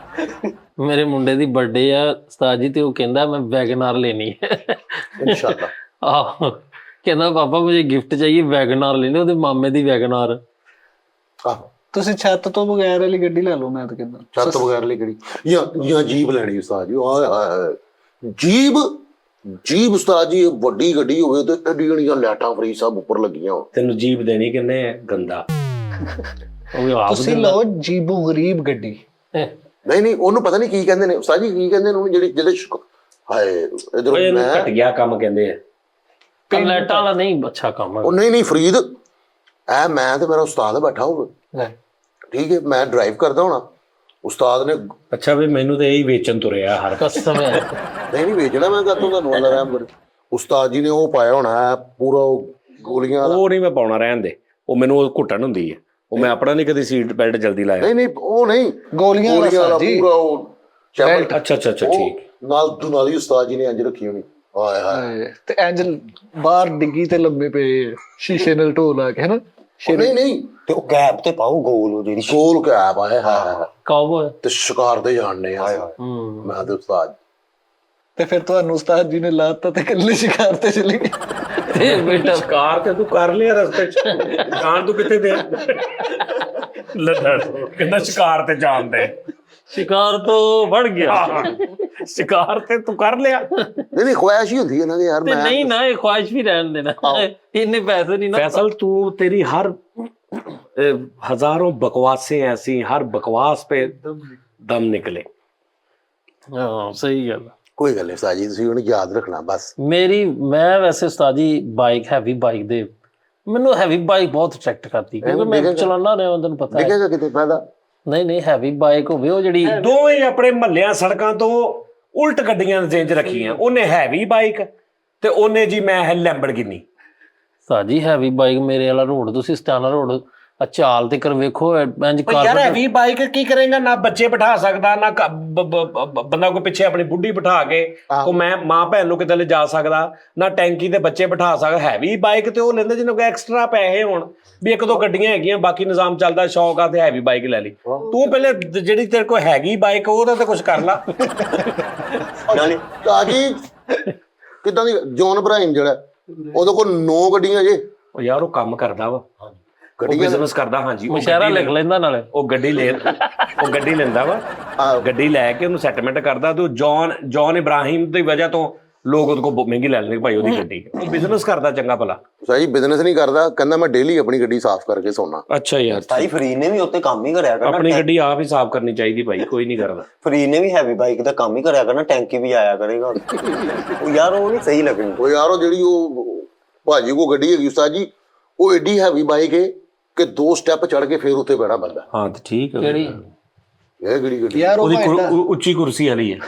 ਮੇਰੇ ਮੁੰਡੇ ਦੀ ਬਰਥਡੇ ਆ ਉਸਤਾਦ ਜੀ ਤੇ ਉਹ ਕਹਿੰਦਾ ਮੈਂ ਵੈਗਨਾਰ ਲੈਣੀ ਹੈ। ਇਨਸ਼ਾਅੱਲਾ ਆਹੋ ਕਹਿੰਦਾ ਪਾਪਾ ਮੁਝੇ ਗਿਫਟ ਚਾਹੀਏ ਵੈਗਨਾਰ ਲੈਣੀ, ਉਹਦੇ ਮਾਮੇ ਦੀ ਵੈਗਨਾਰ। ਆਹੋ ਤੁਸੀਂ ਛੱਤ ਤੋਂ ਬਗੈਰ ਵਾਲੀ ਗੱਡੀ ਲੈ ਲਓ, ਮੈਂ ਤਾਂ ਕਹਿੰਦਾ ਛੱਤ ਵਗੈਰ ਲਈ ਕਿਹੜੀ ਜਾਂ ਜੀਪ ਲੈਣੀ ਉਸਤਾਦ ਜੀ। ਆਏ ਹਾਏ ਜੀਪ ਉਸਤਾਦ ਜੀ ਵੱਡੀ ਗੱਡੀ ਹੋਵੇ ਤੇ ਐਡੀਆਂ ਲਾਈਟਾਂ ਫਰੀ ਸਭ ਉੱਪਰ ਲੱਗੀਆਂ ਹੋਣ। ਤੈਨੂੰ ਜੀਪ ਦੇਣੀ ਕਿੰਨੇ ਹੈ? ਗੰਦਾ। ਉਹ ਆਪ ਤੁਸੀਂ ਲਓ ਜੀਬੋ ਗਰੀਬ ਗੱਡੀ। ਨਹੀਂ ਉਹਨੂੰ ਪਤਾ ਨਹੀਂ ਕੀ ਕਹਿੰਦੇ ਨੇ ਉਸਤਾਦ ਜੀ, ਕੀ ਕਹਿੰਦੇ ਨੇ ਉਹਨੂੰ ਜਿਹਦੇ ਹਾਏ ਇਧਰ ਇਹਨੂੰ ਮੈਂ ਘਟੀਆ ਕੰਮ ਕਹਿੰਦੇ ਆ। ਲੈਟਾਂ ਵਾਲਾ ਨਹੀਂ ਅੱਛਾ ਕੰਮ ਹੈ। ਉਹ ਨਹੀਂ ਫਰੀਦ ਐ ਮੈਂ ਤੇ ਮੇਰਾ ਉਸਤਾਦ ਬੈਠਾ ਹੋਵੇ ਠੀਕ ਹੈ, ਮੈਂ ਡਰਾਈਵ ਕਰਦਾ ਹੋਣਾ, ਉਸਤਾਦ ਨੇ ਅੱਛਾ ਵੀ ਮੈਨੂੰ ਤੇ ਇਹੀ ਵੇਚਣ ਤੁਰਿਆ ਹਰ ਕਸਮ ਹੈ। ਨਹੀਂ ਵੇਚਣਾ ਮੈਂ ਕਰਦਾ ਤੁਹਾਨੂੰ ਅੱਲਾ ਰਹਿਮ ਕਰੇ। ਉਸਤਾਦ ਜੀ ਨੇ ਉਹ ਪਾਇਆ ਹੋਣਾ ਪੂਰਾ ਗੋਲੀਆਂ ਵਾਲਾ। ਉਹ ਨਹੀਂ ਮੈਂ ਪਾਉਣਾ, ਰਹਿਣ ਦੇ। ਉਹ ਮੈਨੂੰ ਉਹ ਘੁੱਟਣ ਹੁੰਦੀ ਹੈ, ਉਹ ਮੈਂ ਆਪਣਾ ਨਹੀਂ ਕਦੀ ਸੀਟ ਬੈਲਟ ਜਲਦੀ ਲਾਇਆ। ਨਹੀਂ ਉਹ ਨਹੀਂ ਗੋਲੀਆਂ ਵਾਲਾ ਜੀ ਪੂਰਾ ਉਹ ਚੈਪਲ। ਅੱਛਾ ਠੀਕ। ਨਾਲ ਦੁਨਾਲੀ ਉਸਤਾਦ ਜੀ ਨੇ ਇੰਜ ਰੱਖੀ ਹੋਣੀ। ਹਾਏ ਹਾਏ ਤੇ ਇੰਜ ਬਾਹਰ ਡਿੱਗੀ ਤੇ ਲੰਮੇ ਪਏ ਸ਼ੀਸ਼ੇ ਨਾਲ ਢੋ ਲਾ ਕੇ ਹਨਾ। ਨਹੀਂ ਤੇ ਉਹ ਕੈਪ ਤੇ ਪਾਓ ਗੋਲ ਉਹ ਜਿਹੜੀ ਗੋਲ ਕੈਪ ਆਏ ਹਾਏ ਕਾਊਬੋਏ। ਤੇ ਸ਼ਿਕਾਰ ਤੇ ਜਾਣਦੇ ਆ ਮੈਂ ਤੇ ਉਸਤਾਦ। ਤੇ ਫਿਰ ਤੁਹਾਨੂੰ ਉਸਤਾਦ ਜੀ ਨੇ ਲਾਤਾ ਤੇ ਇਕੱਲੇ ਸ਼ਿਕਾਰ ਤੇ ਚਲੇ ਗਏ। ਤੇ ਬੇਟਾ ਕਾਰ ਤੇ ਤੂੰ ਕਰ ਲਿਆ ਰਸਤੇ 'ਚ, ਜਾਣ ਤੂੰ ਕਿੱਥੇ ਦੇ ਲੱਡੜ ਕਹਿੰਦਾ ਸ਼ਿਕਾਰ ਤੇ ਜਾਣ ਦੇ। ਸ਼ਿਕਾਰ ਤੋਂ ਵੜ ਗਿਆ। ਸ਼ਿਕਾਰ ਤੇ ਤੂੰ ਕਰ ਲਿਆ। ਨਹੀਂ ਖੁਆਇਸ਼ ਹੀ ਹੁੰਦੀ ਇਹਨਾਂ ਦੀ ਯਾਰ। ਤੇ ਮੈਂ ਨਹੀਂ ਨਾ ਇਹ ਖੁਆਇਸ਼ ਵੀ ਰਹਿਣ ਦੇਣਾ, ਇੰਨੇ ਪੈਸੇ ਨਹੀਂ ਨਾ। फैसल तू तेरी हर हजारों बकवासें ऐसी, हर बकवास पे दम निकले। ਹਾਂ ਸਹੀ ਗੱਲ। ਕੋਈ ਗੱਲ ਨਹੀਂ ਉਸਤਾਦ ਜੀ, ਤੁਸੀਂ ਉਹਨੂੰ ਯਾਦ ਰੱਖਣਾ ਬਸ। ਮੈਂ ਵੈਸੇ ਉਸਤਾਦ ਜੀ ਬਾਈਕ ਹੈਵੀ ਬਾਈਕ ਦੇ ਮੈਨੂੰ ਹੈਵੀ ਬਾਈਕ ਬਹੁਤ ਅਟਰੈਕਟ ਕਰਦੀ, ਕਿਉਂਕਿ ਮੈਂ ਚਲਾਉਣਾ ਰਿਹਾ ਤੁਹਾਨੂੰ ਪਤਾ ਹੈ। ਦੇਖੇਗਾ ਕਿਤੇ ਫਾਇਦਾ ਨਹੀਂ ਹੈਵੀ ਬਾਈਕ ਹੋਵੇ ਉਹ ਜਿਹੜੀ ਦੋਵੇਂ ਆਪਣੇ ਮਹੱਲਿਆਂ ਸੜਕਾਂ ਤੋਂ ਉਲਟ ਗੱਡੀਆਂ ਰੇਂਜ ਰੱਖੀਆਂ। ਉਹਨੇ ਹੈਵੀ ਬਾਈਕ ਤੇ ਉਹਨੇ ਜੀ ਮੈਂ ਹੈ ਲੈਂਬਰਗਿਨੀ। ਸਾਜੀ ਹੈਵੀ ਬਾਈਕ ਮੇਰੇ ਵਾਲਾ ਰੋਡ ਤੁਸੀਂ ਸਟਾਨਾ ਰੋਡ ਚਾਲ ਤੇ ਕਰ ਵੇਖੋ ਇੰਜ ਪਰ ਯਾਰ ਹੈਵੀ ਬਾਈਕ ਕੀ ਕਰੇਗਾ, ਨਾ ਬੱਚੇ ਬਿਠਾ ਸਕਦਾ, ਨਾ ਬੰਦਾ ਕੋਈ ਪਿੱਛੇ ਆਪਣੀ ਬੁੱਢੀ ਬਿਠਾ ਕੇ ਕੋ ਮੈਂ ਮਾਂ ਭੈਣ ਨੂੰ ਕਿਤੇ ਲਿਜਾ ਸਕਦਾ, ਨਾ ਟੈਂਕੀ ਤੇ ਬੱਚੇ ਬਿਠਾ ਸਕਦਾ। ਹੈਵੀ ਬਾਈਕ ਤੇ ਉਹ ਲੈਂਦੇ ਜਿਹਨੂੰ ਕੋਈ ਐਕਸਟਰਾ ਪੈਸੇ ਹੋਣ ਵੀ ਇੱਕ ਦੋ ਗੱਡੀਆਂ ਹੈਗੀਆਂ ਬਾਕੀ ਨਿਜ਼ਾਮ ਚੱਲਦਾ, ਸ਼ੌਕ ਆ ਤੇ ਹੈਵੀ ਬਾਈਕ ਲੈ ਲਈ। ਤੂੰ ਪਹਿਲੇ ਜਿਹੜੀ ਤੇਰੇ ਕੋਲ ਹੈਗੀ ਬਾਈਕ ਉਹਦਾ ਤੇ ਕੁਝ ਕਰ ਲਾ। ਨਾਲੇ ਤਾਜੀ ਕਿਦਾਂ ਦੀ ਜੌਨ ਇਬਰਾਹਿਮ ਜਿਹੜਾ ਉਹਦੇ ਕੋਲ 9 ਗੱਡੀਆਂ ਜੇ। ਉਹ ਯਾਰ ਉਹ ਕੰਮ ਕਰਦਾ ਵਾ, ਗੱਡੀ ਬਿਜ਼ਨਸ ਕਰਦਾ। ਹਾਂਜੀ, ਮੁਸ਼ਾਰਾ ਲਿਖ ਲੈਂਦਾ ਨਾਲੇ। ਉਹ ਗੱਡੀ ਲੈਂਦਾ ਵਾ, ਗੱਡੀ ਲੈ ਕੇ ਉਹਨੂੰ ਸੈਟਲਮੈਂਟ ਕਰਦਾ ਤੇ ਜੌਨ ਇਬਰਾਹਿਮ ਦੀ ਵਜ੍ਹਾ ਤੋਂ ਲੋਕ ਉਹਦੇ ਕੋਲ ਮਹਿੰਗੀ ਲੈ ਲੈਂਦੇ ਭਾਈ ਉਹਦੀ ਗੱਡੀ। ਉਹ ਬਿਜ਼ਨਸ ਕਰਦਾ ਚੰਗਾ ਭਲਾ। ਸਾਜੀ ਬਿਜ਼ਨਸ ਨਹੀਂ ਕਰਦਾ, ਕਹਿੰਦਾ ਮੈਂ ਡੇਲੀ ਆਪਣੀ ਗੱਡੀ ਸਾਫ਼ ਕਰਕੇ ਸੌਣਾ। ਅੱਛਾ ਯਾਰ, ਤਾਈ ਫਰੀਦ ਨੇ ਵੀ ਉੱਤੇ ਕੰਮ ਹੀ ਕਰਿਆ ਕਰਨਾ। ਆਪਣੀ ਗੱਡੀ ਆਪ ਹੀ ਸਾਫ਼ ਕਰਨੀ ਚਾਹੀਦੀ ਭਾਈ, ਕੋਈ ਨਹੀਂ ਕਰਦਾ। ਫਰੀਦ ਨੇ ਵੀ ਹੈਵੀ ਬਾਈਕ ਦਾ ਕੰਮ ਹੀ ਕਰਿਆ ਕਰਨਾ, ਟੈਂਕੀ ਵੀ ਆਇਆ ਕਰੇਗਾ। ਉਹ ਯਾਰ ਉਹ ਨਹੀਂ ਸਹੀ ਲੱਗਣੀ। ਉਹ ਯਾਰ ਉਹ ਜਿਹੜੀ ਉਹ ਭਾਜੀ ਕੋ ਗੱਡੀ ਹੈਗੀ ਉਸਤਾਦ ਜੀ, ਉਹ ਏਡੀ ਹੈਵੀ ਬਾਈਕ ਹੈ ਕਿ 2 ਸਟੈਪ ਚੜ ਕੇ ਫੇਰ ਉੱਤੇ ਬੈਠਾ ਬੰਦਾ। ਹਾਂ ਤੇ ਠੀਕ ਹੈ। ਕਿਹੜੀ ਇਹ ਕਿਹੜੀ ਗੱਡੀ? ਯਾਰ ਉਹ ਉਹਦੀ ਉੱਚੀ ਕੁਰਸੀ ਵਾਲੀ ਹੈ।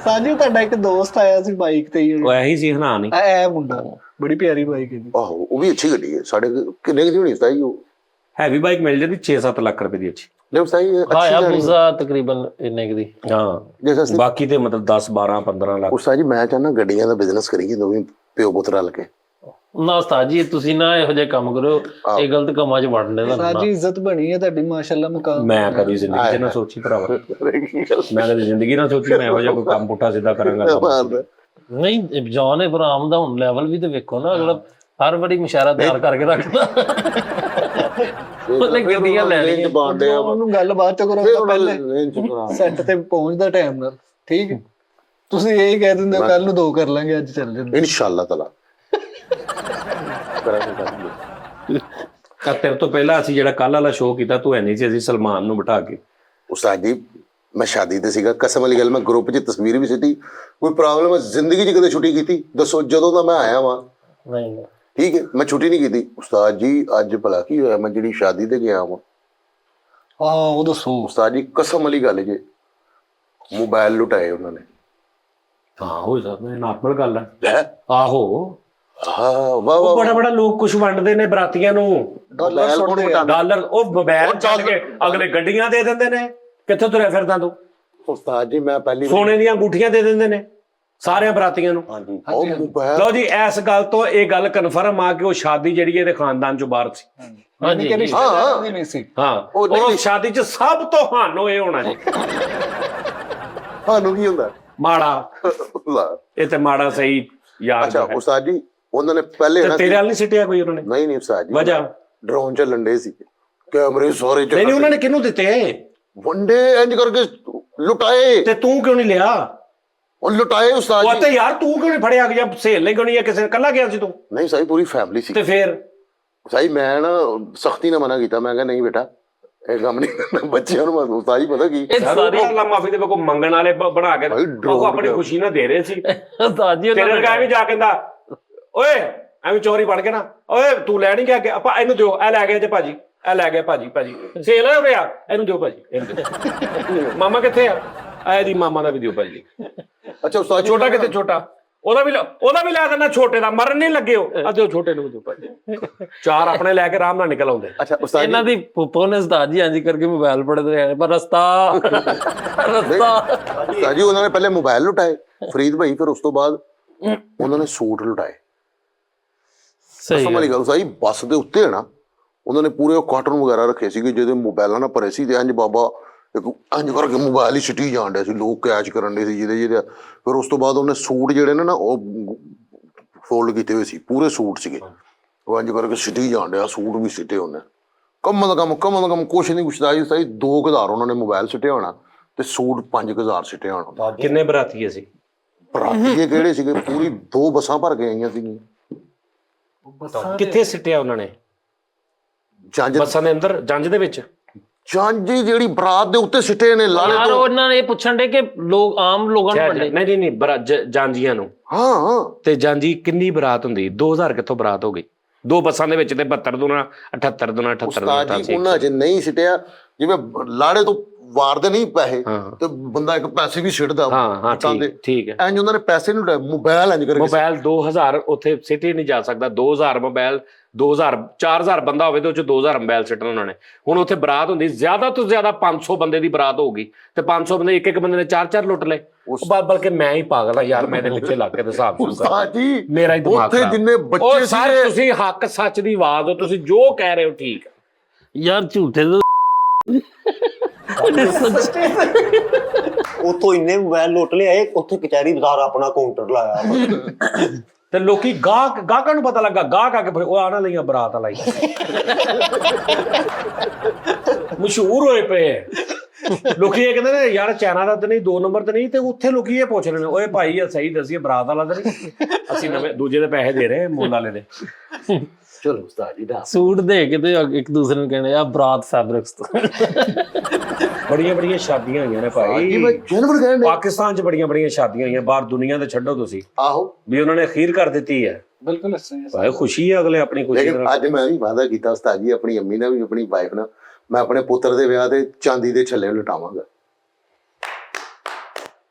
ਸਾਜੀ ਤੁਹਾਡਾ ਇੱਕ ਦੋਸਤ ਆਇਆ ਸੀ ਬਾਈਕ ਤੇ ਹੀ, ਉਹ ਇਹੀ ਸੀ ਹਨਾ ਨਹੀਂ ਇਹ ਮੁੰਡਾ ਬੜੀ ਪਿਆਰੀ ਬਾਈਕ ਹੈ ਜੀ। ਆਹੋ ਉਹ ਵੀ ਅੱਛੀ ਗੱਡੀ ਹੈ। ਸਾਡੇ ਕਿੰਨੇ ਦੀ ਹੋਣੀ ਉਸਤਾਦ ਜੀ ਉਹ? ਹੈਵੀ ਬਾਈਕ ਮਿਲ ਜਾਂਦੀ 6-7 ਲੱਖ ਰੁਪਏ ਦੀ ਅੱਛੀ। ਨਹੀਂ ਉਸਤਾਦ ਜੀ ਹਾਂ ਅੱਛੀ ਬੁਜ਼ਾ ਤਕਰੀਬਨ ਇੰਨੇ ਕੁ ਦੀ। ਹਾਂ ਜੈਸਾ ਬਾਕੀ ਤੇ ਮਤਲਬ 10-12-15 ਲੱਖ। ਉਸਤਾਦ ਜੀ ਮੈਂ ਚਾਹੁੰਦਾ ਗੱਡੀਆਂ ਦਾ ਬਿਜ਼ਨਸ ਕਰੀਏ ਦੋਵੇਂ ਪਿਓ ਪੁੱਤ ਰਲ ਕੇ। ਨਾ ਉਸਤਾਦ ਜੀ ਤੁਸੀਂ ਨਾ ਇਹੋ ਜਿਹੇ ਕੰਮ ਕਰੋ, ਇਹ ਗਲਤ ਕੰਮਾਂ 'ਚ ਵੜਨੇ ਦਾ। ਸਾਜੀ ਇੱਜ਼ਤ ਬਣੀ ਹੈ ਤੁਹਾਡੀ ਮਾਸ਼ਾਅੱਲਾ ਮੁਕਾਮ। ਮੈਂ ਕਦੀ ਜ਼ਿੰਦਗੀ 'ਚ ਨਾ ਸੋਚੀ ਭਰਾਵਾ, ਮੈਂ ਕਦੀ ਜ਼ਿੰਦਗੀ ਨਾ ਸੋਚੀ ਮੈਂ ਇਹੋ ਜਿਹਾ ਕੋਈ ਕੰਮ ਪੁੱਠਾ ਸਿੱਧਾ ਕਰਾਂਗਾ। ਨਹੀਂ ਜੌਨ ਇਬਰਾਹਿਮ ਦਾ ਹੁਣ ਲੈਵਲ ਵੀ ਤੇ ਵੇਖੋ ਨਾ, ਅਗਲਾ ਹਰ ਵਾਰੀ ਮੁਸ਼ਾਰਾ ਤਿਆਰ ਕਰਕੇ ਰੱਖਦਾ। ਉਹਨੇ ਗੱਡੀਆਂ ਲੈ ਲਈਆਂ। ਉਹਨੂੰ ਗੱਲ ਬਾਅਦ ਚ ਕਰੋ, ਪਹਿਲੇ ਸੈੱਟ ਤੇ ਪਹੁੰਚਦਾ ਟਾਈਮ ਨਾਲ। ਠੀਕ ਹੈ, ਤੁਸੀਂ ਇਹ ਕਹਿ ਦਿੰਦੇ ਹੋ ਕੱਲ ਨੂੰ 2 ਕਰ ਲਾਂਗੇ, ਅੱਜ ਚੱਲ ਜਾਂਦੇ। ਇਨਸ਼ਾਅੱਲਾ ਤਾਲਾ ਤੇਰੇ ਤੋਂ ਪਹਿਲਾਂ ਅਸੀਂ ਜਿਹੜਾ ਕੱਲ ਵਾਲਾ ਸ਼ੋਅ ਕੀਤਾ ਤੂੰ ਐਨੀ ਸੀ, ਅਸੀਂ ਸਲਮਾਨ ਨੂੰ ਬਿਠਾ ਕੇ। ਉਸਤਾਦ ਜੀ ਮੈਂ ਸ਼ਾਦੀ ਤੇ ਸੀਗਾ, ਕਸਮ ਵਾਲੀ ਗੱਲ, ਮੈਂ ਗਰੁੱਪ 'ਚ ਤਸਵੀਰ ਵੀ ਸਿੱਟੀ। ਕੋਈ ਪ੍ਰੋਬਲਮ ਜ਼ਿੰਦਗੀ 'ਚ ਕਦੇ ਛੁੱਟੀ ਕੀਤੀ ਦੱਸੋ? ਜਦੋਂ ਦਾ ਮੈਂ ਆਇਆ ਵਾਂ ਨਹੀਂ ਠੀਕ ਹੈ, ਮੈਂ ਛੁੱਟੀ ਨਹੀਂ ਕੀਤੀ। ਉਸਤਾਦ ਜੀ ਅੱਜ ਭਲਾ ਕੀ ਹੋਇਆ, ਮੈਂ ਜਿਹੜੀ ਸ਼ਾਦੀ ਤੇ ਗਿਆ ਵਾਂ, ਹਾਂ ਉਹ ਦੱਸੋ। ਉਸਤਾਦ ਜੀ ਕਸਮ ਵਾਲੀ ਗੱਲ ਜੇ, ਮੋਬਾਈਲ ਲੁਟਾਏ ਉਹਨਾਂ ਨੇ। ਹਾਂ ਹੋ ਸਕਦਾ, ਨਾਰਮਲ ਗੱਲ ਹੈ। ਆਹੋ ਹਾਂ ਵਾਹ ਉਹ ਵਾਹ ਬੜਾ ਲੋਕ ਕੁਝ ਵੰਡਦੇ ਨੇ ਬਰਾਤੀਆਂ ਨੂੰ। ਡਾਲਰ ਉਹ ਮੋਬਾਈਲ ਚੱਲ ਕੇ ਅਗਲੇ ਗੱਡੀਆਂ ਦੇ ਦਿੰਦੇ ਨੇ। ਕਿੱਥੇ ਤੁਰਿਆ ਫਿਰਦਾ ਤੂੰ? ਉਸਤਾਦ ਜੀ ਮੈਂ ਪਹਿਲੀ ਸੋਨੇ ਦੀਆਂ ਅੰਗੂਠੀਆਂ ਦੇ ਦਿੰਦੇ ਨੇ ਸਾਰਿਆਂ ਬਰਾਤੀਆਂ ਨੂੰ। ਹਾਂਜੀ ਉਹ ਮੋਬਾਈਲ ਲਓ ਜੀ, ਇਸ ਗੱਲ ਤੋਂ ਇਹ ਗੱਲ ਕਨਫਰਮ ਆ ਕਿ ਉਹ ਸ਼ਾਦੀ ਜਿਹੜੀ ਇਹਦੇ ਖਾਨਦਾਨ ਚੋਂ ਬਾਹਰ ਸੀ। ਹਾਂਜੀ ਕਿ ਰਿਸ਼ਤੇਦਾਰ ਵੀ ਨਹੀਂ ਸੀ। ਹਾਂ ਉਹ ਸ਼ਾਦੀ 'ਚ ਸਭ ਤੋਂ ਹਾਨੋ ਇਹ ਹੋਣਾ ਜੀ। ਤੁਹਾਨੂੰ ਕੀ ਹੁੰਦਾ? ਮਾੜਾ ਇਹ ਤੇ ਮਾੜਾ ਸਹੀ ਯਾਰ। ਅੱਛਾ ਉਸਤਾਦ ਜੀ ਉਹਨਾਂ ਨੇ ਪਹਿਲੇ ਨਾ ਤੇਰੇ ਵਾਲ ਨਹੀਂ ਸਿੱਟਿਆ ਕੋਈ ਉਹਨਾਂ ਨੇ? ਨਹੀਂ ਉਸਤਾਦ ਜੀ ਵਜ੍ਹਾ ਡਰੋਨ ਚੱਲਣ ਡੇ ਸੀ, ਕੈਮਰੇ ਸਾਰੇ ਨਹੀਂ ਉਹਨਾਂ ਨੇ ਕਿਹਨੂੰ ਦਿੱਤੇ? ਵੰਡੇ ਇੰਜ ਕਰਕੇ ਲੁਟਾਏ। ਤੇ ਤੂੰ ਕਿਉਂ ਨਹੀਂ ਲਿਆ? ਉਹ ਲੁਟਾਏ ਉਸਤਾਦ ਉਹ ਜੀ। ਤੇ ਯਾਰ ਤੂੰ ਕਿਉਂ ਨਹੀਂ ਫੜਿਆ ਗਿਆ? ਸਹੇਲ ਨਹੀਂ ਗਣੀ, ਕਿਸੇ ਨੇ ਕੱਲਾ ਗਿਆ ਸੀ ਤੂੰ? ਨਹੀਂ ਸਾਈ ਪੂਰੀ ਫੈਮਿਲੀ ਸੀ। ਤੇ ਫੇਰ ਸਾਈ ਮੈਂ ਨਾ ਸਖਤੀ ਨਾਲ ਮਨਾ ਕੀਤਾ, ਮੈਂ ਕਿਹਾ ਨਹੀਂ ਬੇਟਾ ਇਹ ਕੰਮ ਨਹੀਂ ਕਰਨਾ ਬੱਚਿਆਂ ਨੂੰ। ਉਸਤਾਦ ਜੀ ਪਤਾ ਕੀ ਸਾਰੀ ਅੱਲਾ ਮਾਫੀ ਦੇ ਕੋ ਮੰਗਣ ਵਾਲੇ ਬਣਾ ਕੇ ਉਹ ਆਪਣੀ ਖੁਸ਼ੀ ਨਾਲ ਦੇ ਰਹੇ ਸੀ। ਉਸਤਾਦ ਜੀ ਤੇਰੇ ਲਗਾ ਵੀ ਜਾ ਕਹਿੰਦਾ ਓਏ ਐਵੇਂ ਚੋਰੀ ਬਣ ਕੇ ਨਾ, ਓਏ ਤੂੰ ਲੈ ਨਹੀਂ ਗਿਆ ਕਿ ਆਪਾਂ ਇਹਨੂੰ ਦਿਓ, ਇਹ ਲੈ ਗਏ ਜੇ ਭਾਜੀ, ਇਹ ਲੈ ਗਏ ਭਾਜੀ ਸੇਲ ਹੋ ਰਿਹਾ, ਇਹਨੂੰ ਦਿਓ ਭਾਜੀ, ਇਹਨੂੰ ਦਿਓ। ਮਾਮਾ ਕਿੱਥੇ ਆ? ਇਹਦੀ ਮਾਮਾ ਦਾ ਵੀ ਦਿਓ ਭਾਜੀ। ਅੱਛਾ ਉਸਤਾਦ ਜੀ ਛੋਟਾ ਕਿਤੇ ਛੋਟਾ, ਉਹਦਾ ਵੀ ਲੈ ਦੇਣਾ ਛੋਟੇ ਦਾ, ਮਰਨ ਨਹੀਂ ਲੱਗੇ ਉਹ। ਦਿਓ ਛੋਟੇ ਨੂੰ ਦਿਓ ਭਾਜੀ। 4 ਆਪਣੇ ਲੈ ਕੇ ਆਰਾਮ ਨਾਲ ਨਿਕਲ ਆਉਂਦੇ। ਅੱਛਾ ਉਸਤਾਦ ਇਹਨਾਂ ਦੀ ਫੁੱਫੋ ਨੇ ਉਸਤਾਦ ਜੀ ਇੰਜ ਕਰਕੇ ਮੋਬਾਈਲ ਪੜਦੇ ਰਹੇ, ਪਰ ਰਸਤਾ ਉਸਤਾਦ ਜੀ ਉਹਨਾਂ ਨੇ ਪਹਿਲੇ ਮੋਬਾਈਲ ਲੁਟਾਏ ਫਰੀਦ ਭਾਈ, ਫਿਰ ਉਸ ਤੋਂ ਬਾਅਦ ਉਹਨਾਂ ਨੇ ਸੂਟ ਲੁਟਾਏ। ਸਹੀ ਵਾਲੀ ਗੱਲ ਸਾਈ ਬੱਸ ਦੇ ਉੱਤੇ ਹੈ ਨਾ, ਉਹਨਾਂ ਨੇ ਪੂਰੇ ਕਾਰਟੂਨ ਵਗੈਰਾ ਰੱਖੇ ਸੀਗੇ ਜਿਹਦੇ ਮੋਬਾਈਲਾਂ ਨਾਲ ਭਰੇ ਸੀ, ਤੇ ਇੰਜ ਬਾਬਾ ਇੰਜ ਕਰਕੇ ਮੋਬਾਈਲ ਹੀ ਸਿੱਟੀ ਜਾਣ ਡਿਆ ਸੀ, ਲੋਕ ਕੈਚ ਕਰਨ ਦੇ ਸੀ ਜਿਹਦੇ। ਫਿਰ ਉਸ ਤੋਂ ਬਾਅਦ ਉਹਨੇ ਸੂਟ ਜਿਹੜੇ ਨੇ ਨਾ ਉਹ ਫੋਲਡ ਕੀਤੇ ਹੋਏ ਸੀ, ਪੂਰੇ ਸੂਟ ਸੀਗੇ, ਉਹ ਇੰਜ ਕਰਕੇ ਸਿੱਟੀ ਜਾਣ ਡਿਆ, ਸੂਟ ਵੀ ਸਿੱਟੇ ਉਹਨੇ। ਕੰਮ ਦਾ ਕੰਮ ਕੁਛ ਨਹੀਂ ਪੁੱਛਦਾ ਜੀ ਸਾਈ। 2000 ਉਹਨਾਂ ਨੇ ਮੋਬਾਈਲ ਸਿੱਟਿਆ ਹੋਣਾ ਤੇ ਸੂਟ 5000 ਸਿੱਟਿਆ ਹੋਣਾ। ਕਿੰਨੇ ਬਰਾਤੀਏ ਸੀ? ਬਰਾਤੀਏ ਕਿਹੜੇ ਸੀਗੇ, ਪੂਰੀ 2 ਬੱਸਾਂ ਭਰ ਕੇ ਆਈਆਂ ਸੀਗੀਆਂ। ਕਿੱਥੇ ਸਿੱਟਿਆ ਉਹਨਾਂ ਨੇ? ਜੰਜ ਬੱਸਾਂ ਦੇ ਅੰਦਰ, ਜੰਜ ਦੇ ਵਿੱਚ? ਜਾਂਜੀ ਜਿਹੜੀ ਬਰਾਤ ਦੇ ਉੱਤੇ ਸਿੱਟੇ ਨੇ ਲਾਲੇ ਯਾਰ ਤੋਂ। ਉਹਨਾਂ ਨੇ ਇਹ ਪੁੱਛਣ ਦੇ ਕਿ ਲੋਕ ਆਮ ਲੋਕਾਂ ਨੂੰ ਵੰਡੇ। ਨਹੀਂ ਜਾਂਜੀਆਂ ਨੂੰ। ਹਾਂ ਤੇ ਜਾਂਜੀ ਕਿੰਨੀ ਬਰਾਤ ਹੁੰਦੀ? 2000 ਕਿੱਥੋਂ ਬਰਾਤ ਹੋ ਗਈ? 2 ਬੱਸਾਂ ਦੇ ਵਿੱਚ ਤੇ 72 ਦੂਣਾ 78 ਦੂਣਾ 78 ਉਸਤਾਦ ਜੀ ਉਹਨਾਂ 'ਚ ਨਹੀਂ ਸਿੱਟਿਆ, ਜਿਵੇਂ ਲਾੜੇ ਤੋਂ ਵਾਰਦੇ ਨਹੀਂ ਪੈਸੇ ਤੇ ਬੰਦਾ ਇੱਕ ਪੈਸੇ ਵੀ ਸਿੱਟਦਾ। ਹਾਂ ਠੀਕ ਹੈ। ਇੰਜ ਉਹਨਾਂ ਨੇ ਪੈਸੇ ਨਹੀਂ ਲੁਟਾਏ, ਮੋਬਾਈਲ ਇੰਜ ਕਰਕੇ। ਮੋਬਾਈਲ 2000 ਉੱਥੇ ਸਿੱਟੀ ਨਹੀਂ ਜਾ ਸਕਦਾ। 2000 ਮੋਬਾਈਲ 2000 4000 ਬੰਦਾ ਹੋਵੇ ਤੇ ਉਹ ਚ 2000 ਮੋਬਾਈਲ ਸਿੱਟਣ ਉਹਨਾਂ ਨੇ। ਹੁਣ ਉੱਥੇ ਬਰਾਤ ਹੁੰਦੀ ਜ਼ਿਆਦਾ ਤੋਂ ਜ਼ਿਆਦਾ 500 ਬੰਦੇ ਦੀ ਬਰਾਤ ਹੋਊਗੀ ਤੇ 500 ਬੰਦੇ ਇੱਕ ਬੰਦੇ ਨੇ 4 ਲੁੱਟ ਲਏ। ਬਲਕਿ ਮੈਂ ਹੀ ਪਾਗਲ ਆ ਯਾਰ, ਮੈਂ ਇਹਦੇ ਪਿੱਛੇ ਲੱਗ ਕੇ ਤੇ ਹਿਸਾਬ ਸ਼ੁਰੂ ਕਰ ਜੀ ਮੇਰਾ ਹੀ ਦਿਮਾਗ ਉੱਥੇ ਖਰਾਬ। ਜਿੰਨੇ ਬੱਚੇ ਉਹ ਸਾਰੇ ਤੁਸੀਂ ਹੱਕ ਸੱਚ ਦੀ ਆਵਾਜ਼ ਹੋ, ਤੁਸੀਂ ਜੋ ਕਹਿ ਰਹੇ ਹੋ ਠੀਕ ਹੈ ਯਾਰ ਝੂਠੇ ਤੋਂ ਉੱਥੋਂ ਇੰਨੇ ਮੋਬਾਈਲ ਲੁੱਟ ਲਿਆਏ, ਉੱਥੇ ਕਚਹਿਰੀ ਬਾਜ਼ਾਰ ਆਪਣਾ ਕਾਊਂਟਰ ਲਾਇਆ। ਤੇ ਲੋਕੀ ਗਾਹਕਾਂ ਨੂੰ ਪਤਾ ਲੱਗਾ, ਗਾਹਕ ਆ ਕੇ ਉਹ ਆਣਾ ਲਈਆਂ ਬਰਾਤ ਲਾਈ ਮਸ਼ਹੂਰ ਹੋਏ ਪਏ ਹੈ। ਲੋਕੀ ਇਹ ਕਹਿੰਦੇ ਨੇ ਯਾਰ ਚਾਈਨਾ ਦਾ ਤਾਂ ਨਹੀਂ, 2 ਨੰਬਰ ਤਾਂ ਨਹੀਂ, ਤੇ ਉੱਥੇ ਲੋਕੀ ਇਹ ਪੁੱਛ ਰਹੇ ਨੇ ਓਏ ਭਾਈ ਆ ਸਹੀ ਦੱਸੀਏ ਬਰਾਤ ਵਾਲਾ ਤਾਂ ਨਹੀਂ, ਅਸੀਂ ਨਵੇਂ ਦੂਜੇ ਦੇ ਪੈਸੇ ਦੇ ਰਹੇ ਮੁੱਲ ਵਾਲੇ ਦੇ। ਚਲੋ ਉਸਤਾਦ ਜੀ ਦਾ ਸੂਟ ਦੇ ਕੇ ਤੇ ਇੱਕ ਦੂਸਰੇ ਨੂੰ ਕਹਿੰਦੇ ਆ ਬਰਾਤ ਫੈਬਰਿਕਸ ਤੋਂ। ਬੜੀਆਂ ਸ਼ਾਦੀਆਂ ਹੋਈਆਂ ਨੇ ਜੀ ਮੈਂ ਭਾਈ ਜਨਵਰ ਕਹਿੰਦੇ ਪਾਕਿਸਤਾਨ 'ਚ, ਬੜੀਆਂ ਸ਼ਾਦੀਆਂ ਹੋਈਆਂ ਬਾਹਰ ਦੁਨੀਆ ਤੇ ਛੱਡੋ ਤੁਸੀਂ, ਆਹੋ। ਵੀ ਉਹਨਾਂ ਨੇ ਅਖੀਰ ਕਰ ਦਿੱਤੀ ਹੈ। ਬਿਲਕੁਲ ਇਸ ਤਰ੍ਹਾਂ ਭਾਈ ਖੁਸ਼ੀ ਹੈ ਅਗਲੇ ਆਪਣੀ ਖੁਸ਼ੀ ਲੇਕਿਨ ਨਾਲ। ਅੱਜ ਮੈਂ ਵੀ ਵਾਅਦਾ ਕੀਤਾ ਉਸਤਾਦ ਜੀ, ਆਪਣੀ ਅੰਮੀ ਨਾਲ ਵੀ ਆਪਣੀ ਵਾਈਫ ਨਾਲ, ਮੈਂ ਆਪਣੇ ਪੁੱਤਰ ਦੇ ਵਿਆਹ ਤੇ ਚਾਂਦੀ ਦੇ ਛੱਲੇ ਲਟਾਵਾਂਗਾ।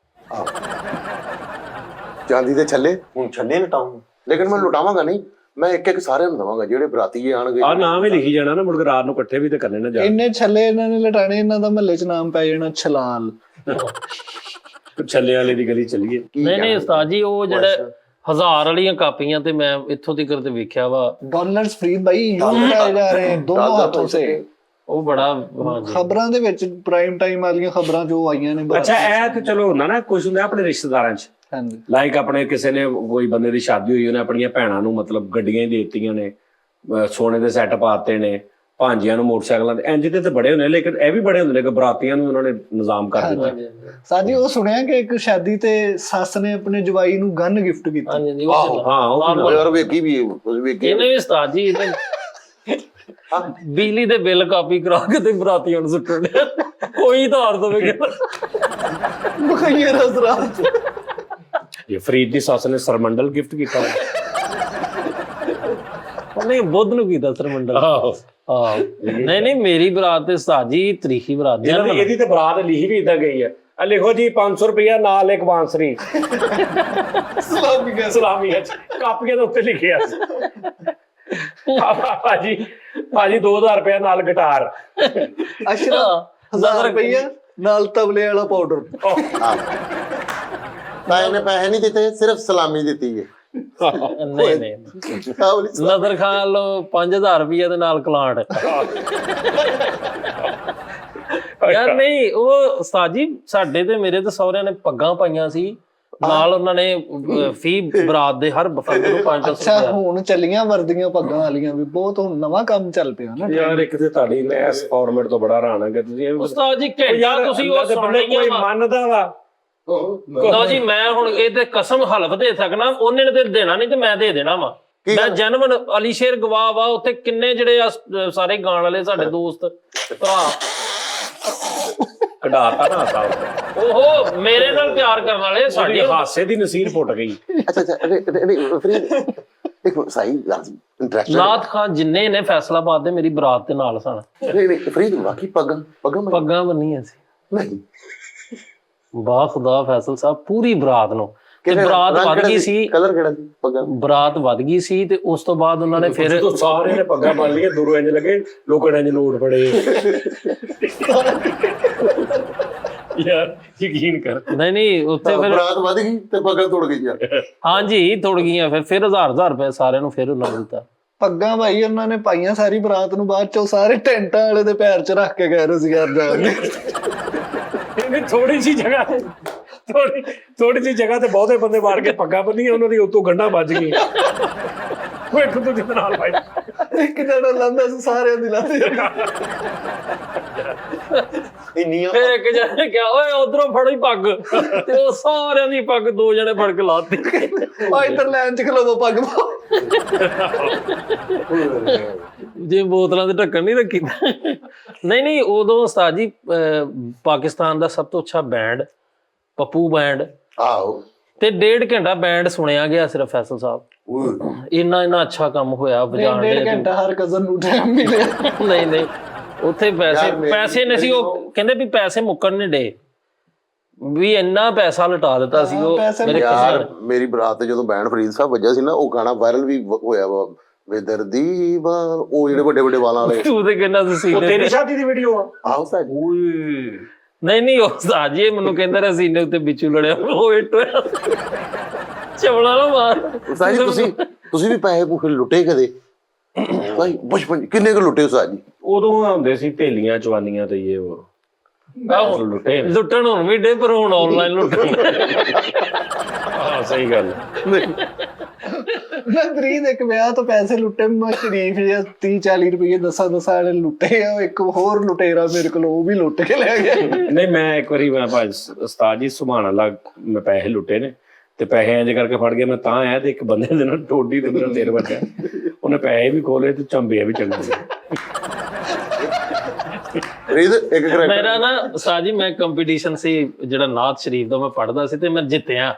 ਚਾਂਦੀ ਦੇ ਛੱਲੇ ਹੁਣ ਛੱਲੇ ਲਟਾਉਂ, ਲੇਕਿਨ ਮੈਂ ਲੁਟਾਵਾਂਗਾ ਨਹੀਂ, ਮੈਂ ਇੱਕ ਸਾਰਿਆਂ ਨੂੰ ਦਵਾਂਗਾ ਜਿਹੜੇ ਬਰਾਤੀ ਆਣਗੇ। ਆ ਨਾਮ ਹੀ ਲਿਖੀ ਜਾਣਾ ਨਾ, ਮੁੜ ਕੇ ਰਾਤ ਨੂੰ ਇਕੱਠੇ ਵੀ ਤੇ ਕਰਨੇ ਨਾ ਜਾ। ਇੰਨੇ ਛੱਲੇ ਇਹਨਾਂ ਨੇ ਲਟਾਣੇ, ਇਹਨਾਂ ਦਾ ਮਹੱਲੇ 'ਚ ਨਾਮ ਪੈ ਜਾਣਾ ਛਲਾਲ। ਛੱਲੇ ਵਾਲੇ ਦੀ ਗਲੀ ਚੱਲੀਏ। ਨਹੀਂ ਉਸਤਾਦ ਜੀ, ਉਹ ਜਿਹੜੇ 1000 ਵਾਲੀਆਂ ਕਾਪੀਆਂ ਤੇ ਮੈਂ ਇੱਥੋਂ ਤੱਕ ਤੇ ਵੇਖਿਆ ਵਾ, ਡਾਲਰਸ ਫ੍ਰੀ ਭਾਈ ਯੂਜ਼ ਲਟਾਏ ਜਾ ਰਹੇ हैं दोनों हाथों से। ਉਹ ਬੜਾ ਹਾਂਜੀ ਖਬਰਾਂ ਦੇ ਵਿੱਚ ਪ੍ਰਾਈਮ ਟਾਈਮ ਵਾਲੀਆਂ ਖਬਰਾਂ ਜੋ ਆਈਆਂ ਨੇ। ਅੱਛਾ ਇਹ ਤੇ ਚਲੋ ਹੁੰਦਾ ਨਾ, ਕੁਝ ਹੁੰਦਾ ਆਪਣੇ ਰਿਸ਼ਤੇਦਾਰਾਂ 'ਚ, ਹਾਂਜੀ ਲਾਈਕ ਆਪਣੇ ਕਿਸੇ ਨੇ ਕੋਈ ਬੰਦੇ ਦੀ ਸ਼ਾਦੀ ਹੋਈ, ਉਹਨੇ ਆਪਣੀਆਂ ਭੈਣਾਂ ਨੂੰ ਮਤਲਬ ਗੱਡੀਆਂ ਹੀ ਦੇ ਦਿੱਤੀਆਂ ਨੇ, ਸੋਨੇ ਦੇ ਸੈੱਟ ਪਾਤੇ ਨੇ, ਭਾਂਜੀਆਂ ਨੂੰ ਮੋਟਰਸਾਈਕਲਾਂ ਤੇ, ਇੰਜ ਤੇ ਬੜੇ ਹੁੰਦੇ, ਲੇਕਿਨ ਇਹ ਵੀ ਬੜੇ ਹੁੰਦੇ ਨੇ ਕਿ ਬਰਾਤੀਆਂ ਨੂੰ ਉਹਨਾਂ ਨੇ ਨਿਜ਼ਾਮ ਕਰ ਦਿੱਤਾ। ਸਾਜੀ ਉਹ ਸੁਣਿਆ ਕਿ ਇੱਕ ਸ਼ਾਦੀ ਤੇ ਸੱਸ ਨੇ ਆਪਣੇ ਜਵਾਈ ਨੂੰ ਗਨ ਗਿਫਟ ਕੀਤੀ। ਹਾਂਜੀ ਹਾਂ ਯਾਰ ਵੇਖੀ ਵੀ ਵੇਖੀ ਇਹਨੇ ਵੀ ਉਸਤਾਦ ਜੀ ਇਹਨੇ ਬਿਜਲੀ ਦੇ ਬਿੱਲ ਕਾਪੀ ਕਰਾ ਕੇ ਤੇ ਬਰਾਤੀਆਂ ਨੂੰ ਸੁੱਟਣ ਡਿਆ। ਕੋਈ ਧਾਰ ਦਵੇਗਾ ਮੁਖਈਰ ਹਜ਼ਰਾਤ। ਇਹ ਫਰੀਦ ਦੀ ਸੱਸ ਨੇ ਸਰਮੰਡਲ ਗਿਫਟ ਕੀਤਾ। ਨਹੀਂ ਬੁੱਧ ਨੂੰ ਕੀਤਾ ਸਰਮੰਡਲ। ਆਹੋ ਹਾਂ ਨਹੀਂ ਮੇਰੀ ਬਰਾਤ ਤੇ ਉਸਤਾਦ ਜੀ ਤਰੀਖੀ ਬਰਾਤ ਦੀ ਇਹਦੀ ਤੇ ਬਰਾਤ ਲਿਖੀ ਵੀ ਇਦਾਂ ਗਈ ਹੈ, ਆ ਲਿਖੋ ਜੀ 500 ਰੁਪਇਆ ਨਾਲ ਇੱਕ ਬਾਂਸਰੀ ਸਲਾਮੀਆਂ ਕਾਪੀਆਂ ਦੇ ਉੱਤੇ ਲਿਖਿਆ ਭਾਜੀ 2000 ਰੁਪਇਆ ਨਾਲ ਗਿਟਾਰ। ਅਸ਼ਰਾ 1000 ਰੁਪਈਆ ਨਾਲ ਤਬਲੇ ਵਾਲਾ ਪਾਊਡਰ। ਤਾਂ ਇਹਨੇ ਪੈਸੇ ਨਹੀਂ ਦਿੱਤੇ, ਸਿਰਫ ਸਲਾਮੀ ਦਿੱਤੀ ਹੈ। ਨਹੀਂ ਨਜ਼ਰ ਖਾਨ ਲੋ 5000 ਰੁਪਏ ਦੇ ਨਾਲ ਕਲਾਂਟ। ਯਾਰ ਨਹੀਂ ਉਹ ਉਸਤਾਦ ਜੀ ਸਾਡੇ ਤੇ ਮੇਰੇ ਤੇ ਸਹੁਰਿਆਂ ਨੇ ਪੱਗਾਂ ਪਾਈਆਂ ਸੀ ਨਾਲ, ਉਹਨਾਂ ਨੇ ਫੀ ਬਰਾਤ ਦੇ ਹਰ ਬੰਦੇ ਨੂੰ 500 ਅੱਛਾ ਹੁਣ ਚੱਲੀਆਂ ਵਰਦੀਆਂ ਪੱਗਾਂ ਵਾਲੀਆਂ ਵੀ ਬਹੁਤ, ਹੁਣ ਨਵਾਂ ਕੰਮ ਚੱਲ ਪਿਆ ਨਾ। ਯਾਰ ਇੱਕ ਤੇ ਤੁਹਾਡੀ ਮੈਂ ਇਸ ਫਾਰਮੈਟ ਤੋਂ ਬੜਾ ਹੈਰਾਨ ਹਾਂ ਕਿ ਤੁਸੀਂ ਉਸਤਾਦ ਜੀ ਘੰਟਾ ਤੁਸੀਂ ਉਹ ਬੰਦੇ ਕੋਈ ਮੰਨਦਾ ਵਾ। ਲਓ ਜੀ ਮੈਂ ਹੁਣ ਇਹ ਤੇ ਕਸਮ ਹਲਫ ਦੇ ਸਕਣਾ, ਉਹਨੇ ਨੇ ਤੇ ਦੇਣਾ ਨਹੀਂ ਤੇ ਮੈਂ ਦੇ ਦੇਣਾ ਵਾ। ਮੈਂ ਜਨਮਨ ਅਲੀ ਸ਼ੇਰ ਗਵਾਹ ਵਾ, ਉੱਥੇ ਕਿੰਨੇ ਜਿਹੜੇ ਆ ਸਾਰੇ ਗਾਣ ਵਾਲੇ ਸਾਡੇ ਦੋਸਤ ਭਰਾ ਕਢਾਤਾ ਨਾ ਸਾਹਿਬ, ਉਹ ਮੇਰੇ ਨਾਲ ਪਿਆਰ ਕਰਨ ਵਾਲੇ ਸਾਡੀ ਹਾਸੇ ਦੀ ਨਸੀਰ ਫੁੱਟ ਗਈ। ਅੱਛਾ ਨਹੀਂ ਫਰੀਦ ਇੱਕ ਸਹੀ ਲਾਜ਼ਮ ਇੰਟਰੈਸਟ ਨਾਥ ਖਾਨ ਜਿੰਨੇ ਨੇ ਫੈਸਲਾਬਾਦ ਦੇ ਮੇਰੀ ਬਰਾਤ ਦੇ ਨਾਲ ਸਨ। ਨਹੀਂ ਫਰੀਦ ਵਾਕੀ ਪੱਗਾਂ ਬੰਨੀਆਂ ਸੀ ਨਹੀਂ ਬਾ ਖੁਦਾ ਫੈਸਲ ਸਾਹਿਬ ਪੂਰੀ ਬਰਾਤ ਨੂੰ, ਤੇ ਬਰਾਤ ਵੱਧ ਗਈ ਸੀ। ਕਲਰ ਕਿਹੜਾ ਸੀ ਪੱਗਾਂ? ਬਰਾਤ ਵੱਧ ਗਈ ਸੀ ਤੇ ਉਸ ਤੋਂ ਬਾਅਦ ਉਹਨਾਂ ਨੇ ਫਿਰ ਸਾਰੇ ਨੇ ਪੱਗਾਂ ਬੰਨ ਲਈਆਂ, ਦੂਰੋਂ ਇੰਜ ਲੱਗੇ ਲੋਕਾਂ ਨੇ ਇੰਜ ਲੋੜ ਫੜੇ। ਯਾਰ ਯਕੀਨ ਕਰ। ਨਹੀਂ ਉੱਥੇ ਫਿਰ ਬਰਾਤ ਵੱਧ ਗਈ ਤੇ ਪੱਗਾਂ ਤੋੜ ਗਈਆਂ। ਹਾਂਜੀ ਤੋੜ ਗਈਆਂ, ਫਿਰ 1000 ਰੁਪਏ ਸਾਰਿਆਂ ਨੂੰ ਫਿਰ ਉਹਨਾਂ ਨੂੰ ਦਿੱਤਾ। ਪੱਗਾਂ ਭਾਈ ਉਹਨਾਂ ਨੇ ਪਾਈਆਂ ਸਾਰੀ ਬਰਾਤ ਨੂੰ, ਬਾਅਦ ਚੋਂ ਸਾਰੇ ਟੈਂਟਾਂ ਵਾਲੇ ਦੇ ਪੈਰ 'ਚ ਰੱਖ ਕੇ ਗਏ ਰੁਜ਼ਗਾਰ ਜਾਣਗੇ। ਇਹਨੇ ਥੋੜੀ ਜਿਹੀ ਜਗ੍ਹਾ ਜਿਹੀ ਜਗ੍ਹਾ ਤੇ ਬਹੁਤੇ ਬੰਦੇ ਮਾਰ ਕੇ ਪੱਗਾਂ ਬੰਨੀਆਂ, ਉਹਨਾਂ ਦੀ ਉਤੋਂ ਗੰਢਾਂ ਵੱਜ ਗਈਆਂ। ਉਹ ਇੱਕ ਦੂਜੇ ਦੇ ਨਾਲ ਭਾਈ ਇੱਕ ਜਣਾ ਲਾਂਦਾ ਸੀ ਸਾਰਿਆਂ ਦੀ ਲਾਂਦੇ। ਇੰਨੀਆਂ ਫਿਰ ਇੱਕ ਜਣੇ ਕਿਹਾ ਓਏ ਉਧਰੋਂ ਫੜੋ ਪੱਗ, ਤੇ ਉਹ ਸਾਰਿਆਂ ਦੀ ਪੱਗ 2 ਜਣੇ ਫੜ ਕੇ ਲਾਤੀ। ਆ ਇੱਧਰ ਲਾਈਨ 'ਚ ਖਲੋਵੋ ਪੱਗ ਪਾਓ। ਜੇ ਬੋਤਲਾਂ ਦੇ ਢੱਕਣ ਨਹੀਂ ਰੱਖੀ। ਨਹੀਂ ਉਦੋਂ ਉਸਤਾਦ ਜੀ ਪਾਕਿਸਤਾਨ ਦਾ ਸਭ ਤੋਂ ਅੱਛਾ ਬੈਂਡ ਪੱਪੂ ਬੈਂਡ, ਆਹੋ, ਤੇ 1.5 ਘੰਟਾ ਬੈਂਡ ਸੁਣਿਆ ਗਿਆ ਸਿਰਫ ਫੈਸਲ ਸਾਹਿਬ। ਇੰਨਾ ਅੱਛਾ ਕੰਮ ਹੋਇਆ ਵਜਾਣ ਦੇ। 1.5 ਘੰਟਾ ਹਰ ਕਜ਼ਨ ਨੂੰ ਟਾਈਮ ਮਿਲਿਆ। ਨਹੀਂ ਉੱਥੇ ਪੈਸੇ ਨਹੀਂ ਸੀ, ਉਹ ਕਹਿੰਦੇ ਵੀ ਪੈਸੇ ਮੁੱਕਣ ਨਹੀਂ ਡੇ, ਵੀ ਇੰਨਾ ਪੈਸਾ ਲਟਾ ਦਿੱਤਾ ਸੀ ਉਹ ਮੇਰੇ ਯਾਰ। ਮੇਰੀ ਬਰਾਤ ਤੇ ਜਦੋਂ ਬੈਂਡ ਫਰੀਦ ਸਾਹਿਬ ਵੱਜਿਆ ਸੀ ਨਾ, ਉਹ ਗਾਣਾ ਵਾਇਰਲ ਵੀ ਹੋਇਆ ਵਾ ਵੇ ਦਰਦੀ ਵਾਲ, ਉਹ ਜਿਹੜੇ ਵੱਡੇ ਵੱਡੇ ਵਾਲਾਂ ਵਾਲੇ। ਤੂੰ ਤੇ ਕਹਿੰਦਾ ਸੀ ਉਹ ਸੀਨੇ ਤੇਰੀ ਸ਼ਾਦੀ ਦੀ ਵੀਡੀਓ ਆ? ਆਹੋ ਉਸਤਾਦ ਜੀ। ਓਏ ਨਹੀਂ ਉਹ ਉਸਤਾਦ ਜੀ ਇਹ ਮੈਨੂੰ ਕਹਿੰਦਾ ਰਿਹਾ ਸੀਨੇ ਉੱਤੇ ਬਿੱਚੂ ਲੜਿਆ ਉਹ ਹਿੱਟ ਹੋਇਆ ਚਵਲਾ ਨਾ ਮਾਰ। ਉਸਤਾਦ ਜੀ ਤੁਸੀਂ ਵੀ ਪੈਸੇ ਪੂਸੇ ਲੁੱਟੇ ਕਦੇ? ਭਾਈ ਬਚਪਨ 'ਚ ਕਿੰਨੇ ਕੁ ਲੁੱਟੇ ਉਸਤਾਦ ਜੀ? ਉਦੋਂ ਹੁੰਦੇ ਸੀ ਢੇਲੀਆਂ ਚਵਾਨੀਆਂ ਤੇ ਇਹ ਉਹ ਲੁੱਟੇ ਨੇ। ਲੁੱਟਣ ਹੁਣ ਵੀ ਡੇ ਪਰ ਹੁਣ ਆਨਲਾਈਨ ਲੁੱਟਣ। ਹਾਂ ਸਹੀ ਗੱਲ ਹੈ। ਮੈਂ ਫਰੀਦ ਇੱਕ ਵਿਆਹ ਤੋਂ ਪੈਸੇ ਲੁੱਟੇ, ਮੈਂ ਸ਼ਰੀਫ ਜਿਹਾ 30-40 ਰੁਪਏ ਦਸਾਂ ਵਾਲੇ ਲੁੱਟੇ ਆ। ਇੱਕ ਹੋਰ ਲੁਟੇਰਾ ਮੇਰੇ ਕੋਲ ਉਹ ਵੀ ਲੁੱਟ ਕੇ ਲੈ ਗਿਆ। ਨਹੀਂ ਮੈਂ ਇੱਕ ਵਾਰੀ ਮੈਂ ਭਾਈ ਉਸਤਾਦ ਜੀ ਸੁਭਾਨ ਅੱਲਾਹ ਮੈਂ ਪੈਸੇ ਲੁੱਟੇ ਨੇ ਤੇ ਪੈਸੇ ਇੰਜ ਕਰਕੇ ਫੜ ਗਿਆ ਮੈਂ ਤਾਂ ਆਇਆ ਤੇ ਇੱਕ ਬੰਦੇ ਦੇ ਨਾਲ ਟੋਡੀ ਤੇ ਮੇਰਾ ਸਿਰ ਵੱਟਿਆ, ਉਹਨੇ ਪੈਸੇ ਵੀ ਖੋਲੇ ਤੇ ਝੰਬੇ ਵੀ ਚੰਗੇ। ਫਰੀਦ ਇੱਕ ਕਰੈਕਟਰ ਮੇਰਾ ਨਾ ਉਸਤਾਦ ਜੀ ਮੈਂ ਕੰਪੀਟੀਸ਼ਨ ਸੀ ਜਿਹੜਾ ਨਾਥ ਸ਼ਰੀਫ ਦਾ ਮੈਂ ਪੜ੍ਹਦਾ ਸੀ ਤੇ ਮੈਂ ਜਿੱਤਿਆ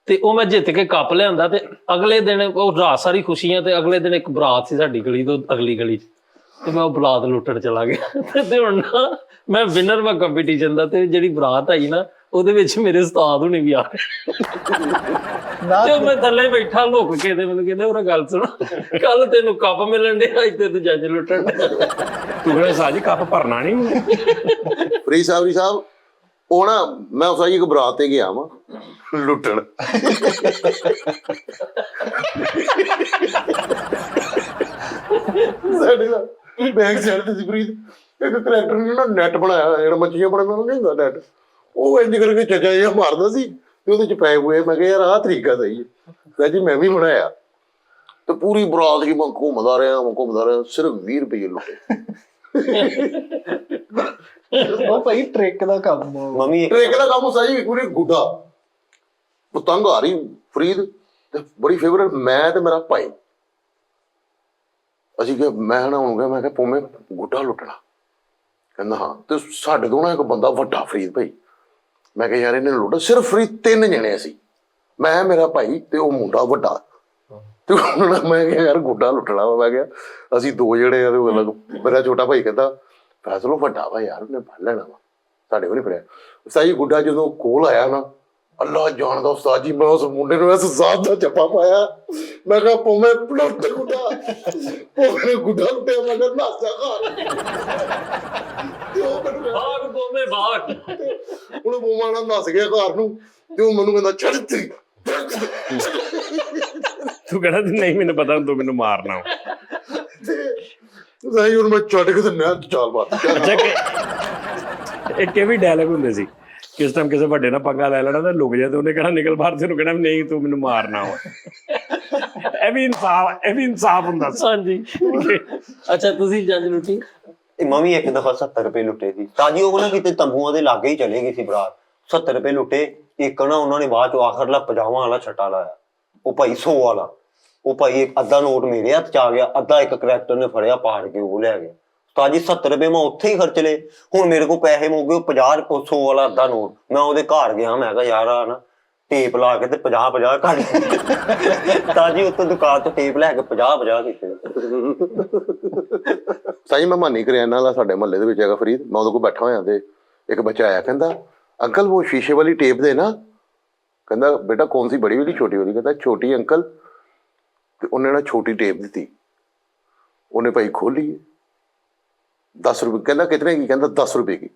ਤੇ ਉਹ ਮੈਂ ਜਿੱਤ ਕੇ ਕੱਪ ਲਿਆਂਦਾ ਤੇ ਅਗਲੇ ਦਿਨ ਉਹ ਰਾਤ ਸਾਰੀ ਖੁਸ਼ੀਆਂ ਤੇ ਅਗਲੇ ਦਿਨ ਇੱਕ ਬਰਾਤ ਸੀ ਸਾਡੀ ਗਲੀ ਤੋਂ ਅਗਲੀ ਗਲੀ 'ਚ ਤੇ ਮੈਂ ਉਹ ਬਰਾਤ ਲੁੱਟਣ ਚਲਾ ਗਿਆ ਤੇ ਹੁਣ ਨਾ ਮੈਂ ਵਿਨਰ ਮੈਂ ਕੰਪੀਟੀਸ਼ਨ ਦਾ ਤੇ ਜਿਹੜੀ ਬਰਾਤ ਆਈ ਨਾ ਉਹਦੇ ਵਿੱਚ ਮੇਰੇ ਉਸਤਾਦ ਹੁਣੇ ਵੀ ਆ ਤੇ ਮੈਂ ਥੱਲੇ ਬੈਠਾ ਲੁੱਕ ਕੇ ਤੇ ਮੈਨੂੰ ਕਹਿੰਦੇ ਉਹ ਗੱਲ ਸੁਣ ਕੱਲ ਤੈਨੂੰ ਕੱਪ ਮਿਲਣ ਦੇ ਅੱਜ ਤੇ ਤੂੰ ਜੱਜ ਲੁੱਟਣ ਤੂੰ ਕਹਿੰਦਾ ਸਾਜੀ ਕੱਪ ਭਰਨਾ ਨਹੀਂ। ਫਰੀਦ ਸਾਹਿਬ ਉਹ ਨਾ ਮੈਂ ਉਸਤਾਦ ਜੀ ਇੱਕ ਬਰਾਤ ਤੇ ਗਿਆ ਵਾਂ ਲੁੱਟਣ। ਸਾਡੇ ਦਾ ਬੈਗ ਸਾਈਡ ਤੇ ਸੀ ਫਰੀਦ, ਇੱਕ ਕਰੈਕਟਰ ਨੇ ਨਾ ਨੈਟ ਬਣਾਇਆ ਹੋਇਆ ਜਿਹੜਾ ਮੱਛੀਆਂ ਬਣਾਉਂਦਾ ਨਹੀਂ ਹੁੰਦਾ ਨੈਟ, ਉਹ ਇੰਜ ਕਰਕੇ ਚੱਜਾ ਜਿਹਾ ਮਾਰਦਾ ਸੀ ਤੇ ਉਹਦੇ ਚ ਪੈ ਹੋਏ। ਮੈਂ ਕਿਹਾ ਯਾਰ ਆਹ ਤਰੀਕਾ ਸਹੀ ਹੈ। ਕਹਿੰਦਾ ਜੀ ਮੈਂ ਵੀ ਬਣਾਇਆ ਤੇ ਪੂਰੀ ਬਰਾਤ ਹੀ ਮੈਂ ਘੁੰਮਦਾ ਰਿਹਾ ਸਿਰਫ 20 ਰੁਪਏ ਲੁੱਟੇ। ਉਹ ਭਾਈ ਟ੍ਰਿਕ ਦਾ ਕੰਮ ਆ। ਮੰਮੀ ਟ੍ਰਿਕ ਦਾ ਕੰਮ ਸਹੀ ਪੂਰੀ ਗੁੱਡਾ ਪਤੰਗ ਆ ਰਹੀ ਫਰੀਦ ਤੇ ਬੜੀ ਫੇਵਰਟ ਮੈਂ ਤੇ ਮੇਰਾ ਭਾਈ ਅਸੀਂ ਕਿ ਮੈਂ ਨਾ ਹੁਣ ਮੈਂ ਕਿਹਾ ਪੋਮੇ ਗੁੱਡਾ ਲੁੱਟਣਾ, ਕਹਿੰਦਾ ਹਾਂ। ਤੇ ਸਾਡੇ ਤੋਂ ਨਾ ਇੱਕ ਬੰਦਾ ਵੱਡਾ ਫਰੀਦ ਭਾਈ, ਮੈਂ ਕਿਹਾ ਯਾਰ ਇਹਨੇ ਲੁੱਟਾ। ਸਿਰਫ ਫਰੀਦ 3 ਜਣੇ ਸੀ, ਮੈਂ ਮੇਰਾ ਭਾਈ ਤੇ ਉਹ ਮੁੰਡਾ ਵੱਡਾ। ਤੇ ਹੁਣ ਮੈਂ ਕਿਹਾ ਯਾਰ ਗੁੱਡਾ ਲੁੱਟਣਾ ਵਾ। ਮੈਂ ਕਿਹਾ ਅਸੀਂ 2 ਜਣੇ ਆ ਤੇ ਮੇਰਾ ਛੋਟਾ ਭਾਈ ਕਹਿੰਦਾ ਫੈਸਲੋ ਵੱਡਾ ਵਾ ਯਾਰ ਉਹਨੇ ਫੜ ਲੈਣਾ ਵਾ, ਸਾਡੇ ਕੋਲ ਨਹੀਂ ਫੜਿਆ। ਉਸਤਾਦ ਗੁੱਡਾ ਜਦੋਂ ਕੋਲ ਆਇਆ ਨਾ ਅੱਲਾ ਜਾਣਦਾ ਉਸਤਾਦ ਜੀ ਮੈਂ ਉਸ ਮੁੰਡੇ ਨੂੰ ਇਸ ਜ਼ਾਤ ਦਾ ਚੱਪਾ ਪਾਇਆ। ਮੈਂ ਕਿਹਾ ਪੋਵੇਂ ਪਲਟ ਗੁੱਡਾ ਪੋਵੇਂ ਗੁੱਡਾ ਲੁੱਟਿਆ। ਮੈਂ ਕਿਹਾ ਨਾਸਾ ਘਰ ਤੇ ਉਹ ਮੈਨੂੰ ਭਾਗ ਦੋਵੇਂ ਭਾਗ ਹੁਣ ਪੋਮਾ ਨਾਲ ਨੱਸ ਗਿਆ ਘਰ ਨੂੰ ਤੇ ਉਹ ਮੈਨੂੰ ਕਹਿੰਦਾ ਛੱਡ ਤੇਰੀ। ਤੂੰ ਕਹਿੰਦਾ ਨਹੀਂ ਮੈਨੂੰ ਪਤਾ ਤੂੰ ਮੈਨੂੰ ਮਾਰਨਾ। ਸਹੀ ਹੁਣ ਮੈਂ ਛੱਡ ਕੇ ਤੇ ਨਹਿਰ ਚ ਚਾਲ ਮਾਰ। ਅੱਛਾ ਇੱਕ ਇਹ ਵੀ ਡਾਇਲੌਗ ਹੁੰਦੇ ਸੀ ਕਿਸ ਟਾਈਮ ਕਿਸੇ ਵੱਡੇ ਨਾਲ ਪੰਗਾ ਲੈ ਲੈਣਾ ਤਾਂ ਲੁਕ ਜਾ ਤੇ ਉਹਨੇ ਕਹਿਣਾ ਨਿਕਲ ਬਾਹਰ ਤੇ ਉਹਨੂੰ ਕਹਿਣਾ ਨਹੀਂ ਤੂੰ ਮੈਨੂੰ ਮਾਰਨਾ ਵਾ। ਇਹ ਵੀ ਇਨਸਾਫ ਹੁੰਦਾ ਸੀ। ਹਾਂਜੀ ਅੱਛਾ ਤੁਸੀਂ ਜੱਜ ਲੁੱਟੀ? ਮੰਮੀ ਇੱਕ ਦਫਾ 70 ਰੁਪਏ ਲੁੱਟੇ ਸੀ ਤਾਜੀ। ਉਹ ਨਾ ਕਿਤੇ ਤੰਬੂਆਂ ਦੇ ਲਾਗੇ ਹੀ ਚਲੇ ਗਈ ਸੀ ਬਰਾਤ। 70 ਰੁਪਏ ਲੁੱਟੇ। ਇੱਕ ਨਾ ਉਹਨਾਂ ਨੇ ਬਾਅਦ ਚੋਂ ਆਖਰਲਾ 50 ਵਾਲਾ ਛੱਟਾ ਲਾਇਆ, ਉਹ ਭਾਈ 100 ਵਾਲਾ। ਉਹ ਭਾਈ ਇੱਕ ਅੱਧਾ ਨੋਟ ਮੇਰੇ ਹੱਥ ਚ ਆ ਗਿਆ, ਅੱਧਾ ਇੱਕ ਕਰੈਕਟਰ ਨੇ ਫੜਿਆ ਪਾੜ ਕੇ ਉਹ ਲੈ ਗਿਆ। ਤਾਜੀ 70 ਰੁਪਏ ਮੈਂ ਉੱਥੇ ਹੀ ਖਰਚ ਲਏ। ਹੁਣ ਮੇਰੇ ਕੋਲ ਪੈਸੇ ਮੁੱਕ ਗਏ। 50 100 ਵਾਲਾ ਅੱਧਾ ਨੋਟ। ਮੈਂ ਉਹਦੇ ਘਰ ਗਿਆ, ਮੈਂ ਕਿਹਾ ਯਾਰ ਆ ਨਾ ਟੇਪ ਲਾ ਕੇ ਤੇ 50 ਕੱਢ ਤਾਜੀ ਉੱਤੋਂ ਦੁਕਾਨ ਤੋਂ ਟੇਪ ਲੈ ਕੇ 50 ਕੀਤੇ। ਸਾਈ ਮੈਂ ਮਾਨੀ ਕਰਿਆਨਾ ਵਾਲਾ ਸਾਡੇ ਮਹੱਲੇ ਦੇ ਵਿੱਚ ਹੈਗਾ ਫਰੀਦ, ਮੈਂ ਉਹਦੇ ਕੋਲ ਬੈਠਾ ਹੋਇਆ ਤੇ ਇੱਕ ਬੱਚਾ ਆਇਆ ਕਹਿੰਦਾ अंकल वो शीशे वाली टेप दे ना। कहता बेटा कौन सी बड़ी वाली छोटी वाली? कहता छोटी अंकल। तो उन्हें ना छोटी टेप दी, उन्हें भाई खोली 10 रुपये। कहना कितने की? कहता 10 रुपये की।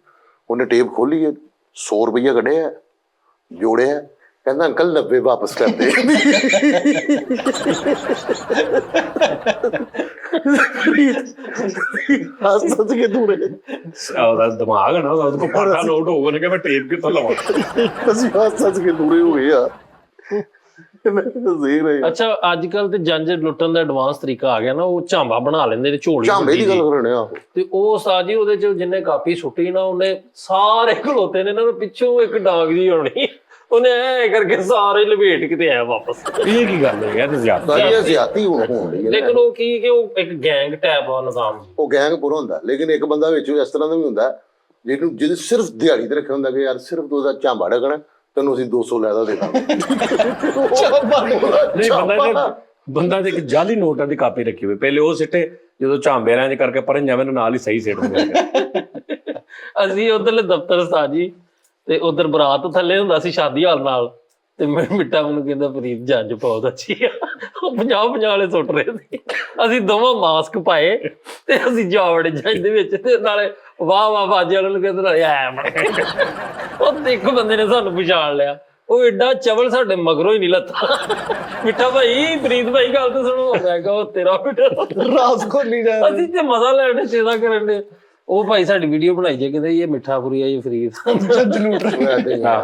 उन्हें टेप खोली है, 100 रुपया कढ़े है, जोड़े है। कहना अंकल 90 वापस कर दे। हंस के दूर ਉਹਦਾ ਦਿਮਾਗ ਹੈ ਨਾ ਉਹਦੇ ਕੋਲ ਪਾਟਾ ਨੋਟ ਹੋਊਗਾ ਨੇ ਕਿ ਮੈਂ ਟੇਪ ਕਿੱਥੋਂ ਲਵਾਂ। ਅਸੀਂ ਹੱਸ ਕੇ ਦੂਰੇ ਹੋ ਗਏ ਆ। ਅੱਛਾ ਅੱਜ ਕੱਲ ਤੇ ਜੰਜ ਲੁੱਟਣ ਦਾ ਐਡਵਾਂਸ ਤਰੀਕਾ ਆ ਗਿਆ ਨਾ, ਉਹ ਝਾਂਬਾ ਬਣਾ ਲੈਂਦੇ ਨੇ ਝੋਲੀ ਝਾਂਬੇ ਦੀ ਗੱਲ ਕਰਨੇ ਆ ਤੇ ਉਹ ਸਾਜੀ ਉਹਦੇ ਚ ਜਿੰਨੇ ਕਾਪੀ ਸੁੱਟੀ ਨਾ ਉਹਨੇ ਸਾਰੇ ਖਲੋਤੇ ਨੇ ਇਹਨਾਂ ਨੂੰ ਪਿੱਛੋਂ ਇੱਕ ਡਾਂਗ ਦੀ ਹੋਣੀ, ਉਹਨੇ ਐ ਕਰਕੇ ਸਾਰੇ ਲਪੇਟ ਕੇ ਆਇਆ ਵਾਪਸ। ਇਹ ਕੀ ਗੱਲ ਹੈ ਯਾਰ ਜ਼ਿਆਦਤੀ ਹੋਣ ਰਹੀ ਹੈ। ਲੇਕਿਨ ਉਹ ਕੀ ਕਿ ਉਹ ਇੱਕ ਗੈਂਗ ਟਾਈਪ ਆ ਨਿਜ਼ਾਮ, ਉਹ ਗੈਂਗ ਪੂਰਾ ਹੁੰਦਾ। ਲੇਕਿਨ ਇੱਕ ਬੰਦਾ ਵਿੱਚ ਇਸ ਤਰ੍ਹਾਂ ਦਾ ਵੀ ਹੁੰਦਾ ਜਿਹਨੂੰ ਜਿਹਦੇ ਸਿਰਫ ਦਿਹਾੜੀ ਤੇ ਰੱਖਿਆ ਹੁੰਦਾ ਕਿ ਯਾਰ ਸਿਰਫ ਤੂੰ ਉਹਦਾ ਝਾਂਬਾ ਡਕਣਾ, ਤੈਨੂੰ ਅਸੀਂ 200 ਲੈਦਾ ਦੇ ਦਾਂਗੇ। ਨਹੀਂ ਬੰਦਾ ਤੇ ਇੱਕ ਜਾਲੀ ਨੋਟਾਂ ਦੀ ਕਾਪੀ ਰੱਖੀ ਹੋਈ, ਪਹਿਲੇ ਉਹ ਸਿੱਟੇ, ਜਦੋਂ ਝਾਂਬੇ ਰਾਂ ਕਰਕੇ ਪਰਨ ਜਾਵੇ ਨਾਲ ਹੀ ਸਹੀ ਸਿੱਟ ਦਿੰਦੇ। ਅਸੀਂ ਉਧਰਲੇ ਦਫ਼ਤਰ ਸਾਜੀ ਤੇ ਉਧਰ ਬਰਾਤ ਥੱਲੇ ਹੁੰਦਾ ਸੀ ਸ਼ਾਦੀ ਹਾਲ ਨਾਲ, ਤੇ ਮੈਂ ਮਿੱਟਾ ਮੈਨੂੰ ਕਹਿੰਦਾ ਫਰੀਦ ਜੰਜ ਬਹੁਤ ਅੱਛੀ ਆ। ਉਹ 50 ਵਾਲੇ ਸੁੱਟ ਰਹੇ ਸੀ। ਅਸੀਂ ਦੋਵਾਂ ਮਾਸਕ ਪਾਏ ਤੇ ਅਸੀਂ ਜਾ ਵੜੇ ਜੰਜ ਦੇ ਵਿੱਚ ਤੇ ਨਾਲੇ ਵਾਹ ਵਾਹ ਬਾਜੇ ਵਾਲਿਆਂ ਨੂੰ ਕਹਿੰਦੇ ਨਾਲੇ ਐ ਉਹ ਇੱਕ ਬੰਦੇ ਨੇ ਸਾਨੂੰ ਪਛਾਣ ਲਿਆ। ਉਹ ਏਡਾ ਚਵਲ ਸਾਡੇ ਮਗਰੋਂ ਹੀ ਨਹੀਂ ਲੱਥਾ। ਮਿੱਠਾ ਭਾਈ ਫਰੀਦ ਭਾਈ ਗੱਲ ਤਾਂ ਸੁਣੋ। ਮੈਂ ਕਿਹਾ ਉਹ ਤੇਰਾ ਮਿੱਠਾ ਰਾਸ ਖੋਲੀ ਜਾ ਰਹੀ। ਅਸੀਂ ਤੇ ਮਜ਼ਾ ਲੈਣੇ ਚੇਦਾ ਕਰਨ ਦੇ। ਉਹ ਭਾਈ ਸਾਡੀ ਵੀਡੀਓ ਬਣਾਈ ਜੇ ਕਹਿੰਦੇ ਇਹ ਮਿੱਠਾ ਪੁਰੀ ਆ ਇਹ ਫਰੀਦ।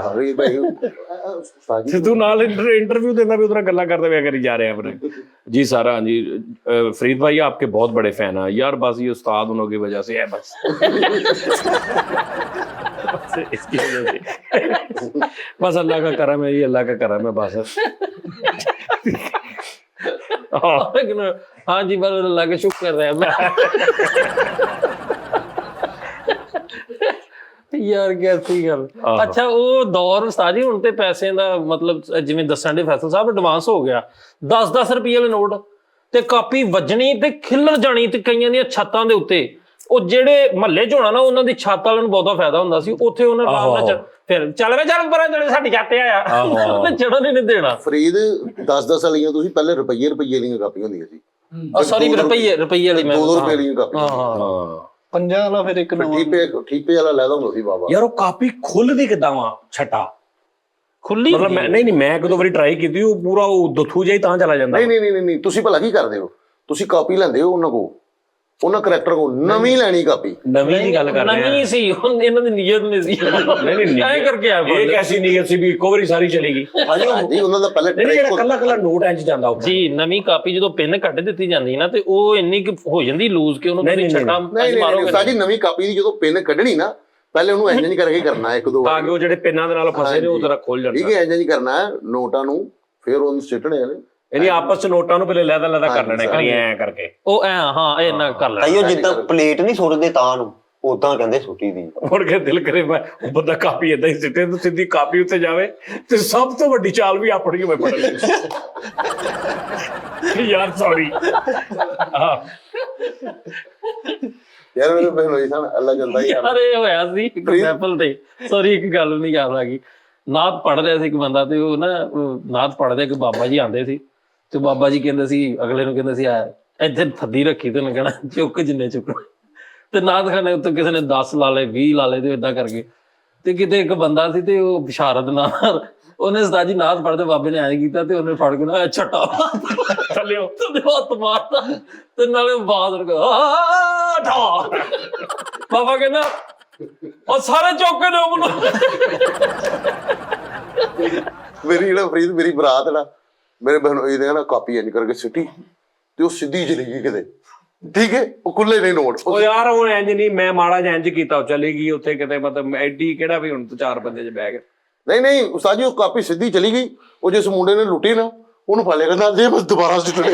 ਫਰੀਦ ਭਾਈ ਉਸਤਾਦ ਜੀ ਤੂੰ ਨਾਲ इंटरव्यू देना भी उधर गल्ला करते हुए करी जा रहे हैं अपने। जी सर, हाँ जी फरीद भाई आपके बहुत बड़े फैन हैं यार, बस ये उस्ताद होने की वजह से है बस। इसकी वजह से बस अल्लाह का करम है, ये अल्लाह का करम है बस। हाँ जी बस अल्लाह का शुक्र है। ਯਾਰ ਕੈਸੀ ਗੱਲ। ਅੱਛਾ ਉਹ ਦੌਰ ਉਸਤਾਦ ਜੀ ਹੁਣ ਤੇ ਪੈਸੇ ਦਾ ਮਤਲਬ ਜਿਵੇਂ ਦੱਸਣ ਦੇ ਫੈਸਲ ਸਾਹਿਬ ਐਡਵਾਂਸ ਹੋ ਗਿਆ। 10-10 ਰੁਪਏ ਵਾਲੇ ਨੋਟ ਤੇ ਕਾਪੀ ਵੱਜਣੀ ਤੇ ਖਿੱਲਰ ਜਾਣੀ ਤੇ ਕਈਆਂ ਦੀਆਂ ਛੱਤਾਂ ਦੇ ਉੱਤੇ। ਉਹ ਜਿਹੜੇ ਮਹੱਲੇ 'ਚ ਹੋਣਾ ਨਾ ਉਹਨਾਂ ਦੀ ਛੱਤ ਵਾਲਿਆਂ ਨੂੰ ਬਹੁਤਾ ਫਾਇਦਾ ਹੁੰਦਾ ਸੀ। ਉੱਥੇ ਉਹਨਾਂ ਨਾਲ ਫਿਰ ਚੱਲ ਵੇ ਚੱਲ ਪਰਾਂ ਜਿਹੜੇ ਸਾਡੀ ਛੱਤ ਆਇਆ ਚੜ੍ਹਨ ਨਹੀਂ ਦੇਣਾ। ਫਰੀਦ 10-10 ਵਾਲੀਆਂ ਤੁਸੀਂ ਪਹਿਲੇ ਰੁਪਈਏ ਵਾਲੀਆਂ ਕਾਪੀਆਂ ਹੁੰਦੀਆਂ ਸੀ। ਸੌਰੀ ਰੁਪਈਏ ਵਾਲੀ ਮੈਂ 2 ਰੁਪਏ ਵਾਲੀਆਂ ਕਾਪੀਆਂ। ਹਾਂ 50 ਵਾਲਾ ਫਿਰ ਇੱਕ ਨਵਾਂ ਠੀਪੇ ਵਾਲਾ ਲੈਦਾ ਹੁੰਦਾ ਸੀ ਬਾਬਾ। ਯਾਰ ਉਹ ਕਾਪੀ ਖੁੱਲਦੀ ਕਿੱਦਾਂ ਵਾ ਛੱਟਾ ਖੁੱਲੀ ਮਤਲਬ ਮੈਂ ਨਹੀਂ ਇੱਕ ਦੋ ਵਾਰੀ ਟਰਾਈ ਕੀਤੀ ਉਹ ਪੂਰਾ ਉਹ ਦਥੂ ਜਿਹਾ ਹੀ ਤਾਂ ਚਲਾ ਜਾਂਦਾ। ਨਹੀਂ ਤੁਸੀਂ ਭਲਾ ਕੀ ਕਰਦੇ ਹੋ? ਤੁਸੀਂ ਕਾਪੀ ਲੈਂਦੇ ਹੋ ਉਹਨਾਂ ਕਰੈਕਟਰ ਕੋ ਨਵੀਂ ਲੈਣੀ ਕਾਪੀ। ਨਵੀਂ ਦੀ ਗੱਲ ਕਰ ਰਹੇ ਹਾਂ। ਨਵੀਂ ਸੀ ਹੁਣ ਇਹਨਾਂ ਦੀ ਨੀਅਤ ਨਹੀਂ ਸੀ। ਨਹੀਂ ਐ ਕਰਕੇ ਆ ਇਹ ਕੈਸੀ ਨੀਅਤ ਸੀ ਵੀ ਇੱਕੋ ਵਾਰੀ ਸਾਰੀ ਚਲੇਗੀ। ਹਾਂਜੀ ਉਹਨਾਂ ਦਾ ਪਹਿਲੇ ਨਹੀਂ ਜਿਹੜਾ ਕੱਲਾ ਨੋਟ ਇੰਚ ਜਾਂਦਾ ਉਹ ਜੀ। ਨਵੀਂ ਕਾਪੀ ਜਦੋਂ ਪਿੰਨ ਕੱਢ ਦਿੱਤੀ ਜਾਂਦੀ ਨਾ ਤੇ ਉਹ ਇੰਨੀ ਹੋ ਜਾਂਦੀ ਲੂਜ਼ ਕਿ ਉਹਨੂੰ ਤੁਸੀਂ ਛੱਟਾ ਨਹੀਂ ਸਾਡੀ ਨਵੀਂ ਕਾਪੀ ਦੀ ਜਦੋਂ ਪਿੰਨ ਕੱਢਣੀ ਨਾ ਪਹਿਲੇ ਉਹਨੂੰ ਇੰਜ ਕਰਕੇ ਕਰਨਾ ਇੱਕ ਦੋ ਤਾਂ ਕਿ ਉਹ ਜਿਹੜੇ ਪਿੰਨਾਂ ਦੇ ਨਾਲ ਫਸੇ ਨੇ ਉਹ ਜ਼ਰਾ ਖੁੱਲ ਜਾਣ। ਠੀਕ ਹੈ ਇੰਜ ਕਰਨਾ ਨੋਟਾਂ ਨੂੰ ਫਿਰ ਉਹਨੂੰ ਸਿੱਟਣੇ ਨੇ। ਯਾਨੀ ਆਪਸ ਚ ਨੋਟਾਂ ਨੂੰ ਪਹਿਲੇ ਲੈਦਾ ਕਰ ਲੈਣਾ ਕਰੀ ਐ ਕਰਕੇ ਉਹ ਐ ਹਾਂ ਇਹ ਨਾ ਕਰ ਲੈਣਾ। ਤਾਈਓ ਜਿੱਦਾਂ ਪਲੇਟ ਨਹੀਂ ਸੁੱਟਦੇ ਤਾਂ ਨੂੰ ਉਦਾਂ ਕਹਿੰਦੇ ਸੁੱਟੀ ਦੀ। ਮੁੜ ਕੇ ਦਿਲ ਕਰੇ ਮੈਂ ਉਹ ਬੰਦਾ ਕਾਪੀ ਏਦਾਂ ਹੀ ਸਿੱਟੇ ਤੇ ਸਿੱਧੀ ਕਾਪੀ ਉੱਤੇ ਜਾਵੇ ਤੇ ਸਭ ਤੋਂ ਵੱਡੀ ਚਾਲ ਵੀ ਆਪਣੀ ਹੋਵੇ ਪੜ੍ਹ ਲਈ। ਯਾਰ ਸੌਰੀ ਯਾਰ ਮੇਰੇ ਬਹਿਨ ਹੋਈ ਸਨ ਅੱਲਾ ਜਲਦਾ ਯਾਰ ਇਹ ਹੋਇਆ ਸੀ ਇੱਕ ਮਹਿਫਲ ਤੇ। ਸੌਰੀ ਇੱਕ ਗੱਲ ਨਹੀਂ ਯਾਦ ਆ ਗਈ। ਨਾਤ ਪੜ੍ਹ ਰਿਹਾ ਸੀ ਇੱਕ ਬੰਦਾ ਤੇ ਉਹ ਨਾ ਨਾਤ ਪੜ੍ਹਦੇ ਇੱਕ ਬਾਬਾ ਜੀ ਆਉਂਦੇ ਸੀ ਤੇ ਬਾਬਾ ਜੀ ਕਹਿੰਦੇ ਸੀ ਅਗਲੇ ਨੂੰ ਕਹਿੰਦੇ ਸੀ ਇੱਥੇ ਥੱਦੀ ਰੱਖੀ ਤੇ ਉਹਨੇ ਕਹਿਣਾ ਚੁੱਕ ਜਿੰਨੇ ਚੁੱਕਣਾ। ਤੇ ਨਾਤ ਖਾਨੇ ਉੱਤੇ ਕਿਸੇ ਨੇ 10 ਲਾ ਲਏ 20 ਲਾ ਲਏ ਤੇ ਏਦਾਂ ਕਰਕੇ ਤੇ ਕਿਤੇ ਇੱਕ ਬੰਦਾ ਸੀ ਤੇ ਉਹ ਬਿਸ਼ਾਰਤ ਨਾਲ ਉਹਨੇ ਉਸਤਾਦ ਜੀ ਨਾਤ ਪੜ੍ਹਦੇ ਬਾਬੇ ਨੇ ਐਂ ਕੀਤਾ ਤੇ ਉਹਨੇ ਫੜ ਕੇ ਨਾ ਛੱਟਾ ਥੱਲੇ ਤੇ ਹੱਥ ਮਾਰਤਾ ਤੇ ਨਾਲੇ ਬਾਦ ਬਾਬਾ ਕਹਿੰਦਾ ਉਹ ਸਾਰੇ ਚੌਕੇ ਨੇ ਉਹਨੂੰ। ਮੇਰੀ ਜਿਹੜਾ ਫਰੀਦ ਮੇਰੀ ਬਰਾਤ ਨਾ ਮੇਰੇ ਬਹਿਨ ਹੋਈ ਨੇ ਨਾ ਕਾਪੀ ਇੰਜ ਕਰਕੇ ਸਿੱਟੀ ਤੇ ਉਹ ਸਿੱਧੀ ਚਲੀ ਗਈ ਕਿਤੇ। ਠੀਕ ਹੈ ਉਹ ਖੁੱਲੇ ਨਹੀਂ ਨੋਟ। ਉਹ ਯਾਰ ਹੁਣ ਇੰਜ ਨਹੀਂ ਮੈਂ ਮਾੜਾ ਜਿਹਾ ਇੰਜ ਕੀਤਾ ਉਹ ਚਲੀ ਗਈ ਉੱਥੇ ਕਿਤੇ ਮਤਲਬ ਐਡੀ ਕਿਹੜਾ ਵੀ ਹੁਣ 4 ਬੰਦੇ 'ਚ ਬਹਿ ਗਏ। ਨਹੀਂ ਉਸਤਾਦ ਜੀ ਉਹ ਕਾਪੀ ਸਿੱਧੀ ਚਲੀ ਗਈ। ਉਹ ਜਿਸ ਮੁੰਡੇ ਨੇ ਲੁੱਟੀ ਨਾ ਉਹਨੂੰ ਫੜ ਲਿਆ ਕਹਿੰਦਾ ਜੇ ਬਸ ਦੁਬਾਰਾ ਸਿੱਟਣੇ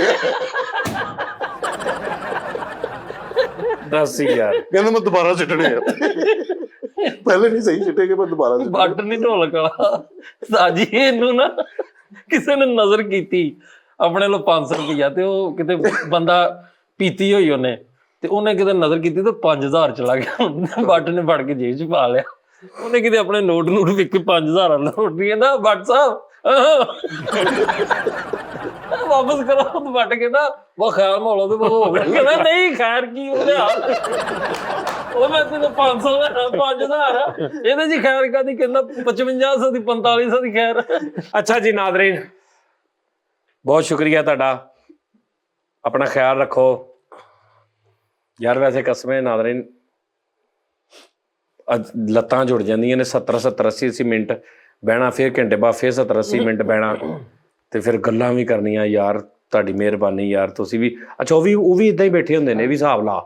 ਦੱਸ ਯਾਰ ਕਹਿੰਦਾ ਮੈਂ ਦੁਬਾਰਾ ਸਿੱਟਣੇ ਆ। ਪਹਿਲੇ ਨਹੀਂ ਸਹੀ ਸਿੱਟੇਗੇ ਪਰ ਦੁਬਾਰਾ ਬੱਟ ਨਹੀਂ ਢੋਲਕ ਵਾਲਾ ਸਾਜੀ। ਇਹਨੂੰ ਨਾ ਕਿਸੇ ਨੇ ਨਜ਼ਰ ਕੀਤੀ ਆਪਣੇ ਲੋ 500 ਰੁਪਇਆ ਤੇ ਉਹ ਕਿਤੇ ਬੰਦਾ ਪੀਤੀ ਹੋਈ ਉਹਨੇ ਤੇ ਉਹਨੇ ਕਿਤੇ ਨਜ਼ਰ ਕੀਤੀ ਤੇ 5000 ਚਲਾ ਗਿਆ। ਬੱਟ ਨੇ ਫੜ ਕੇ ਜੇਬ 'ਚ ਪਾ ਲਿਆ। ਉਹਨੇ ਕਿਤੇ ਆਪਣੇ ਨੋਟ ਵੇਖ ਕੇ 5000 ਨੋਟ ਵੀ ਕਹਿੰਦਾ ਬੱਟ ਸਾਹਿਬ ਵਾਪਸ ਕਰੋ। ਬੱਟ ਕਹਿੰਦਾ ਉਹ ਖੈਰ ਮੌਲਾ ਤੇ ਹੋ ਗਿਆ। ਕਹਿੰਦਾ ਨਹੀਂ ਖੈਰ ਕੀ ਹੋ ਗਿਆ ਉਹ ਮੈਂ ਤੈਨੂੰ 500 5000 ਇਹਦੇ ਜੀ ਖੈਰ ਕਾਦੀ। ਕਹਿੰਦਾ 5500 ਦੀ 4500 ਦੀ ਖੈਰ। ਅੱਛਾ ਜੀ ਨਾਜ਼ਰੀਨ ਬਹੁਤ ਸ਼ੁਕਰੀਆ ਤੁਹਾਡਾ। ਆਪਣਾ ਖਿਆਲ ਰੱਖੋ ਯਾਰ। ਵੈਸੇ ਕਸਮੇ ਨਾਜ਼ਰੀਨ ਲੱਤਾਂ ਜੁੜ ਜਾਂਦੀਆਂ ਨੇ। 70-80 ਮਿੰਟ ਬਹਿਣਾ ਫਿਰ ਘੰਟੇ ਬਾਅਦ ਫਿਰ 70-80 ਮਿੰਟ ਬਹਿਣਾ ਤੇ ਫਿਰ ਗੱਲਾਂ ਵੀ ਕਰਨੀਆਂ। ਯਾਰ ਤੁਹਾਡੀ ਮਿਹਰਬਾਨੀ ਯਾਰ ਤੁਸੀਂ ਵੀ। ਅੱਛਾ ਉਹ ਵੀ ਇਦਾਂ ਹੀ ਬੈਠੇ ਹੁੰਦੇ ਨੇ ਵੀ ਹਿਸਾਬ ਲਾ।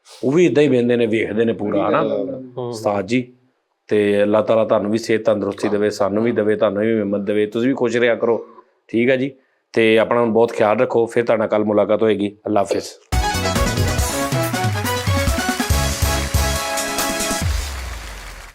ਉਹ ਵੀ ਇਦਾਂ ਹੀ ਬਹਿੰਦੇ ਨੇ ਵੇਖਦੇ ਨੇ ਪੂਰਾ ਹਨਾ ਉਸਤਾਦ ਜੀ। ਤੇ ਅੱਲਾਹ ਤਾਲਾ ਤੁਹਾਨੂੰ ਵੀ ਸਿਹਤ ਤੰਦਰੁਸਤੀ ਦੇਵੇ ਸਾਨੂੰ ਵੀ ਦੇਵੇ ਤੁਹਾਨੂੰ ਵੀ ਹਿੰਮਤ ਦੇਵੇ। ਤੁਸੀਂ ਵੀ ਖੁਸ਼ ਰਿਹਾ ਕਰੋ। ਠੀਕ ਹੈ ਜੀ ਤੇ ਆਪਣਾ ਬਹੁਤ ਖਿਆਲ ਰੱਖੋ। ਫਿਰ ਤੁਹਾਡੇ ਨਾਲ ਕੱਲ ਮੁਲਾਕਾਤ ਹੋਏਗੀ। ਅੱਲਾਹ ਹਾਫਿਜ਼।